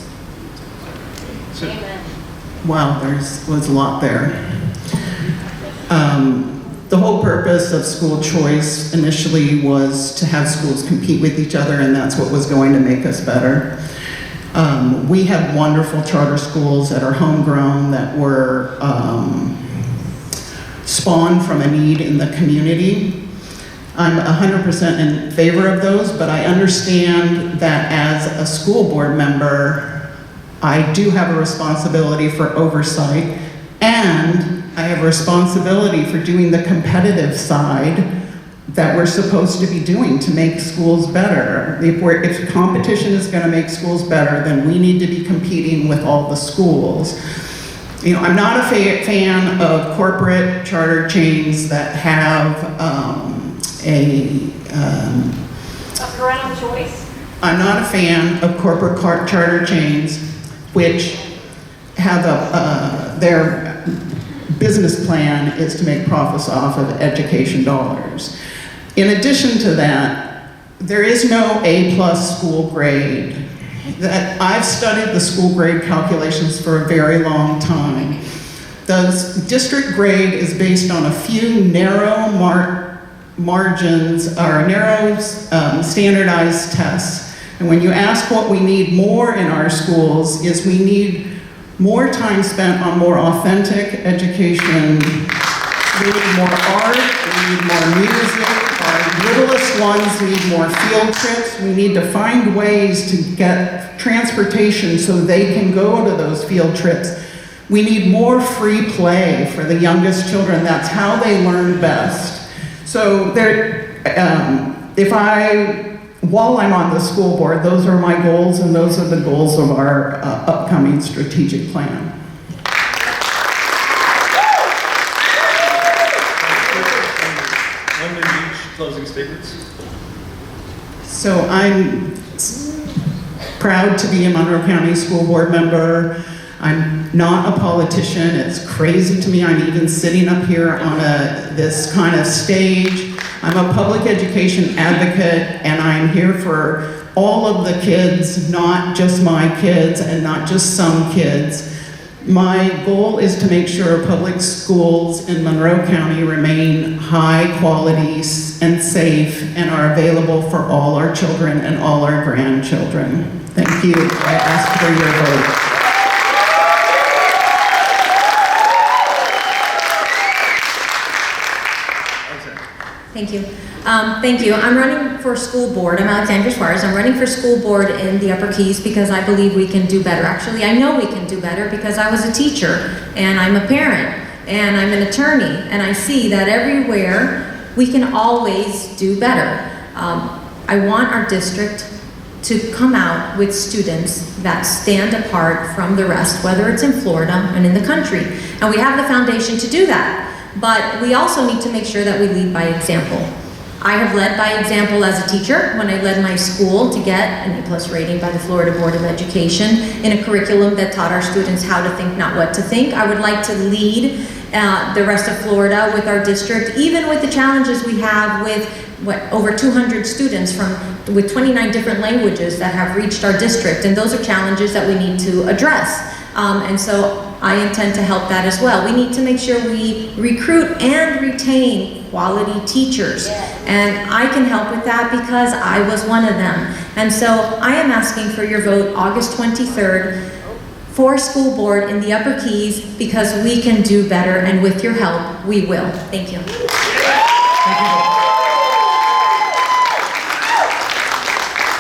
Wow, was a lot there. The whole purpose of school choice initially was to have schools compete with each other, and that's what was going to make us better. We have wonderful charter schools that are homegrown, that were spawned from a need in the community. I'm 100% in favor of those, but I understand that as a school board member, I do have a responsibility for oversight, and I have a responsibility for doing the competitive side that we're supposed to be doing to make schools better. If competition is going to make schools better, then we need to be competing with all the schools. You know, I'm not a fan of corporate charter chains that have a parental choice. I'm not a fan of corporate charter chains which have their business plan is to make profits off of education dollars. In addition to that, there is no A+ school grade. That I've studied the school grade calculations for a very long time. The district grade is based on a few narrow margins or narrow standardized tests. And when you ask what we need more in our schools, is we need more time spent on more authentic education. We need more art, we need more music. Our littlest ones need more field trips. We need to find ways to get transportation so they can go to those field trips. We need more free play for the youngest children. That's how they learn best. So while I'm on the school board, those are my goals, and those are the goals of our upcoming strategic plan. Closing statements. So I'm proud to be a Monroe County School Board member. I'm not a politician. It's crazy to me I'm even sitting up here on this kind of stage. I'm a public education advocate, and I'm here for all of the kids, not just my kids and not just some kids. My goal is to make sure public schools in Monroe County remain high quality and safe and are available for all our children and all our grandchildren. Thank you. I ask for your vote. Thank you. Thank you. I'm running for school board. I'm Alexandra Suarez. I'm running for school board in the Upper Keys because I believe we can do better. Actually, I know we can do better because I was a teacher, and I'm a parent, and I'm an attorney, and I see that everywhere we can always do better. I want our district to come out with students that stand apart from the rest, whether it's in Florida and in the country. And we have the foundation to do that. But we also need to make sure that we lead by example. I have led by example as a teacher when I led my school to get an A+ rating by the Florida Board of Education in a curriculum that taught our students how to think, not what to think. I would like to lead the rest of Florida with our district, even with the challenges we have with over 200 students with 29 different languages that have reached our district, and those are challenges that we need to address. And so I intend to help that as well. We need to make sure we recruit and retain quality teachers. And I can help with that because I was one of them. And so I am asking for your vote August 23rd for school board in the Upper Keys because we can do better, and with your help, we will. Thank you.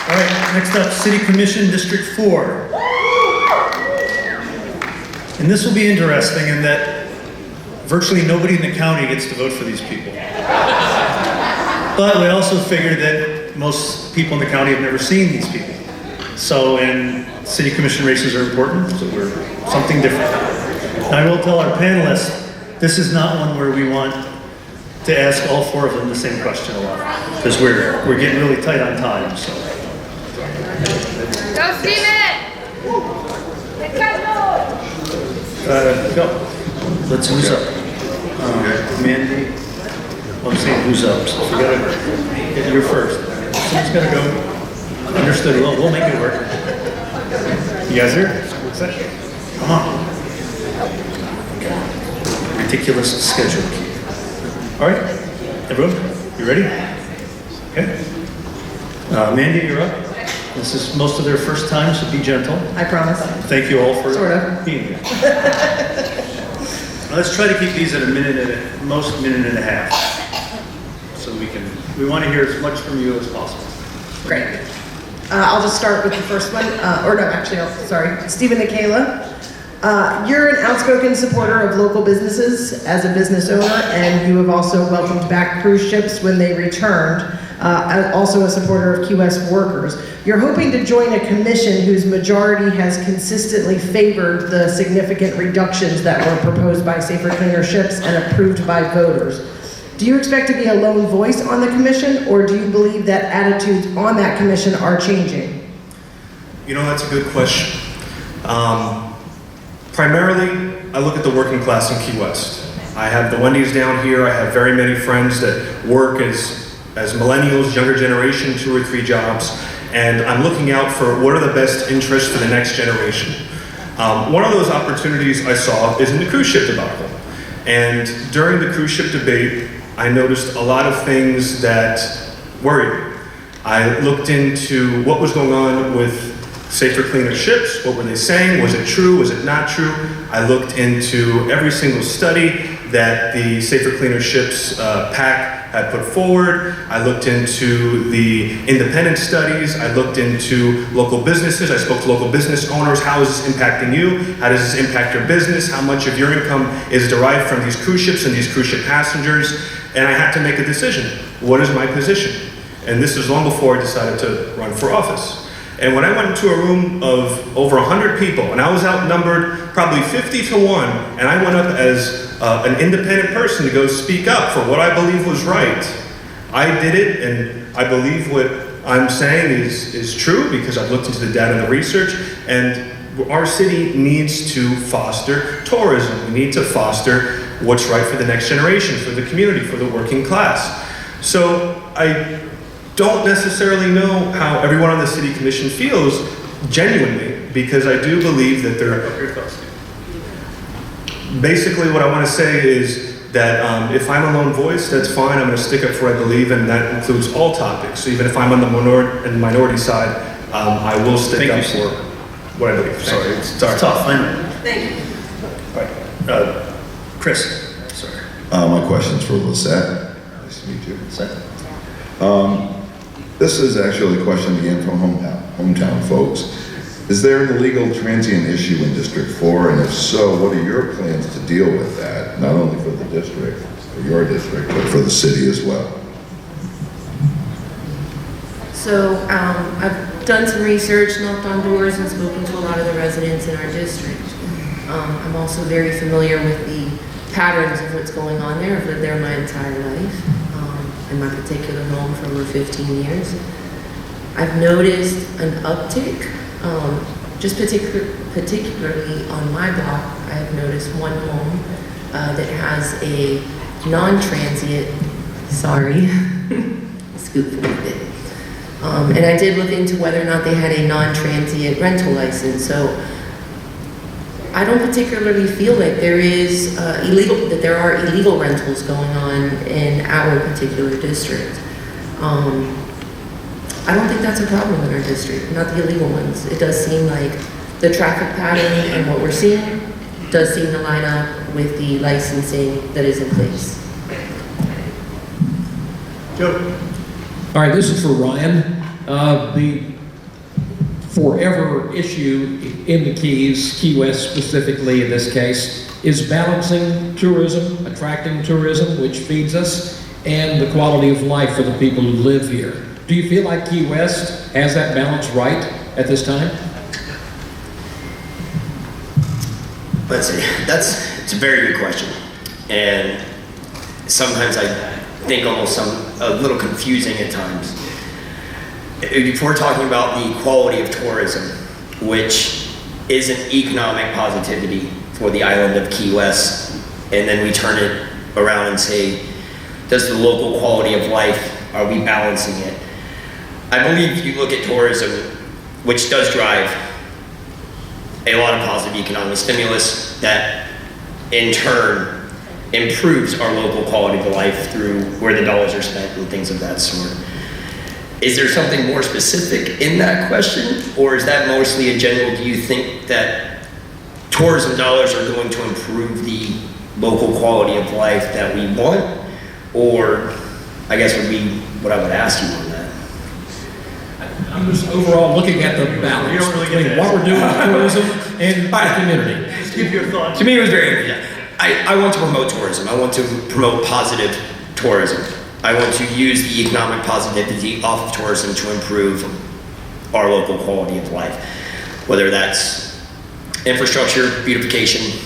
All right, next up, City Commission District 4. And this will be interesting in that virtually nobody in the county gets to vote for these people. But we also figured that most people in the county have never seen these people. So, and city commission races are important, so we're something different. And I will tell our panelists, This is not one where we want to ask all four of them the same question a lot, because we're getting really tight on time, so. Go, Steven! Go. Let's who's up? Mandy. Well, I'm saying who's up, so forget it. You're first. Someone's gonna go. Understood. We'll make it work. You guys here? Come on. Ridiculous schedule. All right, everyone, you ready? Okay. Mandy, you're up. This is most of their first time, so be gentle. I promise. Thank you all for Sort of. being here. Let's try to keep these at minute and a half. So we want to hear as much from you as possible. Great. I'll just start with the first one. Stephen Nikela. You're an outspoken supporter of local businesses as a business owner, and you have also welcomed back cruise ships when they returned. Also a supporter of Key West workers. You're hoping to join a commission whose majority has consistently favored the significant reductions that were proposed by Safer Cleaner Ships and approved by voters. Do you expect to be a lone voice on the commission, or do you believe that attitudes on that commission are changing? You know, that's a good question. Primarily, I look at the working class in Key West. I have the Wendy's down here. I have very many friends that work as millennials, younger generation, 2 or 3 jobs, and I'm looking out for what are the best interests for the next generation. One of those opportunities I saw is in the cruise ship debacle. And during the cruise ship debate, I noticed a lot of things that worried me. I looked into what was going on with Safer Cleaner Ships. What were they saying? Was it true? Was it not true? I looked into every single study that the Safer Cleaner Ships PAC had put forward. I looked into the independent studies. I looked into local businesses. I spoke to local business owners. How is this impacting you? How does this impact your business? How much of your income is derived from these cruise ships and these cruise ship passengers? And I had to make a decision. What is my position? And this was long before I decided to run for office. And when I went into a room of over 100 people, and I was outnumbered probably 50 to 1, and I went up as an independent person to go speak up for what I believe was right, I did it, and I believe what I'm saying is true because I've looked into the data and the research, and our city needs to foster tourism. We need to foster what's right for the next generation, for the community, for the working class. So I don't necessarily know how everyone on the city commission feels genuinely, because I do believe that basically what I want to say is that if I'm a lone voice, that's fine. I'm going to stick up for what I believe, and that includes all topics. So even if I'm on the minority side, I will stick up for what I believe. Sorry, it's tough, I know. Thank you. All right, Chris, sorry. My question's for Lisette. Nice to meet you. Lisette. This is actually a question again from hometown folks. Is there an illegal transient issue in District 4? And if so, what are your plans to deal with that? Not only for the district, or your district, but for the city as well? So I've done some research, knocked on doors, and spoken to a lot of the residents in our district. I'm also very familiar with the patterns of what's going on there. I've lived there my entire life. In my particular home for over 15 years. I've noticed an uptick, just particularly on my block. I have noticed one home that has a non-transient, scoop for a bit. And I did look into whether or not they had a non-transient rental license. So I don't particularly feel that there are illegal rentals going on in our particular district. I don't think that's a problem in our district, not the illegal ones. It does seem like the traffic pattern and what we're seeing does seem to line up with the licensing that is in place. Joe. All right, this is for Ryan. The forever issue in the Keys, Key West specifically in this case, is balancing tourism, attracting tourism, which feeds us, and the quality of life for the people who live here. Do you feel like Key West has that balance right at this time? Let's see, it's a very good question. and sometimes I think almost a little confusing at times. If we're talking about the quality of tourism, which is an economic positivity for the island of Key West, and then we turn it around and say, does the local quality of life, are we balancing it? I believe if you look at tourism, which does drive a lot of positive economic stimulus that in turn improves our local quality of life through where the dollars are spent and things of that sort. Is there something more specific in that question, or is that mostly a general, do you think that tourism dollars are going to improve the local quality of life that we want? Or I guess would be what I would ask you on that. I'm just overall looking at the balance You don't really get between to what we're doing with tourism and All the right. community. Just give your thoughts. To me, it was very, I want to promote tourism. I want to promote positive tourism. I want to use the economic positivity off of tourism to improve our local quality of life. Whether that's infrastructure, beautification,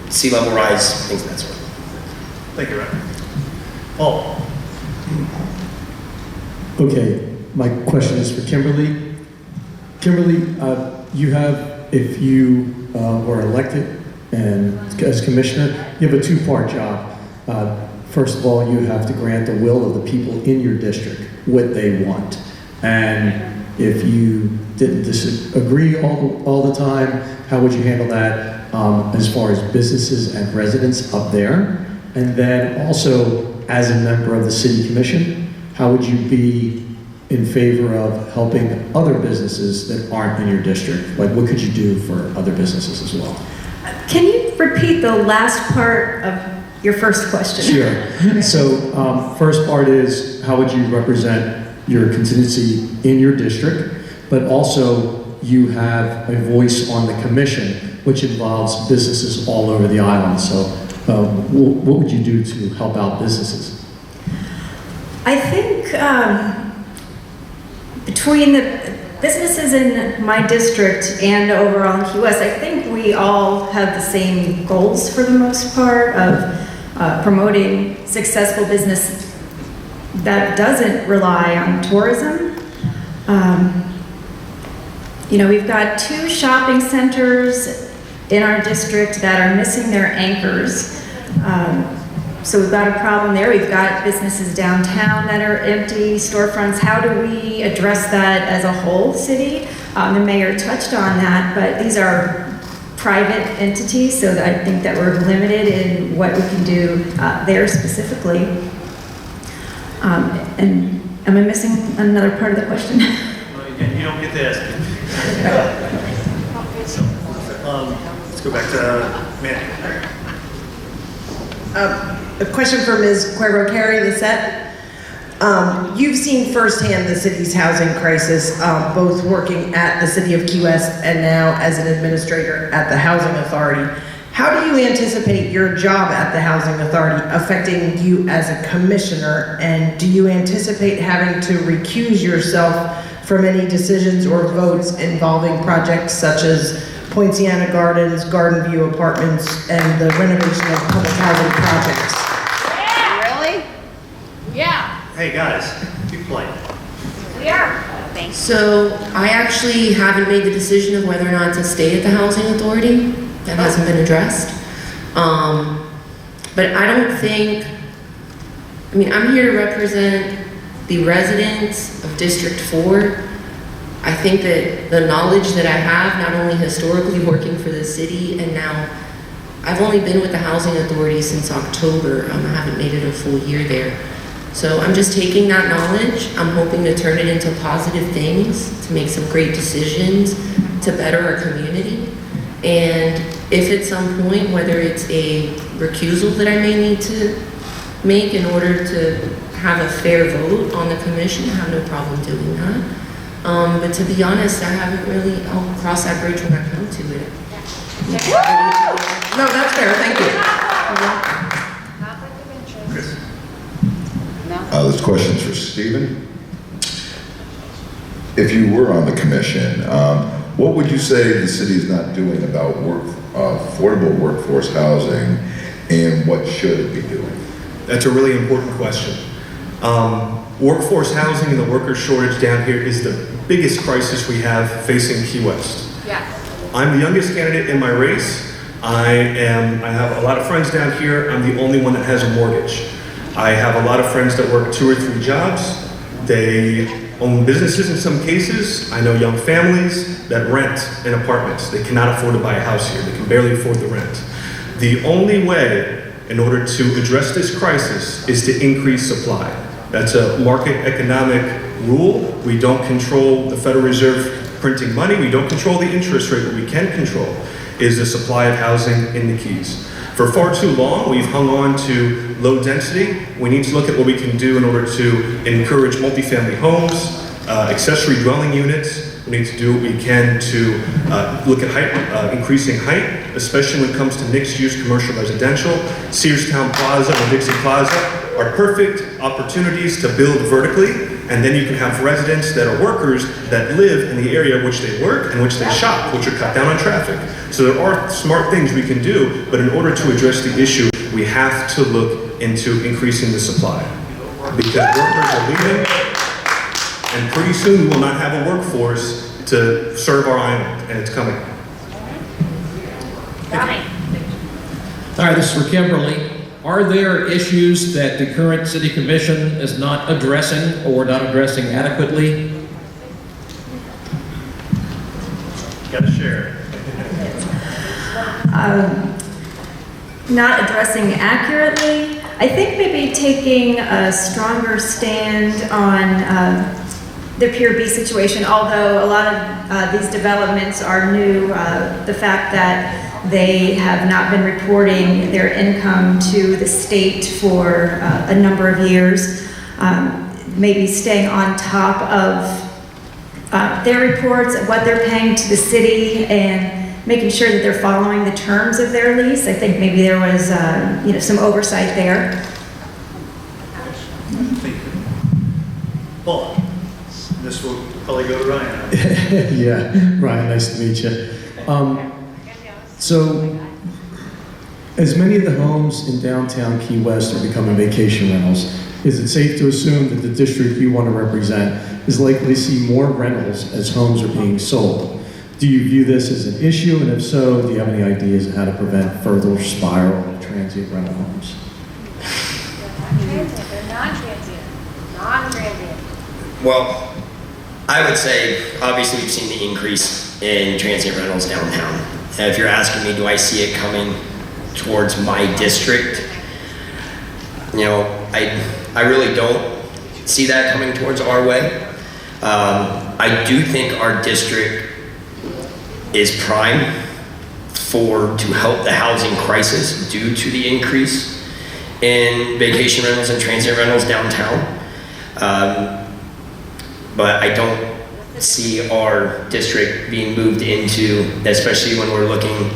sea level rise, things of that sort. Thank you, Ryan. Paul. Okay, my question is for Kimberly. Kimberly, you have, if you were elected and as commissioner, you have a two-part job. First of all, you have to grant the will of the people in your district, what they want. And if you didn't disagree all the time, how would you handle that as far as businesses and residents up there? And then also, as a member of the city commission, how would you be in favor of helping other businesses that aren't in your district? Like, what could you do for other businesses as well? Can you repeat the last part of your first question? Sure. So, first part is, how would you represent your contingency in your district? But also, you have a voice on the commission, which involves businesses all over the island. So, what would you do to help out businesses? I think between the businesses in my district and overall in Key West, I think we all have the same goals for the most part of promoting successful business that doesn't rely on tourism. You know, we've got 2 shopping centers in our district that are missing their anchors. So we've got a problem there. We've got businesses downtown that are empty, storefronts. How do we address that as a whole city? The mayor touched on that, but these are private entities, so that I think that we're limited in what we can do there specifically. And am I missing another part of the question? You don't get to ask. So, let's go back to Mandy. A question for Ms. Cuervo-Carey-Lisette. You've seen firsthand the city's housing crisis, both working at the City of Key West and now as an administrator at the Housing Authority. How do you anticipate your job at the Housing Authority affecting you as a commissioner? And do you anticipate having to recuse yourself from any decisions or votes involving projects such as Poinciana Gardens, Garden View Apartments, and the renovation of public housing projects? Really? Yeah. Hey guys, keep playing. We are. Thanks. So I actually haven't made the decision of whether or not to stay at the Housing Authority. That hasn't been addressed. But I don't think, I mean, I'm here to represent the residents of District 4. I think that the knowledge that I have, not only historically working for the city, and now I've only been with the Housing Authority since October. I haven't made it a full year there. So I'm just taking that knowledge. I'm hoping to turn it into positive things, to make some great decisions, to better our community. And if at some point, whether it's a recusal that I may need to make in order to have a fair vote on the commission, I have no problem doing that. But to be honest, I haven't really, I'll cross that bridge when I come to it. No, that's fair, thank you. This question's for Stephen. If you were on the commission, what would you say the city is not doing about affordable workforce housing And what should it be doing? That's a really important question. Workforce housing and the worker shortage down here is the biggest crisis we have facing Key West. Yeah. I'm the youngest candidate in my race. I have a lot of friends down here. I'm the only one that has a mortgage. I have a lot of friends that work 2 or 3 jobs. They own businesses in some cases. I know young families that rent in apartments. They cannot afford to buy a house here. They can barely afford the rent. The only way in order to address this crisis is to increase supply. That's a market economic rule. We don't control the Federal Reserve printing money. We don't control the interest rate. What we can control is the supply of housing in the Keys. For far too long, we've hung on to low density. We need to look at what we can do in order to encourage multifamily homes, accessory dwelling units. We need to do what we can to look at height, increasing height, especially when it comes to mixed-use commercial residential. Searstown Plaza and Dixie Plaza are perfect opportunities to build vertically, and then you can have residents that are workers that live in the area in which they work and which they shop, which are cut down on traffic. So there are smart things we can do, but in order to address the issue, we have to look into increasing the supply. Because workers are leaving, and pretty soon we will not have a workforce to serve our island, and it's coming. All right, this is for Kimberly. Are there issues that the current city commission is not addressing or not addressing adequately? Gotta share. Not addressing accurately. I think maybe taking a stronger stand on the PRB situation, although a lot of these developments are new, the fact that they have not been reporting their income to the state for a number of years, maybe staying on top of their reports of what they're paying to the city and making sure that they're following the terms of their lease. I think maybe there was some oversight there. Paul, this will probably go to Ryan. Yeah, Ryan, nice to meet you. So, as many of the homes in downtown Key West are becoming vacation rentals, is it safe to assume that the district you want to represent is likely to see more rentals as homes are being sold? Do you view this as an issue, and if so, do you have any ideas on how to prevent further spiral of transient rental homes? Well, I would say, obviously, we've seen the increase in transient rentals downtown. And if you're asking me, do I see it coming towards my district? I really don't see that coming towards our way. I do think our district is prime to help the housing crisis due to the increase in vacation rentals and transient rentals downtown. But I don't see our district being moved into, especially when we're looking,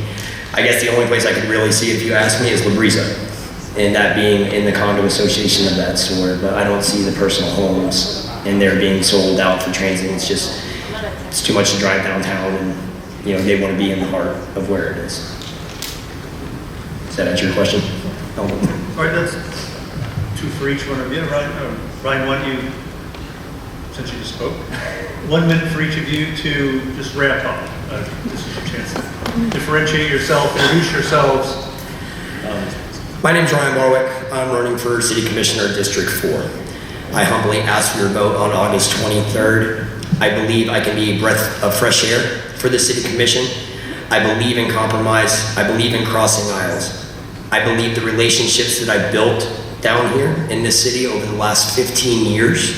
I guess the only place I could really see, if you ask me, is La Brisa, and that being in the condo association of that sort. But I don't see the personal homes and they're being sold out for transient. It's too much to drive downtown, and they want to be in the heart of where it is. Does that answer your question? All right, that's 2 for each one of you. Ryan, why don't you, since you just spoke, 1 minute for each of you to just wrap up. This is your chance to differentiate yourself, introduce yourselves. My name's Ryan Warwick. I'm running for City Commissioner District 4. I humbly ask for your vote on August 23rd. I believe I can be a breath of fresh air for the City Commission. I believe in compromise. I believe in crossing aisles. I believe the relationships that I built down here in this city over the last 15 years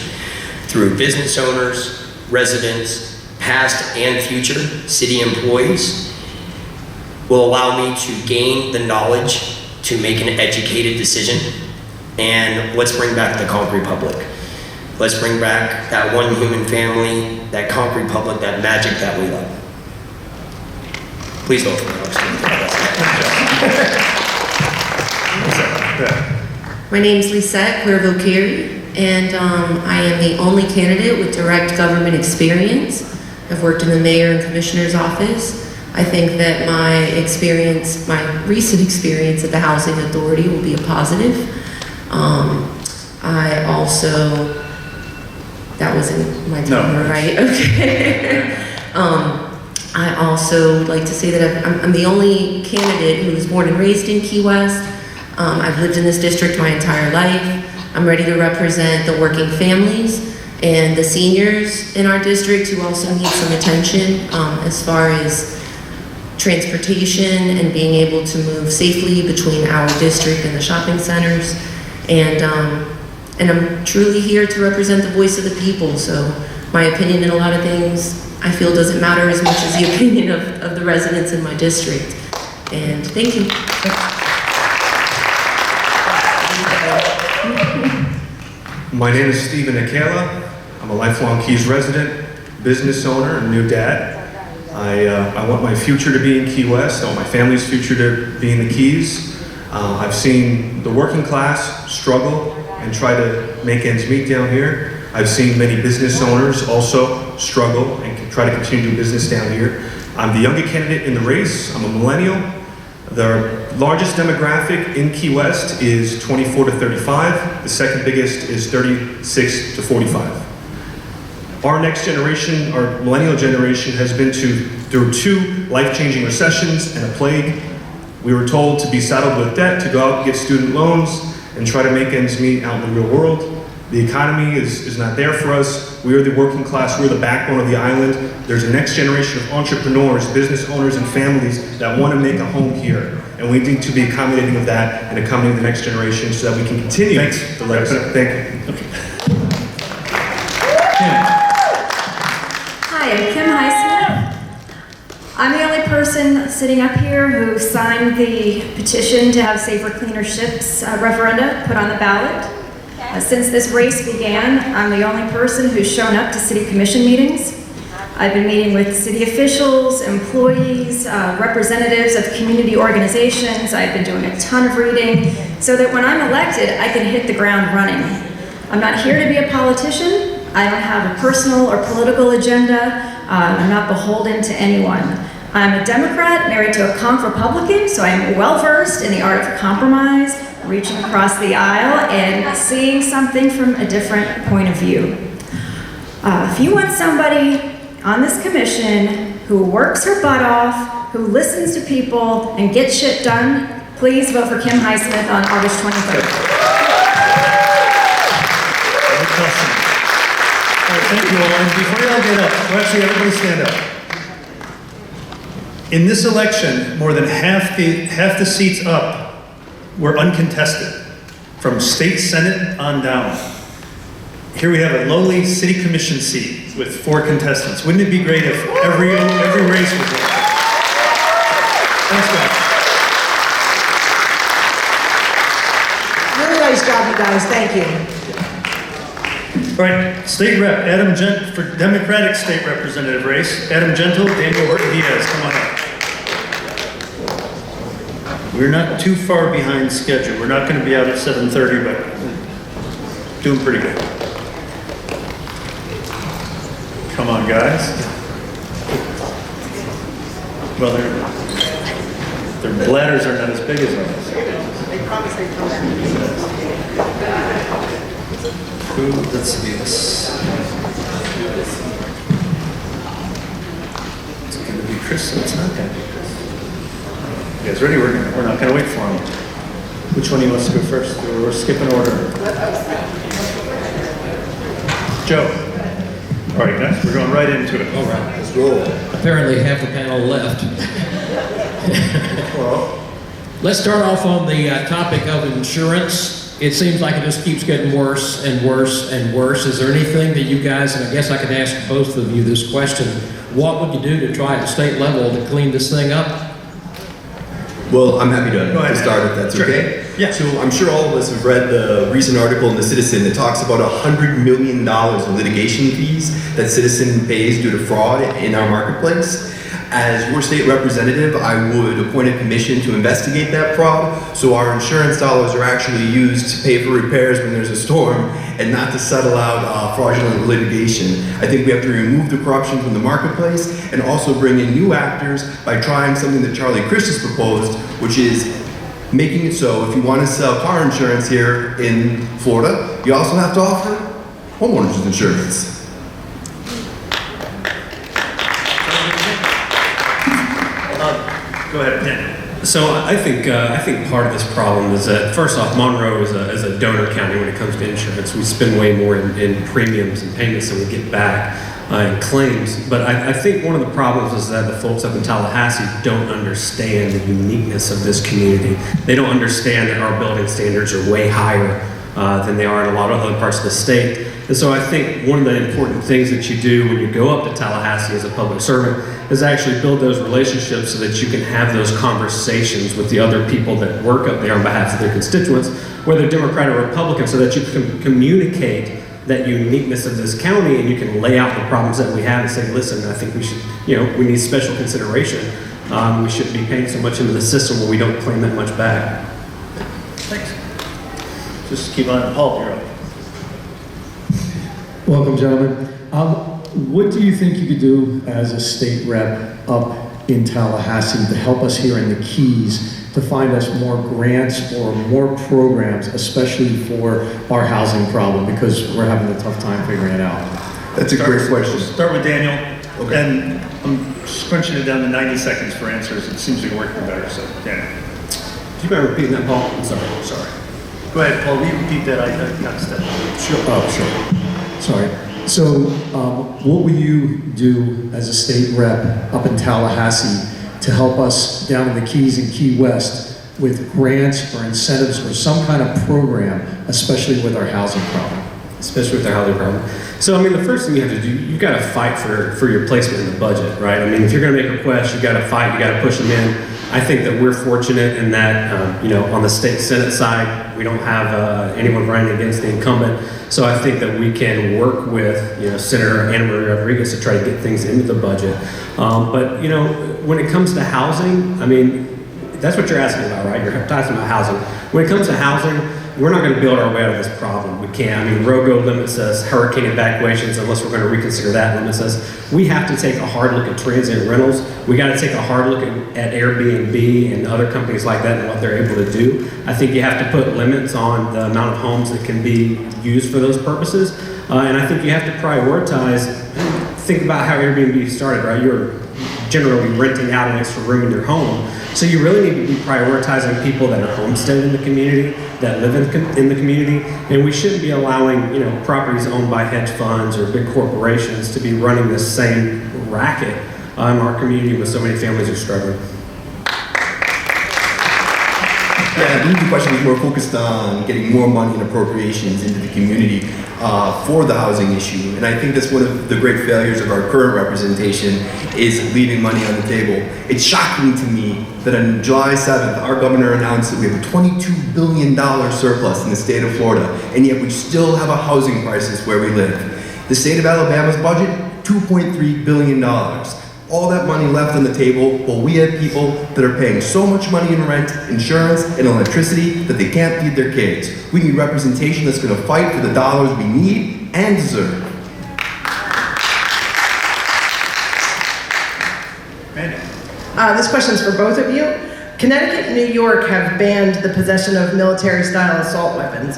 through business owners, residents, past and future city employees will allow me to gain the knowledge to make an educated decision. And let's bring back the Concrete Republic. Let's bring back that one human family, that Concrete Republic, that magic that we love. Please vote for me. My name is Lisette Clairvaux-Carey, and I am the only candidate with direct government experience. I've worked in the mayor and commissioner's office. I think that my recent experience at the Housing Authority will be a positive. I also, that wasn't my timer, right? Okay. I also would like to say that I'm the only candidate who was born and raised in Key West. I've lived in this district my entire life. I'm ready to represent the working families and the seniors in our district who also need some attention as far as transportation and being able to move safely between our district and the shopping centers. And I'm truly here to represent the voice of the people. So my opinion in a lot of things I feel doesn't matter as much as the opinion of the residents in my district. And thank you. My name is Stephen Akela. I'm a lifelong Keys resident, business owner, and new dad. I want my future to be in Key West. I want my family's future to be in the Keys. I've seen the working class struggle and try to make ends meet down here. I've seen many business owners also struggle and try to continue to do business down here. I'm the younger candidate in the race. I'm a millennial. The largest demographic in Key West is 24 to 35. The second biggest is 36 to 45. Our next generation, our millennial generation, has been through 2 life-changing recessions and a plague. We were told to be saddled with debt, to go out and get student loans and try to make ends meet out in the real world. The economy is not there for us. We are the working class, we're the backbone of the island. There's a next generation of entrepreneurs, business owners, and families that want to make a home here. And we need to be accommodating of that and accommodating the next generation so that we can continue the legacy. Thank you. Okay. Hi, I'm Kim Highsmith. I'm the only person sitting up here who signed the petition to have Safer, Cleaner Ships referenda put on the ballot. Since this race began, I'm the only person who's shown up to city commission meetings. I've been meeting with city officials, employees, representatives of community organizations. I've been doing a ton of reading so that when I'm elected, I can hit the ground running. I'm not here to be a politician. I don't have a personal or political agenda. I'm not beholden to anyone. I'm a Democrat married to a conk Republican, so I'm well-versed in the art of compromise, reaching across the aisle and seeing something from a different point of view. If you want somebody on this commission who works her butt off, who listens to people and gets shit done, please vote for Kim Highsmith on August 23rd. Thank you all. And before you all get up, well, actually everybody stand up. In this election, more than half the seats up were uncontested, from state senate on down. Here we have a lowly city commission seat with 4 contestants. Wouldn't it be great if every race was there? Thanks, guys. Really nice job, you guys. Thank you. All right, state rep, Adam Gent for Democratic state representative race. Adam Gentle, Daniel Horton Diaz, come on up. We're not too far behind schedule. We're not going to be out at 7:30, but we're doing pretty good. Come on, guys. Well, their bladders are not as big as ours. They promise they come back. Let's see this. It's going to be Chris, so it's not going to be Chris. You guys ready? We're not going to wait for him. Which one do you want to go first? We're skipping order. Joe. All right, guys, we're going right into it. All right, let's roll. Apparently half the panel left. Well, let's start off on the topic of insurance. It seems like it just keeps getting worse and worse and worse. Is there anything that you guys, and I guess I could ask both of you this question, what would you do to try at the state level to clean this thing up? Well, I'm happy to start if that's okay. Yeah. So I'm sure all of us have read the recent article in the Citizen that talks about $100 million in litigation fees that Citizen pays due to fraud in our marketplace. As your state representative, I would appoint a commission to investigate that fraud, so our insurance dollars are actually used to pay for repairs when there's a storm, and not to settle out fraudulent litigation. I think we have to remove the corruption from the marketplace and also bring in new actors by trying something that Charlie Crist has proposed, which is making it so if you want to sell car insurance here in Florida, you also have to offer homeowners insurance. Go ahead, Dan. So I think part of this problem is that, first off, Monroe is a donor county when it comes to insurance. We spend way more in premiums and payments than we get back in claims. But I think one of the problems is that the folks up in Tallahassee don't understand the uniqueness of this community. They don't understand that our building standards are way higher than they are in a lot of other parts of the state. And so I think one of the important things that you do when you go up to Tallahassee as a public servant is actually build those relationships so that you can have those conversations with the other people that work up there on behalf of their constituents, whether Democrat or Republican, so that you can communicate that uniqueness of this county and you can lay out the problems that we have and say, listen, I think we should, we need special consideration. We shouldn't be paying so much into the system where we don't claim that much back. Thanks. Just keep on. Paul, you're up. Welcome, gentlemen. What do you think you could do as a state rep up in Tallahassee to help us here in the Keys to find us more grants or more programs, especially for our housing problem, because we're having a tough time figuring it out? That's a great question. Start with Daniel, and I'm scrunching it down to 90 seconds for answers. It seems to be working better, so Daniel. Do you mind repeating that, Paul? I'm sorry. Go ahead, Paul, will you repeat that? I got stuck. Sure. Oh, sure. Sorry. So, what will you do as a state rep up in Tallahassee to help us down in the Keys and Key West with grants or incentives or some kind of program, especially with our housing problem? Especially with our housing problem. So, the first thing you have to do, you've got to fight for your placement in the budget, right? If you're going to make requests, you've got to fight, you got to push them in. I think that we're fortunate in that, on the state Senate side, we don't have anyone running against the incumbent. So I think that we can work with, Senator Anna Marie Rodriguez to try to get things into the budget. But, when it comes to housing, that's what you're asking about, right? You're talking about housing. When it comes to housing, we're not going to build our way out of this problem. We can't. ROGO limits us, hurricane evacuations, unless we're going to reconsider that, limits us. We have to take a hard look at transient rentals. We got to take a hard look at Airbnb and other companies like that and what they're able to do. I think you have to put limits on the amount of homes that can be used for those purposes. And I think you have to prioritize, think about how Airbnb started, right? You're generally renting out an extra room in your home. So you really need to be prioritizing people that are homesteading in the community, that live in the community, and we shouldn't be allowing properties owned by hedge funds or big corporations to be running this same racket in our community with so many families are struggling. Yeah, I believe the question is more focused on getting more money and appropriations into the community for the housing issue. And I think that's one of the great failures of our current representation is leaving money on the table. It's shocking to me that on July 7th, our governor announced that we have a $22 billion surplus in the state of Florida, and yet we still have a housing crisis where we live. The state of Alabama's budget, $2.3 billion. All that money left on the table while we have people that are paying so much money in rent, insurance, and electricity that they can't feed their kids. We need representation that's going to fight for the dollars we need and deserve. Mandy. This question is for both of you. Connecticut and New York have banned the possession of military-style assault weapons.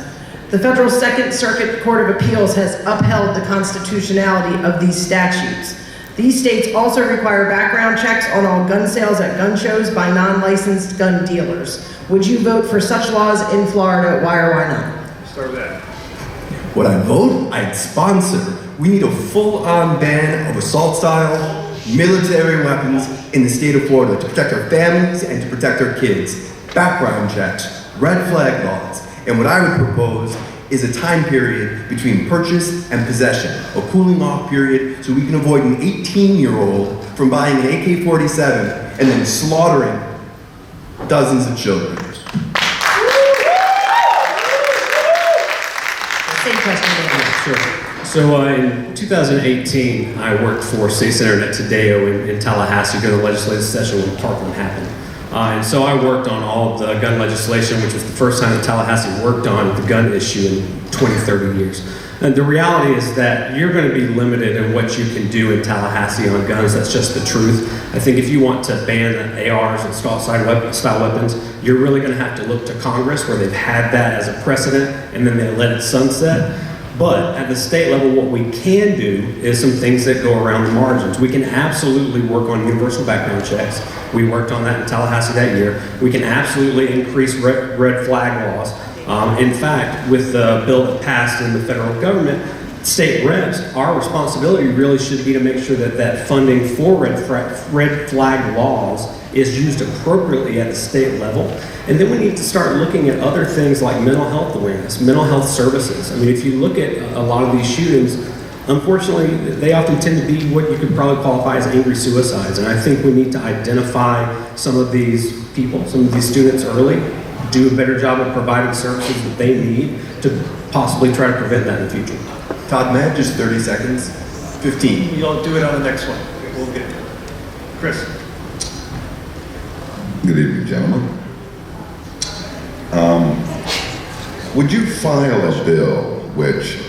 The Federal Second Circuit Court of Appeals has upheld the constitutionality of these statutes. These states also require background checks on all gun sales at gun shows by non-licensed gun dealers. Would you vote for such laws in Florida? Why or why not? Start with that. Would I vote? I'd sponsor. We need a full-on ban of assault-style military weapons in the state of Florida to protect our families and to protect our kids. Background checks, red flag laws, and what I would propose is a time period between purchase and possession, a cooling off period so we can avoid an 18-year-old from buying an AK-47 and then slaughtering dozens of children. Same question. Sure. So in 2018, I worked for State Senator Tadeo in Tallahassee during the legislative session when Parkland happened. And so I worked on all of the gun legislation, which was the first time that Tallahassee worked on the gun issue in 20, 30 years. And the reality is that you're going to be limited in what you can do in Tallahassee on guns. That's just the truth. I think if you want to ban ARs and style weapons, you're really going to have to look to Congress, where they've had that as a precedent, and then they let it sunset. But at the state level, what we can do is some things that go around the margins. We can absolutely work on universal background checks. We worked on that in Tallahassee that year. We can absolutely increase red flag laws. In fact, with the bill that passed in the federal government, state reps, our responsibility really should be to make sure that that funding for red flag laws is used appropriately at the state level. And then we need to start looking at other things like mental health awareness, mental health services. I mean, if you look at a lot of these shootings, unfortunately, they often tend to be what you could probably qualify as angry suicides. And I think we need to identify some of these people, some of these students early, do a better job of providing services that they need to possibly try to prevent that in the future. Todd, may I have just 30 seconds? 15. You'll do it on the next one. We'll get it. Chris. Good evening, gentlemen. Would you file a bill which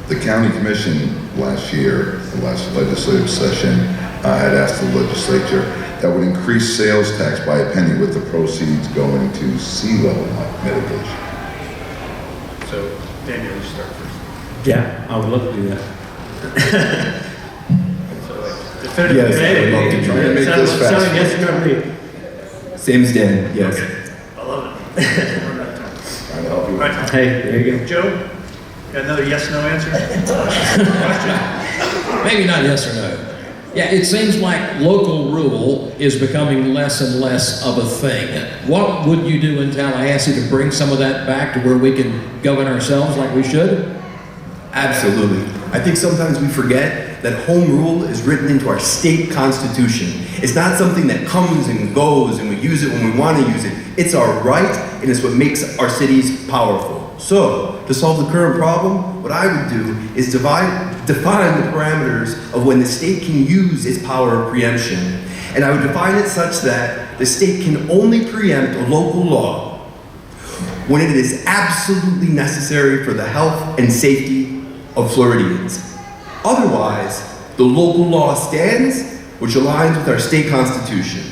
the county commission last year, the last legislative session, had asked the legislature that would increase sales tax by a penny with the proceeds going to sea level mitigation? So, Daniel, you start first. Yeah, I would love to do that. Definitive. Yes, I would love to try to make this fast. Yes or no me? Same as Dan, yes. Okay. I love it. Trying to help you. Right. Hey, there you go. Joe, got another yes/no answer? Maybe not yes or no. Yeah, it seems like local rule is becoming less and less of a thing. What would you do in Tallahassee to bring some of that back to where we can govern ourselves like we should? Absolutely. I think sometimes we forget that home rule is written into our state constitution. It's not something that comes and goes and we use it when we want to use it. It's our right, and it's what makes our cities powerful. So, to solve the current problem, what I would do is define the parameters of when the state can use its power of preemption. And I would define it such that the state can only preempt a local law when it is absolutely necessary for the health and safety of Floridians. Otherwise, the local law stands, which aligns with our state constitution.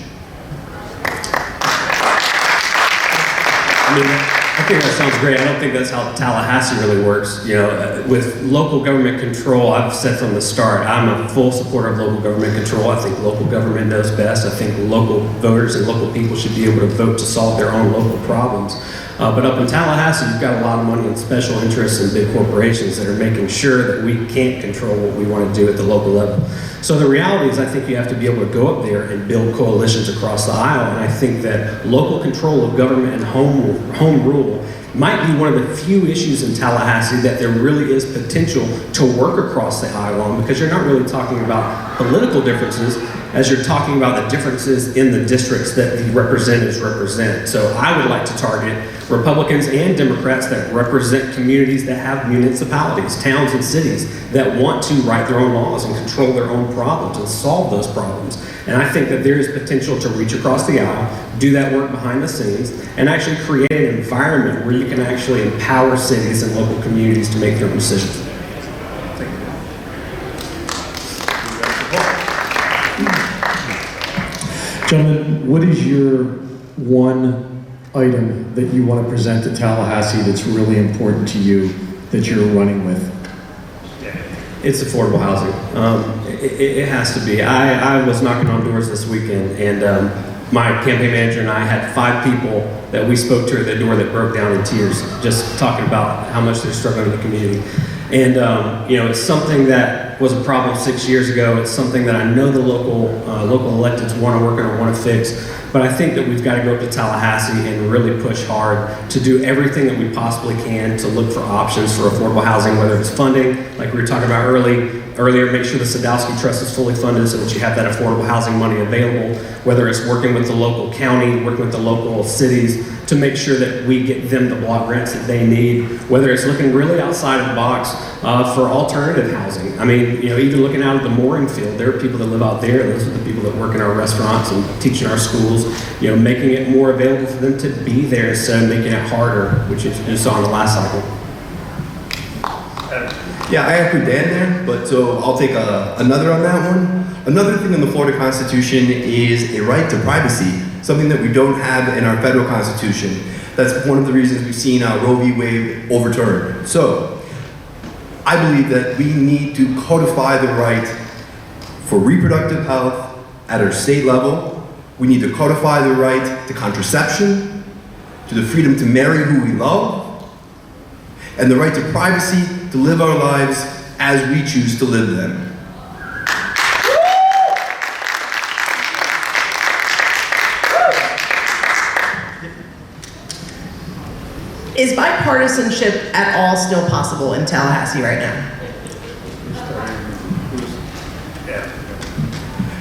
I mean, I think that sounds great. I don't think that's how Tallahassee really works. You know, with local government control, I've said from the start, I'm a full supporter of local government control. I think local government knows best. I think local voters and local people should be able to vote to solve their own local problems. But up in Tallahassee, you've got a lot of money in special interests and big corporations that are making sure that we can't control what we want to do at the local level. So the reality is I think you have to be able to go up there and build coalitions across the aisle. And I think that local control of government and home rule might be one of the few issues in Tallahassee that there really is potential to work across the aisle on, because you're not really talking about political differences as you're talking about the differences in the districts that the representatives represent. So I would like to target Republicans and Democrats that represent communities that have municipalities, towns and cities that want to write their own laws and control their own problems and solve those problems. And I think that there is potential to reach across the aisle, do that work behind the scenes, and actually create an environment where you can actually empower cities and local communities to make their own decisions. Gentlemen, what is your one item that you want to present to Tallahassee that's really important to you that you're running with? It's affordable housing. It has to be. I was knocking on doors this weekend, and my campaign manager and I had 5 people that we spoke to at the door that broke down in tears, just talking about how much they're struggling in the community. And you know, it's something that was a problem 6 years ago. It's something that I know the local electeds want to work on or want to fix. But I think that we've got to go up to Tallahassee and really push hard to do everything that we possibly can to look for options for affordable housing, whether it's funding, like we were talking about earlier, make sure the Sadowski Trust is fully funded so that you have that affordable housing money available, whether it's working with the local county, working with the local cities to make sure that we get them the block grants that they need, whether it's looking really outside of the box for alternative housing. I mean, you know, even looking out at the mooring field, there are people that live out there. Those are the people that work in our restaurants and teach in our schools, you know, making it more available for them to be there instead of making it harder, which you saw in the last cycle. Yeah, I echo Dan there, but so I'll take another on that one. Another thing in the Florida Constitution is a right to privacy, something that we don't have in our federal Constitution. That's one of the reasons we've seen Roe v. Wade overturned. So, I believe that we need to codify the right for reproductive health at our state level. We need to codify the right to contraception, to the freedom to marry who we love, and the right to privacy to live our lives as we choose to live them. Is bipartisanship at all still possible in Tallahassee right now?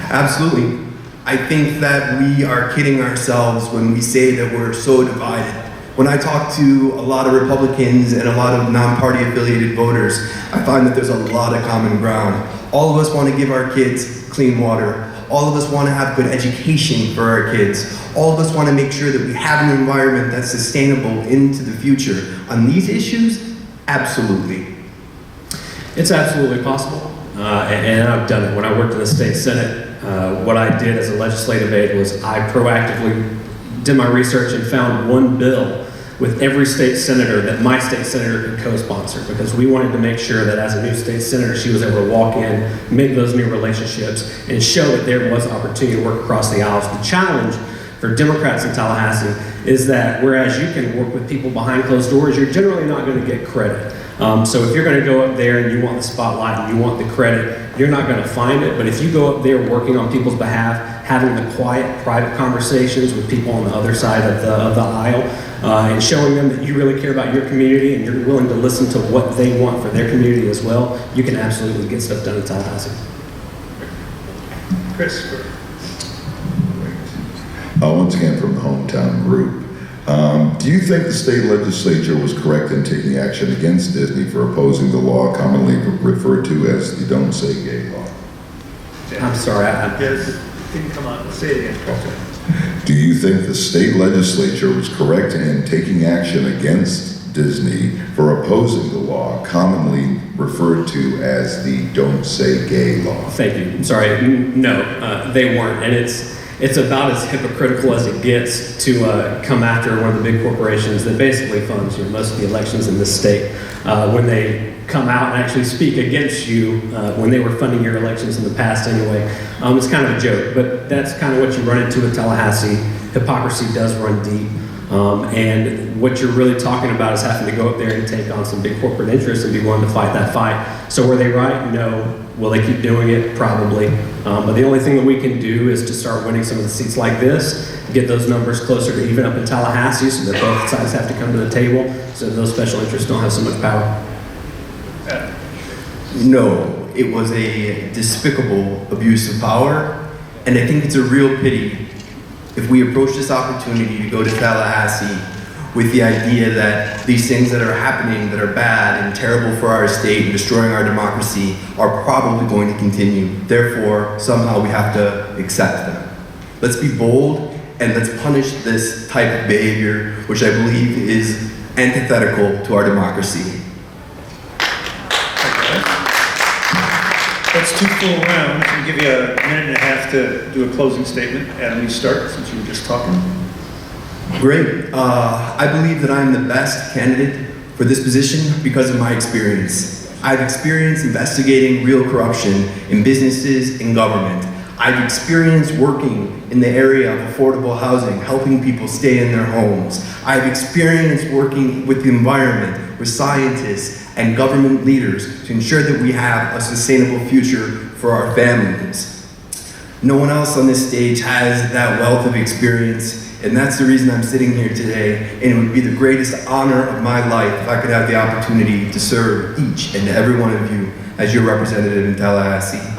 Absolutely. I think that we are kidding ourselves when we say that we're so divided. When I talk to a lot of Republicans and a lot of non-party affiliated voters, I find that there's a lot of common ground. All of us want to give our kids clean water. All of us want to have good education for our kids. All of us want to make sure that we have an environment that's sustainable into the future. On these issues, absolutely. It's absolutely possible, and I've done it. When I worked in the state senate, what I did as a legislative aide was I proactively did my research and found one bill with every state senator that my state senator could co-sponsor, because we wanted to make sure that as a new state senator, she was able to walk in, make those new relationships, and show that there was opportunity to work across the aisles. The challenge for Democrats in Tallahassee is that whereas you can work with people behind closed doors, you're generally not going to get credit. So if you're going to go up there and you want the spotlight and you want the credit, you're not going to find it. But if you go up there working on people's behalf, having the quiet, private conversations with people on the other side of the aisle, and showing them that you really care about your community and you're willing to listen to what they want for their community as well, you can absolutely get stuff done in Tallahassee. Chris. Once again from the hometown group. Do you think the state legislature was correct in taking action against Disney for opposing the law commonly referred to as the Don't Say Gay law? I'm sorry, Yes, didn't come on. Say it again. Okay. Do you think the state legislature was correct in taking action against Disney for opposing the law commonly referred to as the Don't Say Gay law? Thank you. I'm sorry, no, they weren't, and it's about as hypocritical as it gets to come after one of the big corporations that basically funds most of the elections in this state. When they come out and actually speak against you, when they were funding your elections in the past anyway, it's kind of a joke, but that's kind of what you run into in Tallahassee. Hypocrisy does run deep. And what you're really talking about is having to go up there and take on some big corporate interests and be willing to fight that fight. So were they right? No. Will they keep doing it? Probably. But the only thing that we can do is to start winning some of the seats like this, get those numbers closer to even up in Tallahassee so that both sides have to come to the table so that those special interests don't have so much power. No, it was a despicable abuse of power, and I think it's a real pity if we approach this opportunity to go to Tallahassee with the idea that these things that are happening that are bad and terrible for our state and destroying our democracy are probably going to continue. Therefore, somehow we have to accept them. Let's be bold and let's punish this type of behavior, which I believe is antithetical to our democracy. That's 2 full rounds. We'll give you a minute and a half to do a closing statement. Adam, you start since you were just talking. Great. I believe that I'm the best candidate for this position because of my experience. I've experienced investigating real corruption in businesses and government. I've experienced working in the area of affordable housing, helping people stay in their homes. I've experienced working with the environment, with scientists and government leaders to ensure that we have a sustainable future for our families. No one else on this stage has that wealth of experience, and that's the reason I'm sitting here today, and it would be the greatest honor of my life if I could have the opportunity to serve each and every one of you as your representative in Tallahassee.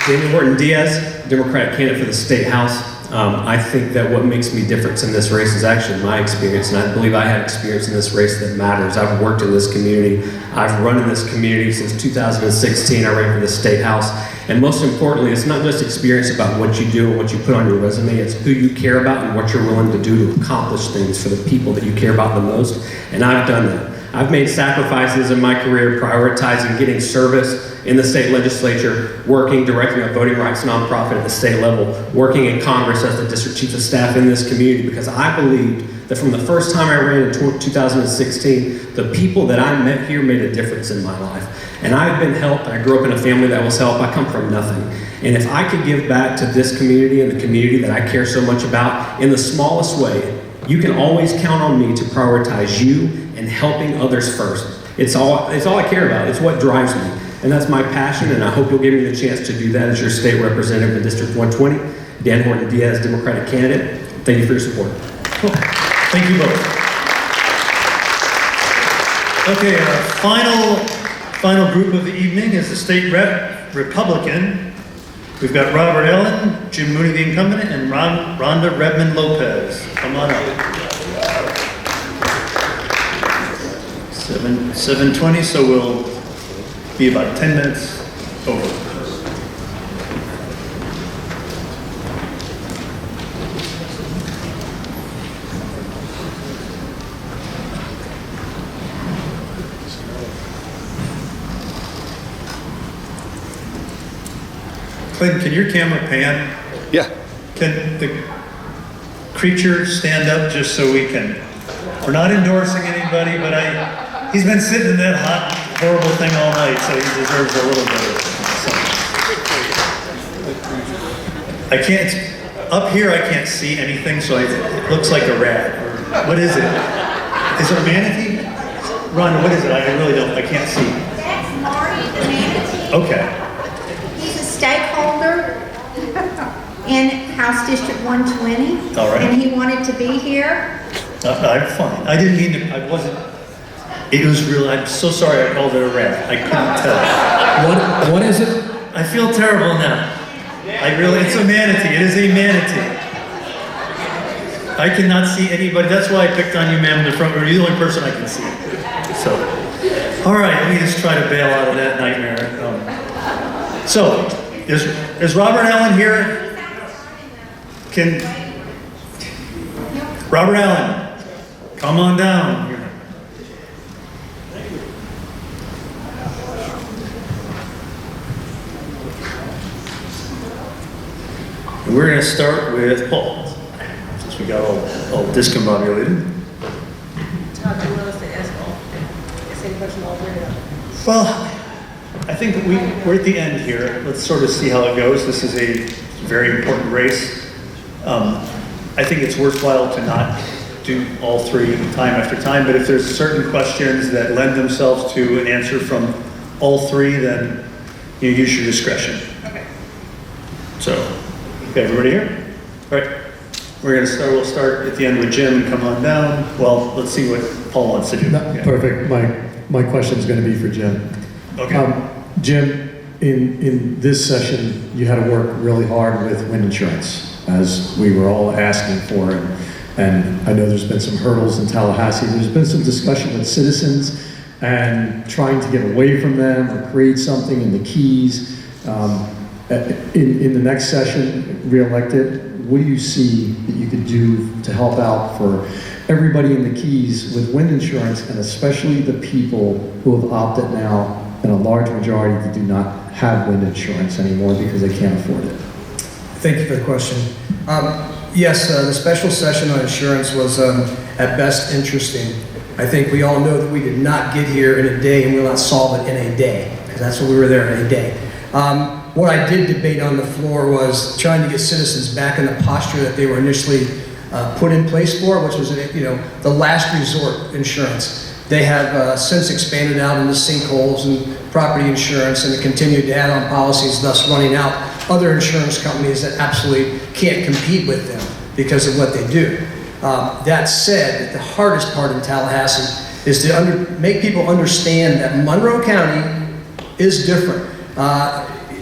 Daniel Horton Diaz, Democratic candidate for the State House. I think that what makes me different in this race is actually my experience, and I believe I have experience in this race that matters. I've worked in this community. I've run in this community since 2016. I ran for the State House. And most importantly, it's not just experience about what you do and what you put on your resume, it's who you care about and what you're willing to do to accomplish things for the people that you care about the most. And I've done that. I've made sacrifices in my career prioritizing getting service in the state legislature, working directly on voting rights nonprofit at the state level, working in Congress as the district chief of staff in this community, because I believed that from the first time I ran in 2016, the people that I met here made a difference in my life. And I've been helped. I grew up in a family that was helped. I come from nothing. And if I could give back to this community and the community that I care so much about in the smallest way, you can always count on me to prioritize you and helping others first. It's all I care about. It's what drives me. And that's my passion, and I hope you'll give me the chance to do that as your state representative in District 120, Dan Horton Diaz, Democratic candidate. Thank you for your support. Cool. Thank you both. Okay, our final group of the evening is the state rep Republican. We've got Robert Allen, Jim Mooney, the incumbent, and Rhonda Redmond Lopez. Come on up. 7:20, so we'll be about 10 minutes over. Clinton, can your camera pan? Yeah. Can the creature stand up just so we can, we're not endorsing anybody, but he's been sitting in that hot, horrible thing all night, so he deserves a little bit of something. I can't, up here I can't see anything, so it looks like a rat. What is it? Is it a manatee? Rhonda, what is it? I really don't, I can't see. That's Marty the manatee. Okay. He's a stakeholder in House District 120. All right. And he wanted to be here. I'm fine. I didn't mean to, I wasn't, it was real, I'm so sorry I called it a rat. I couldn't tell. What is it? I feel terrible now. It's a manatee. It is a manatee. I cannot see anybody. That's why I picked on you, ma'am, in the front row. You're the only person I can see. So, all right, let me just try to bail out of that nightmare. So, is Robert Allen here? Robert Allen, come on down. We're going to start with Paul, since we got all discombobulated. Well, I think we're at the end here. Let's sort of see how it goes. This is a very important race. I think it's worthwhile to not do all three time after time, but if there's certain questions that lend themselves to an answer from all three, then you use your discretion. Okay. So, okay, everybody here? All right. We'll start at the end with Jim and come on down. Well, let's see what Paul wants to do. Yeah. Perfect. My question is going to be for Jim. Okay. Jim, in this session, you had to work really hard with wind insurance, as we were all asking for. And I know there's been some hurdles in Tallahassee. There's been some discussion with citizens and trying to get away from them or create something in the Keys. In the next session, re-elected, what do you see that you could do to help out for everybody in the Keys with wind insurance, and especially the people who have opted now, and a large majority that do not have wind insurance anymore because they can't afford it? Thank you for the question. Yes, the special session on insurance was at best interesting. I think we all know that we did not get here in a day and we will not solve it in a day, because that's what we were there in a day. What I did debate on the floor was trying to get citizens back in the posture that they were initially put in place for, which was the last resort insurance. They have since expanded out into sinkholes and property insurance, and continued to add on policies, thus running out other insurance companies that absolutely can't compete with them because of what they do. That said, the hardest part in Tallahassee is to make people understand that Monroe County is different.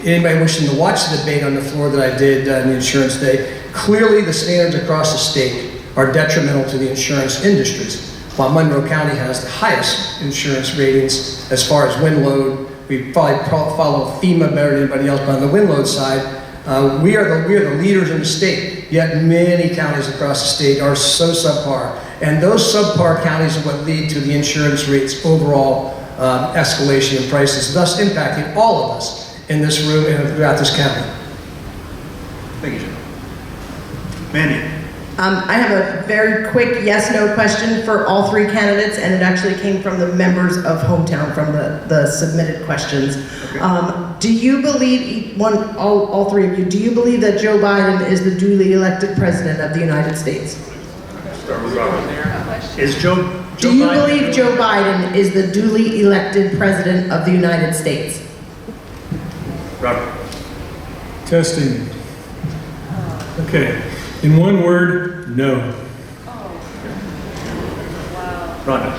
Anybody wishing to watch the debate on the floor that I did in the insurance day, Clearly, the standards across the state are detrimental to the insurance industries. While Monroe County has the highest insurance ratings as far as wind load, we probably follow FEMA better than anybody else, but on the wind load side, we are the leaders in the state, yet many counties across the state are so subpar. And those subpar counties are what lead to the insurance rates overall escalation in prices, thus impacting all of us in this room and throughout this county. Thank you, Jim. Mandy. I have a very quick yes/no question for all three candidates, and it actually came from the members of Hometown from the submitted questions. Okay. Do you believe, all three of you, do you believe that Joe Biden is the duly elected president of the United States? Is Joe Do you Biden believe Joe Biden is the duly elected president of the United States? Robert. Testing. Okay. In one word, no. Rhonda.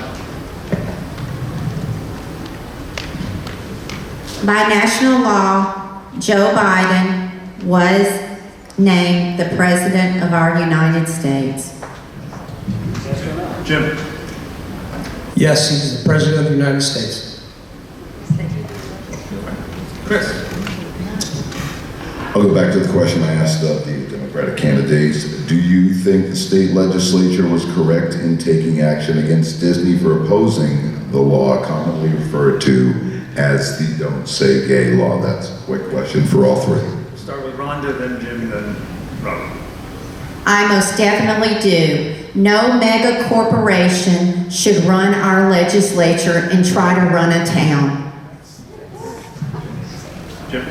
By national law, Joe Biden was named the President of our United States. Jim. Yes, he's the President of the United States. Chris. I'll go back to the question I asked of the Democratic candidates. Do you think the state legislature was correct in taking action against Disney for opposing the law commonly referred to as the Don't Say Gay law? That's a quick question for all three. Start with Rhonda, then Jim, then Robert. I most definitely do. No mega corporation should run our legislature and try to run a town. Jim.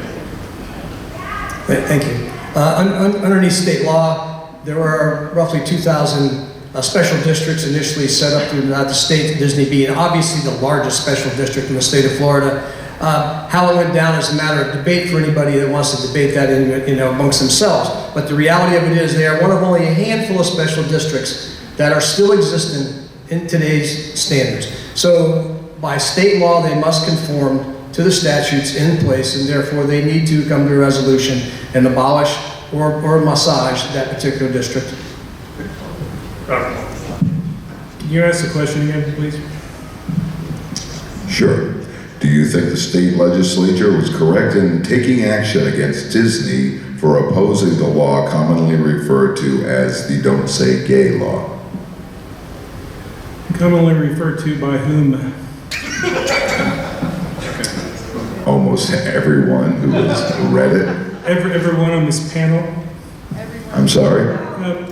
Thank you. Underneath state law, there were roughly 2,000 special districts initially set up throughout the state, Disney being obviously the largest special district in the state of Florida. How it went down is a matter of debate for anybody that wants to debate that amongst themselves. But the reality of it is they are one of only a handful of special districts that are still existing in today's standards. So by state law, they must conform to the statutes in place, and therefore they need to come to a resolution and abolish or massage that particular district. Robert. Can you ask the question again, please? Sure. Do you think the state legislature was correct in taking action against Disney for opposing the law commonly referred to as the Don't Say Gay law? Commonly referred to by whom? Almost everyone who has read it. Everyone on this panel. I'm sorry?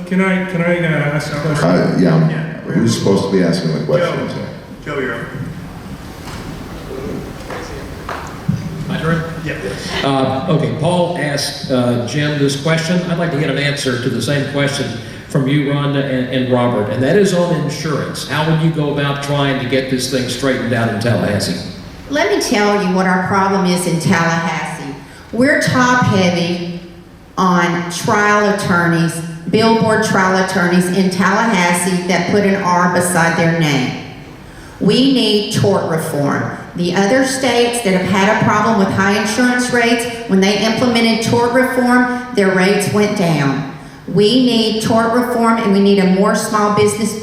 Can I ask a question? Yeah. Who's supposed to be asking the questions? Joe, you're up. My turn? Yeah. Okay, Paul asked Jim this question. I'd like to get an answer to the same question from you, Rhonda, and Robert, and that is on insurance. How would you go about trying to get this thing straightened out in Tallahassee? Let me tell you what our problem is in Tallahassee. We're top heavy on trial attorneys, billboard trial attorneys in Tallahassee that put an R beside their name. We need tort reform. The other states that have had a problem with high insurance rates, when they implemented tort reform, their rates went down. We need tort reform, and we need a more small business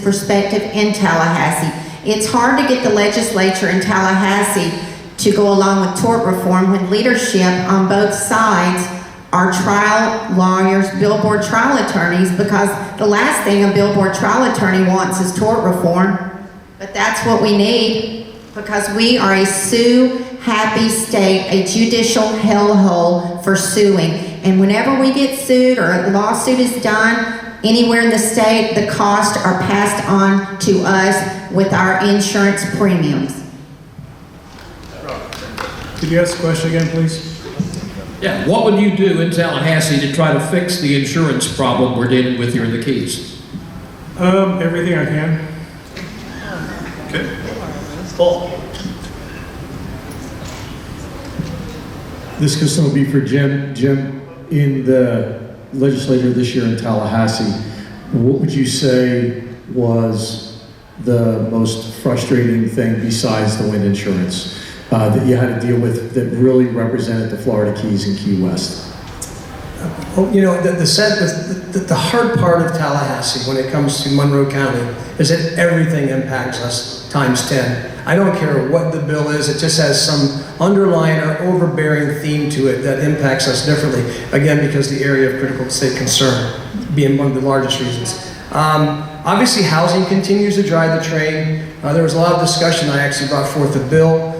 perspective in Tallahassee. It's hard to get the legislature in Tallahassee to go along with tort reform when leadership on both sides are trial lawyers, billboard trial attorneys, because the last thing a billboard trial attorney wants is tort reform. But that's what we need, because we are a sue-happy state, a judicial hellhole for suing. And whenever we get sued or a lawsuit is done anywhere in the state, the costs are passed on to us with our insurance premiums. Could you ask the question again, please? Yeah, what would you do in Tallahassee to try to fix the insurance problem we're dealing with here in the Keys? Everything I can. Okay. Paul. This question will be for Jim. Jim, in the legislature this year in Tallahassee, what would you say was the most frustrating thing besides the wind insurance that you had to deal with that really represented the Florida Keys and Key West? You know, the hard part of Tallahassee when it comes to Monroe County is that everything impacts us times 10. I don't care what the bill is, it just has some underlying or overbearing theme to it that impacts us differently. Again, because the area of critical state concern being one of the largest reasons. Obviously, housing continues to drive the train. There was a lot of discussion. I actually brought forth a bill,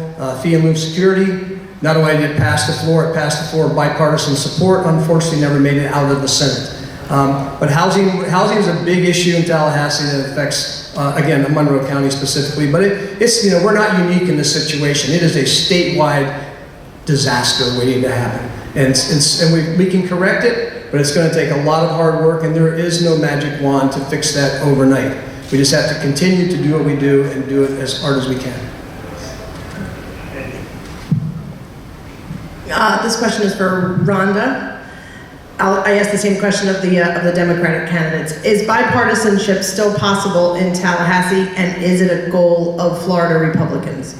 fee in lieu of security. Not only did it pass the floor, it passed the floor bipartisan support. Unfortunately, never made it out of the Senate. But housing is a big issue in Tallahassee that affects, again, Monroe County specifically. But it's, you know, we're not unique in this situation. It is a statewide disaster waiting to happen. And we can correct it, but it's going to take a lot of hard work, and there is no magic wand to fix that overnight. We just have to continue to do what we do and do it as hard as we can. This question is for Rhonda. I asked the same question of the Democratic candidates. Is bipartisanship still possible in Tallahassee, and is it a goal of Florida Republicans?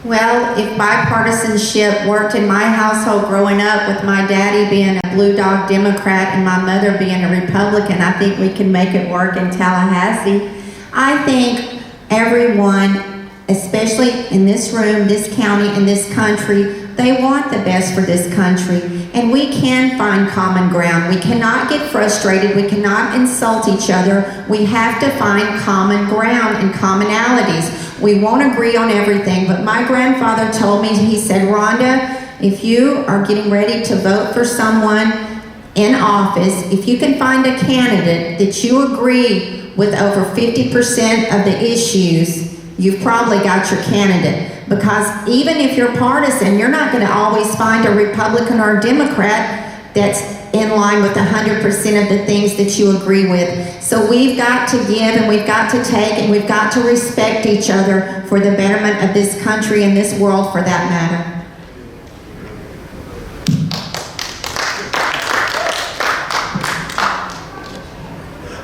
Well, if bipartisanship worked in my household growing up with my daddy being a blue dog Democrat and my mother being a Republican, I think we can make it work in Tallahassee. I think everyone, especially in this room, this county, and this country, they want the best for this country, and we can find common ground. We cannot get frustrated. We cannot insult each other. We have to find common ground and commonalities. We won't agree on everything, but my grandfather told me, he said, Rhonda, if you are getting ready to vote for someone in office, if you can find a candidate that you agree with over 50% of the issues, you've probably got your candidate. Because even if you're partisan, you're not going to always find a Republican or a Democrat that's in line with 100% of the things that you agree with. So we've got to give, and we've got to take, and we've got to respect each other for the betterment of this country and this world for that matter.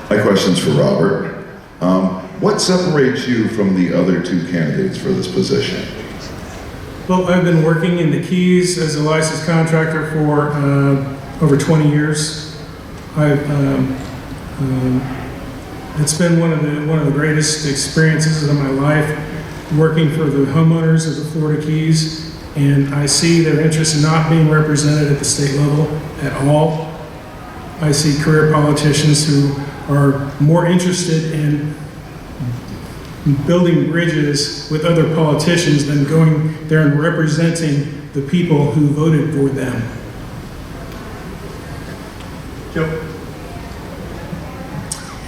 My question's for Robert. What separates you from the other two candidates for this position? Well, I've been working in the Keys as a licensed contractor for over 20 years. It's been one of the greatest experiences of my life, working for the homeowners of the Florida Keys, and I see their interest in not being represented at the state level at all. I see career politicians who are more interested in building bridges with other politicians than going there and representing the people who voted for them. Joe?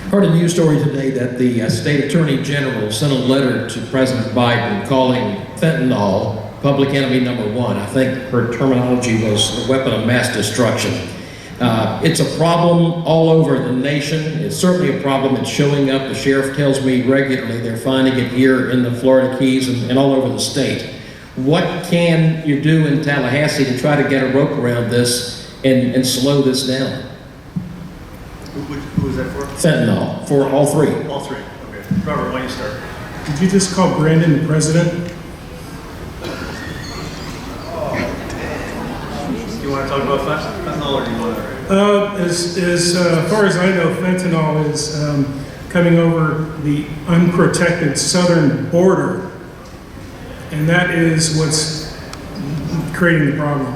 Heard a news story today that the state attorney general sent a letter to President Biden calling fentanyl public enemy number one. I think her terminology was a weapon of mass destruction. It's a problem all over the nation. It's certainly a problem that's showing up. The sheriff tells me regularly they're finding it here in the Florida Keys and all over the state. What can you do in Tallahassee to try to get a rope around this and slow this down? Who was that for? Fentanyl, for all three. All three, okay. Robert, why don't you start? Did you just call Brandon the president? You want to talk about fentanyl, or do you want to? As far as I know, fentanyl is coming over the unprotected southern border, and that is what's creating the problem.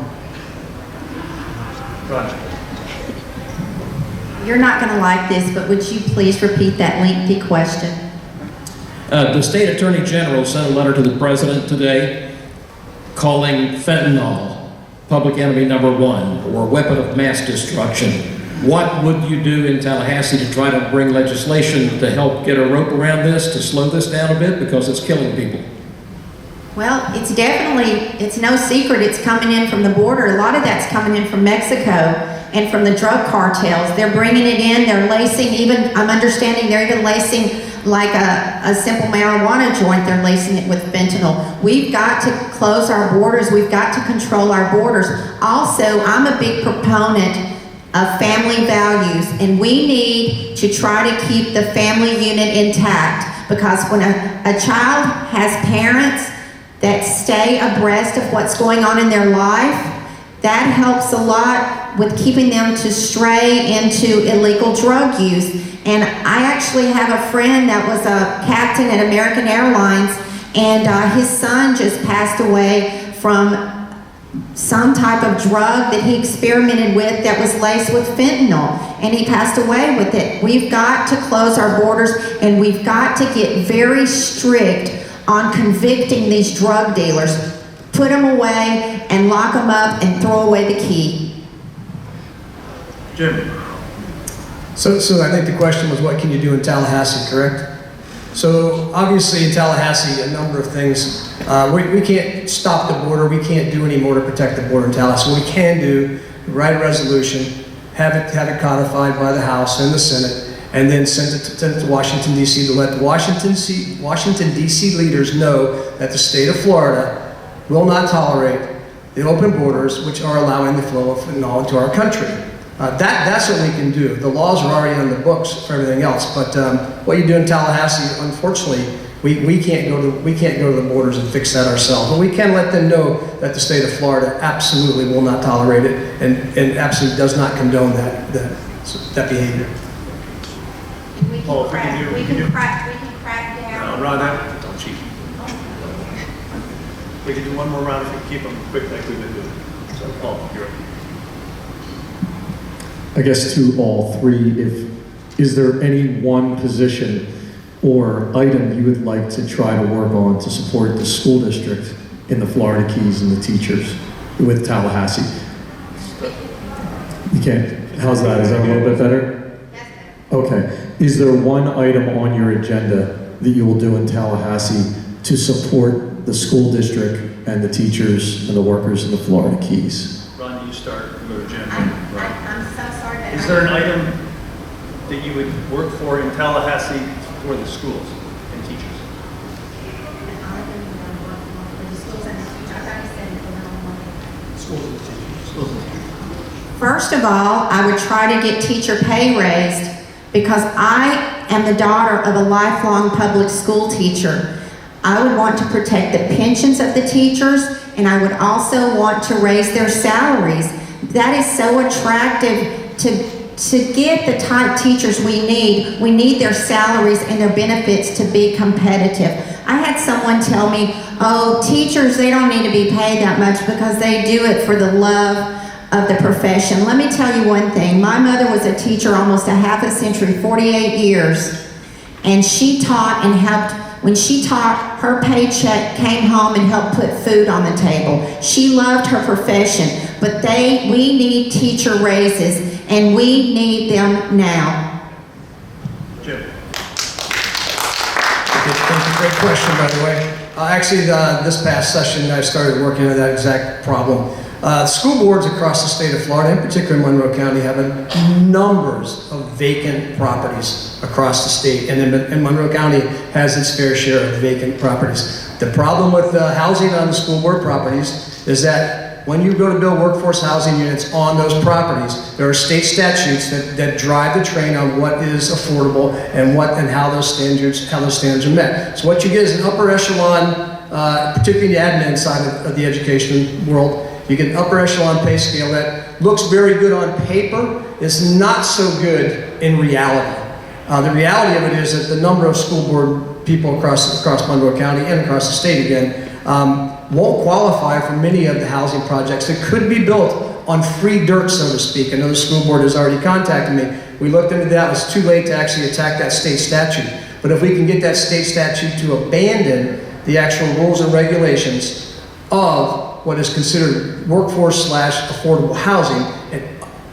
Roger. You're not going to like this, but would you please repeat that lengthy question? The state attorney general sent a letter to the president today calling fentanyl public enemy number one, or weapon of mass destruction. What would you do in Tallahassee to try to bring legislation to help get a rope around this, to slow this down a bit, because it's killing people? Well, it's no secret it's coming in from the border. A lot of that's coming in from Mexico and from the drug cartels. They're bringing it in, they're lacing, even, I'm understanding they're even lacing like a simple marijuana joint, they're lacing it with fentanyl. We've got to close our borders, we've got to control our borders. Also, I'm a big proponent of family values, and we need to try to keep the family unit intact, because when a child has parents that stay abreast of what's going on in their life, that helps a lot with keeping them to stray into illegal drug use. And I actually have a friend that was a captain at American Airlines, and his son just passed away from some type of drug that he experimented with that was laced with fentanyl, and he passed away with it. We've got to close our borders, and we've got to get very strict on convicting these drug dealers. Put them away and lock them up and throw away the key. Jim. So I think the question was, what can you do in Tallahassee, correct? So obviously in Tallahassee, a number of things. We can't stop the border. We can't do any more to protect the border in Tallahassee. What we can do, write a resolution, have it codified by the House and the Senate, and then send it to Washington, D.C. to let the Washington, D.C. leaders know that the state of Florida will not tolerate the open borders, which are allowing the flow of fentanyl into our country. That's what we can do. The laws are already on the books for everything else. But what you do in Tallahassee, unfortunately, we can't go to the borders and fix that ourselves. But we can let them know that the state of Florida absolutely will not tolerate it and absolutely does not condone that behavior. We can crack down. Rhonda, don't cheat. We can do one more round if we keep them quick like we've been doing. So, Paul, you're up. I guess to all three, is there any one position or item you would like to try to work on to support the school district in the Florida Keys and the teachers with Tallahassee? You can't. How's that? Is that a little bit better? Okay. Is there one item on your agenda that you will do in Tallahassee to support the school district and the teachers and the workers in the Florida Keys? Ron, you start. We'll go to Jim. I'm so sorry that Is there an item that you would work for in Tallahassee for the schools and teachers? First of all, I would try to get teacher pay raised because I am the daughter of a lifelong public school teacher. I would want to protect the pensions of the teachers, and I would also want to raise their salaries. That is so attractive to get the type teachers we need. We need their salaries and their benefits to be competitive. I had someone tell me, oh, teachers, they don't need to be paid that much because they do it for the love of the profession. Let me tell you one thing. My mother was a teacher almost a half a century, 48 years, and she taught and helped. When she taught, her paycheck came home and helped put food on the table. She loved her profession, but we need teacher raises, and we need them now. Jim. Thank you. Great question, by the way. Actually, this past session, I started working on that exact problem. School boards across the state of Florida, in particular Monroe County, have numbers of vacant properties across the state, and Monroe County has its fair share of vacant properties. The problem with housing on the school board properties is that when you go to build workforce housing units on those properties, there are state statutes that drive the train on what is affordable and how those standards are met. So what you get is an upper echelon, particularly in the admin side of the education world. You get an upper echelon pay scale that looks very good on paper. It's not so good in reality. The reality of it is that the number of school board people across Monroe County and across the state again won't qualify for many of the housing projects that could be built on free dirt, so to speak. I know the school board has already contacted me. We looked into that. It was too late to actually attack that state statute. But if we can get that state statute to abandon the actual rules and regulations of what is considered workforce/affordable housing and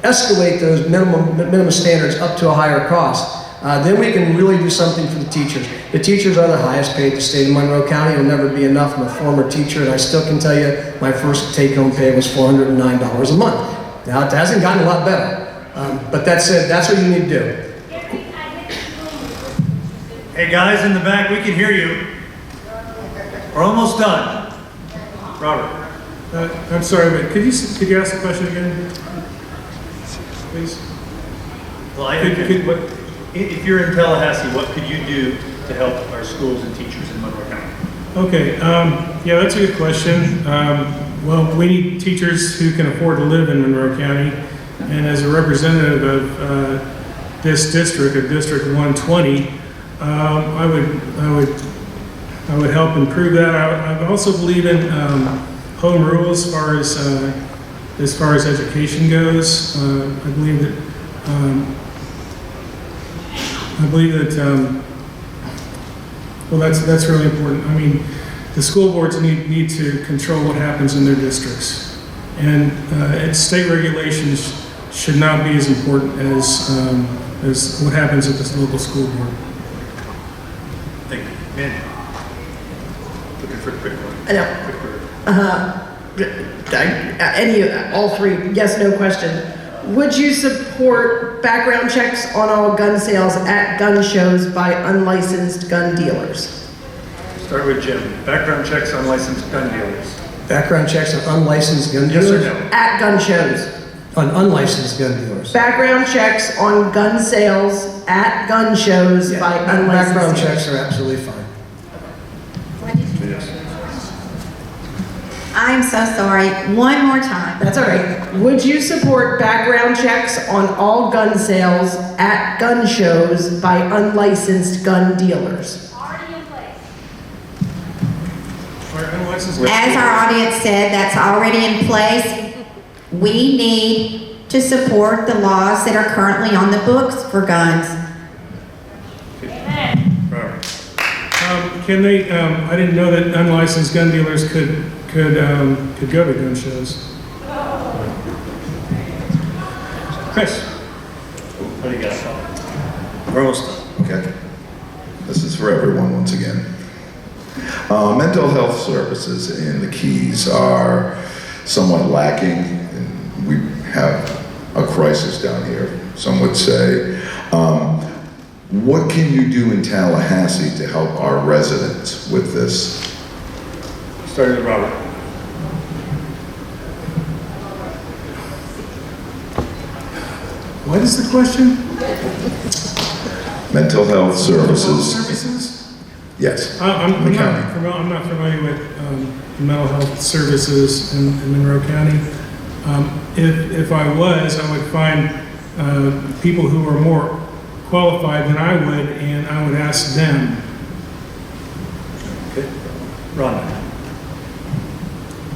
escalate those minimum standards up to a higher cost, then we can really do something for the teachers. The teachers are the highest paid in the state of Monroe County. It'll never be enough. I'm a former teacher, and I still can tell you my first take-home pay was $409 a month. Now, it hasn't gotten a lot better, but that said, that's what you need to do. Hey, guys in the back, we can hear you. We're almost done. Robert. I'm sorry, but could you ask the question again, please? Well, if you're in Tallahassee, what could you do to help our schools and teachers in Monroe County? Okay, yeah, that's a good question. Well, we need teachers who can afford to live in Monroe County, and as a representative of this district, of District 120, I would help improve that. I also believe in home rule as far as education goes. I believe that well, that's really important. I mean, the school boards need to control what happens in their districts, and state regulations should not be as important as what happens at this local school board. Thank you. Mandy. Looking for a quick one. I know. All three, yes, no question. Would you support background checks on all gun sales at gun shows by unlicensed gun dealers? Start with Jim. Background checks on licensed gun dealers. Background checks on unlicensed gun dealers? Yes or no? At gun shows. On unlicensed gun dealers? Background checks on gun sales at gun shows by unlicensed Background dealers. checks are absolutely fine. I'm so sorry. One more time. That's all right. Would you support background checks on all gun sales at gun shows by unlicensed gun dealers? As our audience said, that's already in place. We need to support the laws that are currently on the books for guns. Can they? I didn't know that unlicensed gun dealers could go to gun shows. Chris, what do you got? We're almost done. Okay. This is for everyone once again. Mental health services in the Keys are somewhat lacking, and we have a crisis down here, some would say. What can you do in Tallahassee to help our residents with this? Starting with Robert. What is the question? Mental health services. Services? Yes. I'm in the county. not familiar with mental health services in Monroe County. If I was, I would find people who are more qualified than I would, and I would ask them. Okay. Ron.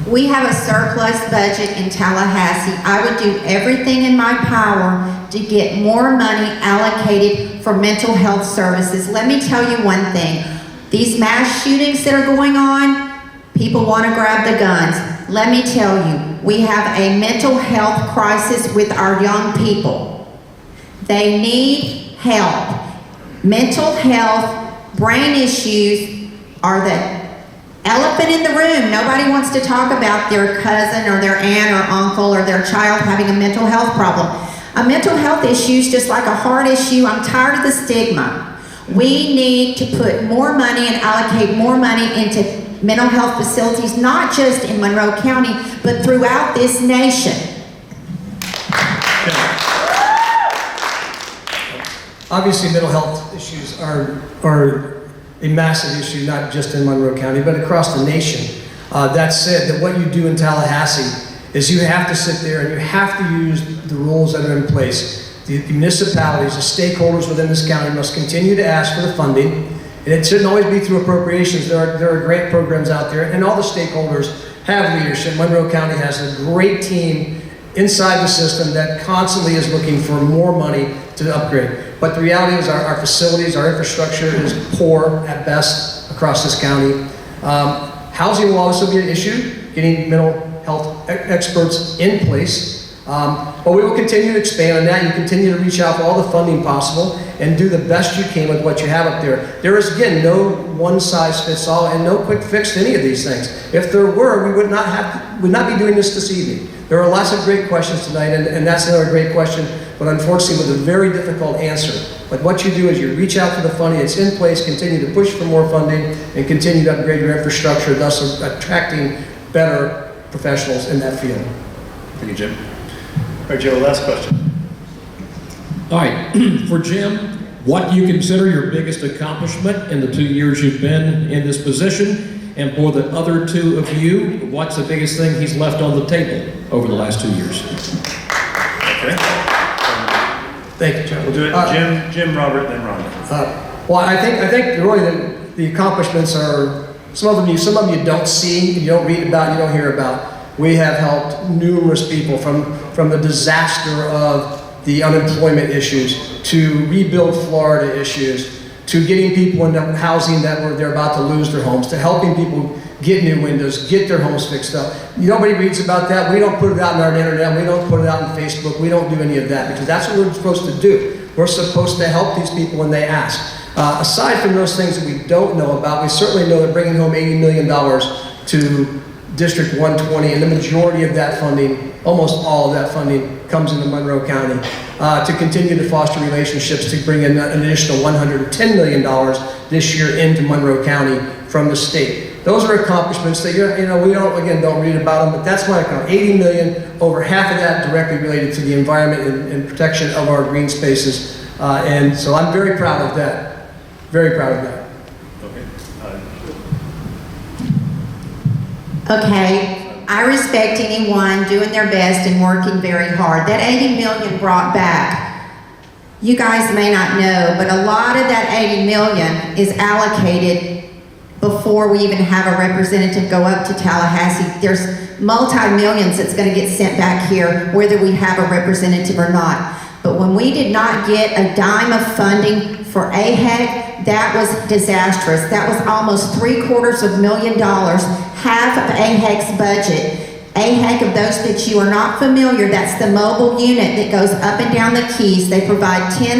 We have a surplus budget in Tallahassee. I would do everything in my power to get more money allocated for mental health services. Let me tell you one thing. These mass shootings that are going on, people want to grab the guns. Let me tell you, we have a mental health crisis with our young people. They need help. Mental health, brain issues are the elephant in the room. Nobody wants to talk about their cousin or their aunt or uncle or their child having a mental health problem. A mental health issue is just like a heart issue. I'm tired of the stigma. We need to put more money and allocate more money into mental health facilities, not just in Monroe County, but throughout this nation. Obviously, mental health issues are a massive issue, not just in Monroe County, but across the nation. That said, that what you do in Tallahassee is you have to sit there and you have to use the rules that are in place. The municipalities, the stakeholders within this county must continue to ask for the funding, and it shouldn't always be through appropriations. There are grant programs out there, and all the stakeholders have leadership. Monroe County has a great team inside the system that constantly is looking for more money to upgrade. But the reality is our facilities, our infrastructure is poor at best across this county. Housing will also be an issue, getting mental health experts in place. But we will continue to expand on that. You continue to reach out for all the funding possible and do the best you can with what you have up there. There is, again, no one-size-fits-all and no quick fix to any of these things. If there were, we would not be doing this evening. There are lots of great questions tonight, and that's another great question, but unfortunately with a very difficult answer. But what you do is you reach out for the funding, it's in place, continue to push for more funding, and continue to upgrade your infrastructure, thus attracting better professionals in that field. Thank you, Jim. All right, Joe, last question. All right, for Jim, what do you consider your biggest accomplishment in the 2 years you've been in this position? And for the other two of you, what's the biggest thing he's left on the table over the last 2 years? Okay. Thank you, Joe. We'll do it. Jim, Robert, then Ron. Well, I think really the accomplishments are, some of you don't see, you don't read about, you don't hear about. We have helped numerous people from the disaster of the unemployment issues to rebuild Florida issues to getting people into housing that they're about to lose their homes, to helping people get new windows, get their homes fixed up. Nobody reads about that. We don't put it out on our internet. We don't put it out on Facebook. We don't do any of that because that's what we're supposed to do. We're supposed to help these people when they ask. Aside from those things that we don't know about, we certainly know that bringing home $80 million to District 120, and the majority of that funding, almost all of that funding, comes into Monroe County. To continue to foster relationships, to bring in an additional $110 million this year into Monroe County from the state. Those are accomplishments that we don't read about them, but that's my account. $80 million, over half of that directly related to the environment and protection of our green spaces. And so I'm very proud of that. Very proud of that. Okay, I respect anyone doing their best and working very hard. That $80 million brought back, you guys may not know, but a lot of that $80 million is allocated before we even have a representative go up to Tallahassee. There's multi-millions that's going to get sent back here, whether we have a representative or not. But when we did not get a dime of funding for AHEC, that was disastrous. That was almost $750,000, half of AHEC's budget. AHEC, of those that you are not familiar, that's the mobile unit that goes up and down the keys. They provide 10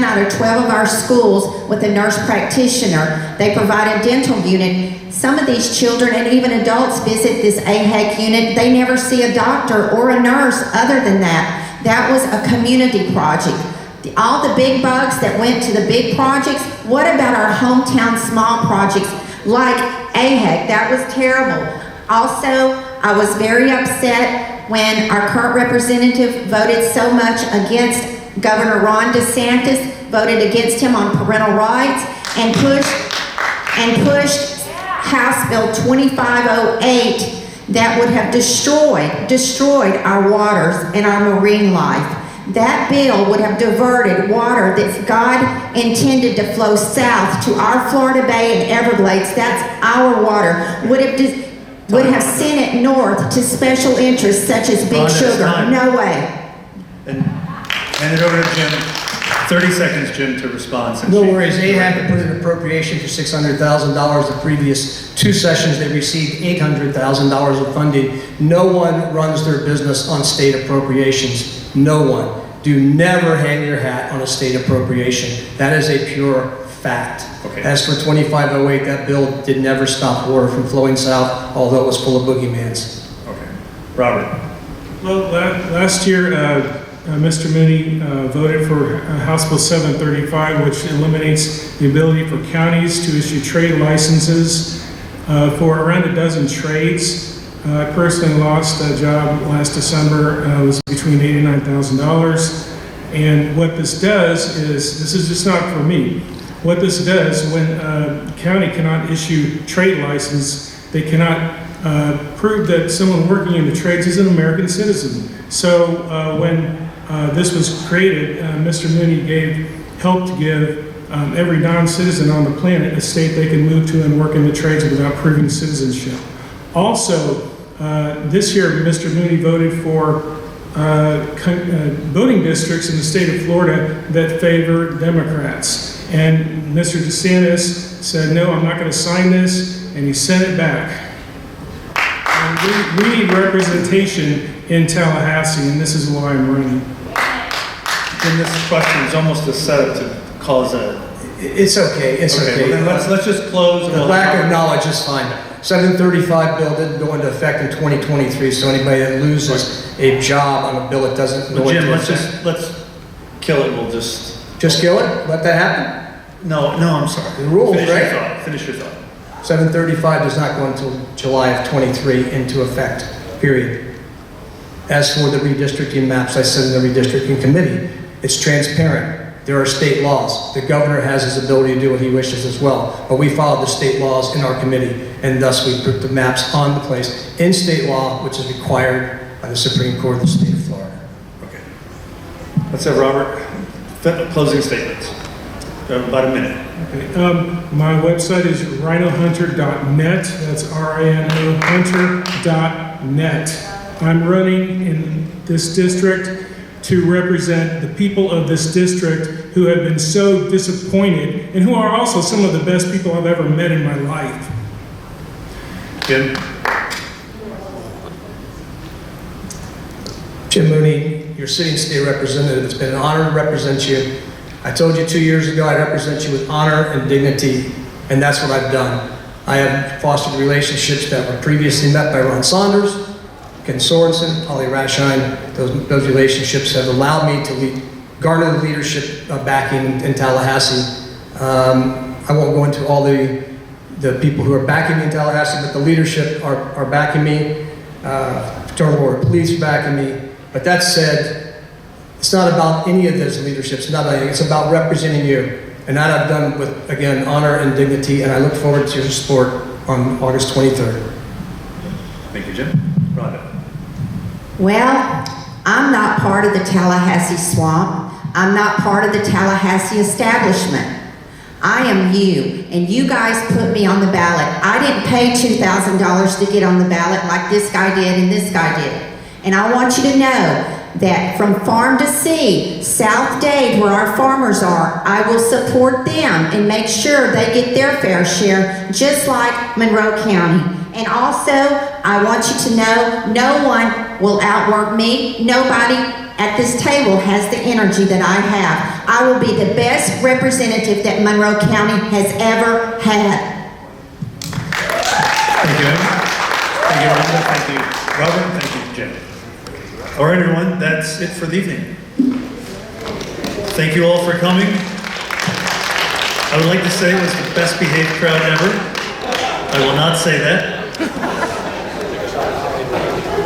out of 12 of our schools with a nurse practitioner. They provide a dental unit. Some of these children and even adults visit this AHEC unit. They never see a doctor or a nurse other than that. That was a community project. All the big bucks that went to the big projects, what about our hometown small projects like AHEC? That was terrible. Also, I was very upset when our current representative voted so much against Governor Ron DeSantis, voted against him on parental rights, and pushed House Bill 2508 that would have destroyed our waters and our marine life. That bill would have diverted water that God intended to flow south to our Florida Bay and Everglades. That's our water. Would have sent it north to special interests such as Big Sugar. No way. And hand it over to Jim. 30 seconds, Jim, to respond. No worries. AHEC had put an appropriation for $600,000. The previous two sessions, they received $800,000 of funding. No one runs their business on state appropriations. No one. Do never hang your hat on a state appropriation. That is a pure fact. Okay. As for 2508, that bill did never stop water from flowing south, although it was full of boogeymans. Okay. Robert. Well, last year, Mr. Mooney voted for House Bill 735, which eliminates the ability for counties to issue trade licenses for around a dozen trades. I personally lost a job last December. It was between $8,000 and $9,000. And what this does is, this is just not for me. What this does, when a county cannot issue trade license, they cannot prove that someone working in the trades is an American citizen. So when this was created, Mr. Mooney helped give every non-citizen on the planet a state they can move to and work in the trades without proving citizenship. Also, this year, Mr. Mooney voted for voting districts in the state of Florida that favor Democrats. And Mr. DeSantis said, no, I'm not going to sign this, and he sent it back. And we need representation in Tallahassee, and this is why I'm running. And this question is almost a setup to cause a... It's okay, it's okay. Well, then let's just close. The lack of knowledge is fine. 735 bill didn't go into effect in 2023, so anybody that loses a job on a bill that doesn't go Jim, into effect. let's kill it. We'll just kill it? Let that happen? No, I'm sorry. The rules, Finish right? Your thought. Finish your thought. 735 does not go until July of 23 into effect, period. As for the redistricting maps, I said in the redistricting committee, it's transparent. There are state laws. The governor has his ability to do what he wishes as well, but we follow the state laws in our committee, and thus we put the maps on the place in state law, which is required by the Supreme Court of the state of Florida. Okay. Let's have Robert, closing statements. About a minute. Okay. My website is rhinohunter.net. That's R-I-N-O hunter.net. I'm running in this district to represent the people of this district who have been so disappointed and who are also some of the best people I've ever met in my life. Jim Mooney, your sitting state representative, it's been an honor to represent you. I told you 2 years ago I'd represent you with honor and dignity, and that's what I've done. I have fostered relationships that were previously met by Ron Saunders, Ken Sorensen, Holly Rashine. Those relationships have allowed me to garner the leadership backing in Tallahassee. I won't go into all the people who are backing me in Tallahassee, but the leadership are backing me. Fraternal Order of Police are backing me. But that said, it's not about any of those leaderships. It's about representing you. And that I've done with, again, honor and dignity, and I look forward to your support on August 23rd. Thank you, Jim. Rhonda. Well, I'm not part of the Tallahassee swamp. I'm not part of the Tallahassee establishment. I am you, and you guys put me on the ballot. I didn't pay $2,000 to get on the ballot like this guy did and this guy did. And I want you to know that from farm to sea, South Dade, where our farmers are, I will support them and make sure they get their fair share, just like Monroe County. And also, I want you to know, no one will outwork me. Nobody at this table has the energy that I have. I will be the best representative that Monroe County has ever had. Thank you, Ed. Thank you, Rhonda. Thank you, Robert. Thank you, Jim. All right, everyone, that's it for the evening. Thank you all for coming. I would like to say it was the best behaved crowd ever. I will not say that.